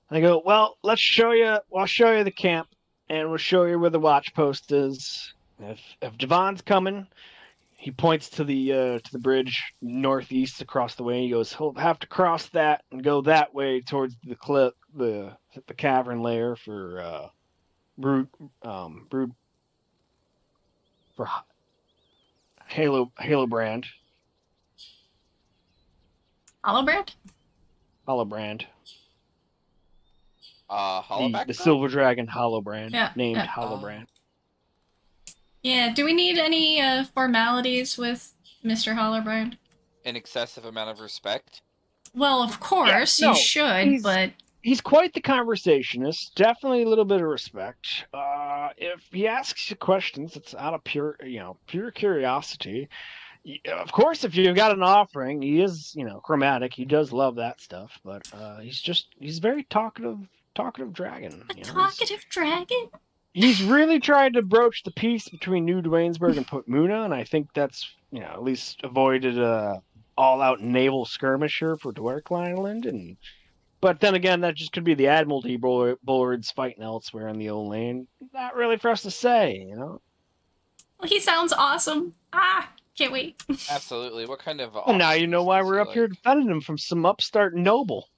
I go, well, let's show you. I'll show you the camp, and we'll show you where the watch post is. If Devon's coming, he points to the bridge northeast across the way. He goes, he'll have to cross that and go that way towards the cliff, the cavern layer for brood for Hallowbrand. Hallowbrand? Hallowbrand. Hollaback The Girl? silver dragon Hallowbrand, Yeah, named yeah. Hallowbrand. Yeah, do we need any formalities with Mr. Hallowbrand? An excessive amount of respect. Well, of course, Yeah, no, you should, but he's quite the conversationist. Definitely a little bit of respect. If he asks you questions, it's out of pure curiosity. Of course, if you've got an offering, he is, chromatic. He does love that stuff, but he's very talkative dragon. a talkative dragon? He's really tried to broach the peace between New Dwaynesburg and Portumna, and I think that's, at least avoided a all-out naval skirmisher for Dwerk Island. But then again, that just could be the Admiralty boards fighting elsewhere in the old lane. Not really for us to say, Well, he sounds awesome. Can't wait. Absolutely. What kind of? Well, now you know why awesomeness we're does up he here like? defending him from some upstart noble.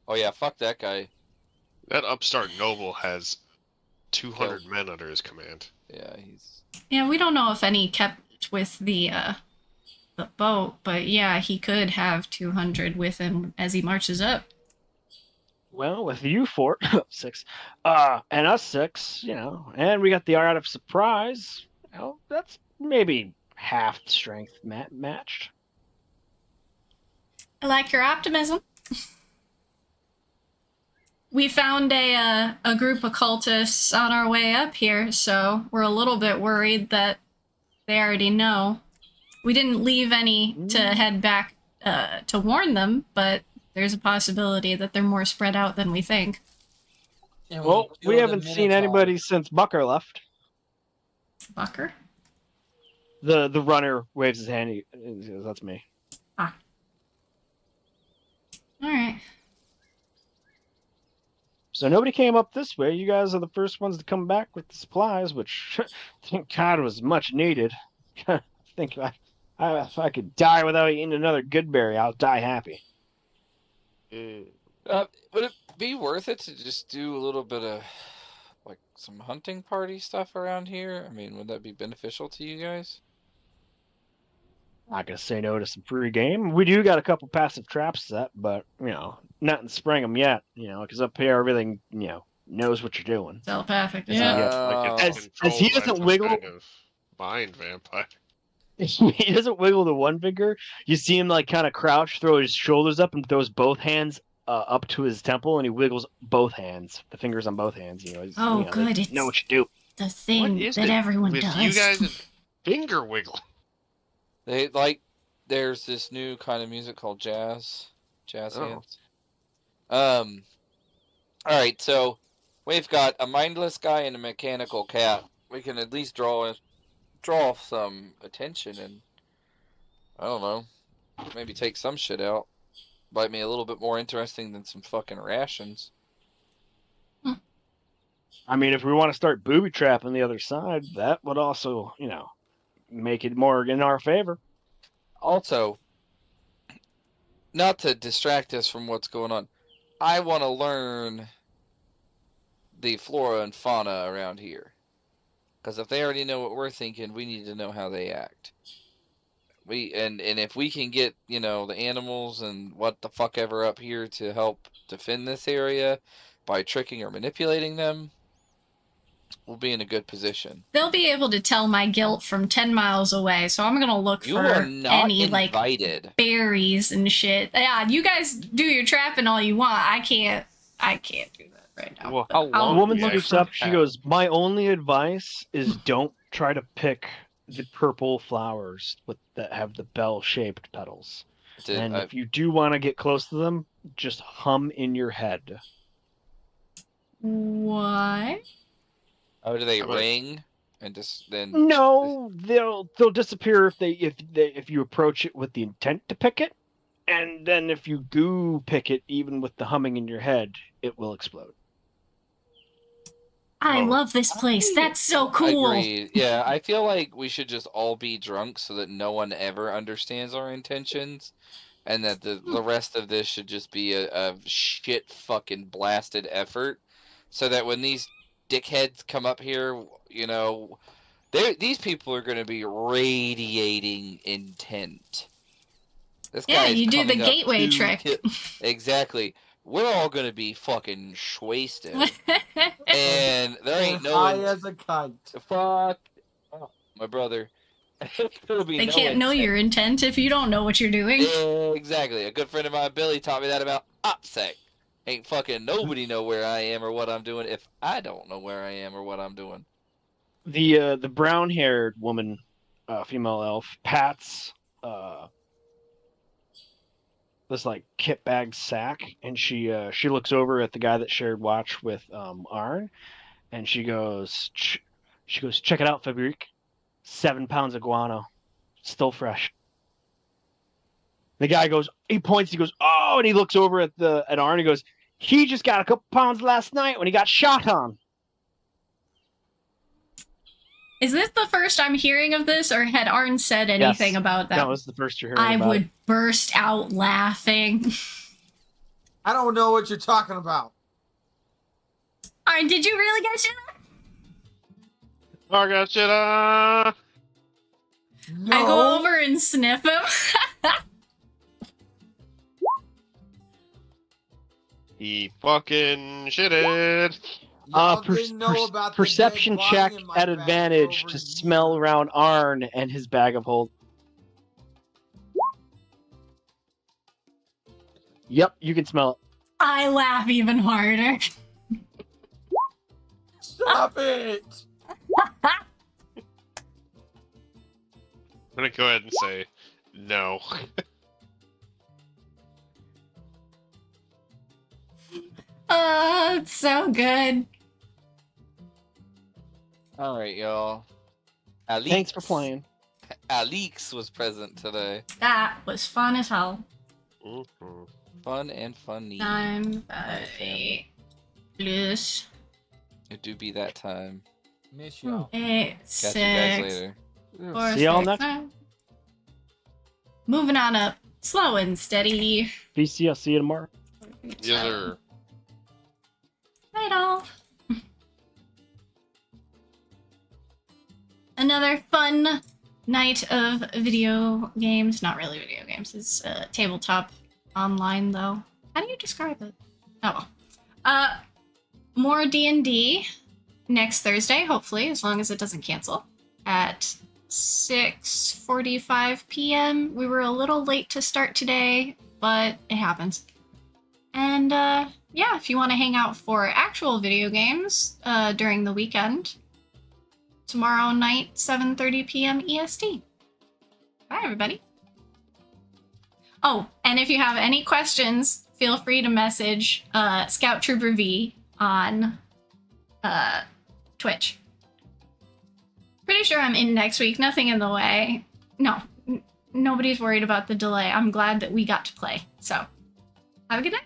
Oh yeah, fuck that guy. That upstart noble has 200 men under his command. Yeah, he's. Yeah, we don't know if any kept with the boat, but yeah, he could have 200 with him as he marches up. Well, with you four, six, and us six, and we got the art of surprise. That's maybe half the strength matched. I like your optimism. We found a group of cultists on our way up here, so we're a little bit worried that they already know. We didn't leave any to head back to warn them, but there's a possibility that they're more spread out than we think. And Well, we killed haven't a seen Minotaur. anybody since Bucker left. Bucker? The runner waves his hand. He says, "That's me." All right. So nobody came up this way. You guys are the first ones to come back with the supplies, which thank God was much needed. I If I could die without eating another good berry, I'll die happy. Would it be worth it to just do a little bit of like some hunting party stuff around here? I mean, would that be beneficial to you guys? Not gonna say no to some free game. We do got a couple passive traps set, but nothing spring them yet. Because up here everything knows what you're doing. Telepathic, As you yeah. get Like it's as he controlled by doesn't some wiggle, kind of mind vampire. he doesn't wiggle the one finger. You see him like kind of crouch, throw his shoulders up, and throws both hands up to his temple, and he wiggles both hands, the fingers on both hands. Oh, they good. know It's what you do. the What thing is that it everyone with does. you guys and finger wiggle? They there's this new kind of music called jazz Oh. hands. All right, so we've got a mindless guy and a mechanical cat. We can at least draw some attention and I don't know, maybe take some shit out. Might be a little bit more interesting than some fucking rations. I mean, if we want to start booby trapping the other side, that would also, make it more in our favor. Also, not to distract us from what's going on, I want to learn the flora and fauna around here. Because if they already know what we're thinking, we need to know how they act. And if we can get, the animals and what the fuck ever up here to help defend this area by tricking or manipulating them, we'll be in a good position. They'll be able to tell my guilt from 10 miles away, so I'm gonna look You for are not any, invited. berries and shit. Yeah, you guys do your trapping all you want. I can't do that right now. Well, but how I'll The long woman do you look speaks for- up. She goes, "My only advice is don't try to pick the purple flowers that have the bell-shaped petals. And if you do want to get close to them, just hum in your head." What? Oh, do they How about- ring and just then? No, they'll disappear if you approach it with the intent to pick it, and then if you do pick it, even with the humming in your head, it will explode. I Oh. love this place. That's so cool. Agreed. Yeah, I feel like we should just all be drunk so that no one ever understands our intentions, and that the rest of this should just be a shit fucking blasted effort, so that when these dickheads come up here, these people are going to be radiating intent. This Yeah, guy is you do the coming up gateway to trick. Exactly. We're all going to be fucking wasted. And there ain't no high one. as a kite. Fuck. Oh, my brother. There'll be They no can't know intent. your intent if you don't know what you're doing. Exactly. A good friend of mine, Billy, taught me that about OPSEC. Ain't fucking nobody know where I am or what I'm doing if I don't know where I am or what I'm doing. The brown-haired woman, female elf, pats this like kit bag sack, and she looks over at the guy that shared watch with Arn, and she goes, "Check it out, Fabrique. 7 pounds of guano, still fresh." The guy goes, he points, he goes, "Oh," and he looks over at Arn, he goes, "He just got a couple pounds last night when he got shot on." Is this the first I'm hearing of this, or had Arn said anything Yes. about that? No, this is the first you're hearing I about would it. burst out laughing. I don't know what you're talking about. Arn, did you really get shit? I got you. No. I go over and sniff him. He fucking shitted. Y'all didn't know about the Perception dead check body in my at bag advantage for over to a smell year. around Arn and his bag of hold. Yep, you can smell it. I laugh even harder. Stop it! I'm gonna go ahead and say no. Oh, it's so good. All right, y'all. Alix, Thanks for playing. Alix was present today. That was fun as hell. Mhm. Fun and funny. Time family. plus It do be that time. Miss y'all. 8, Catch you guys 6, later. 4, See y'all 6, next- 9. moving on up, slow and steady. BC, I'll see you tomorrow. Yes, sir. Night all. Another fun night of video games. Not really video games. It's tabletop online, though. How do you describe it? Oh. More D&D next Thursday, hopefully, as long as it doesn't cancel, at 6:45 p.m. We were a little late to start today, but it happens. And, yeah, if you want to hang out for actual video games during the weekend, tomorrow night, 7:30 p.m. EST. Bye, everybody. Oh, and if you have any questions, feel free to message Scout Trooper V on Twitch. Pretty sure I'm in next week. Nothing in the way. No, nobody's worried about the delay. I'm glad that we got to play. So, have a good night.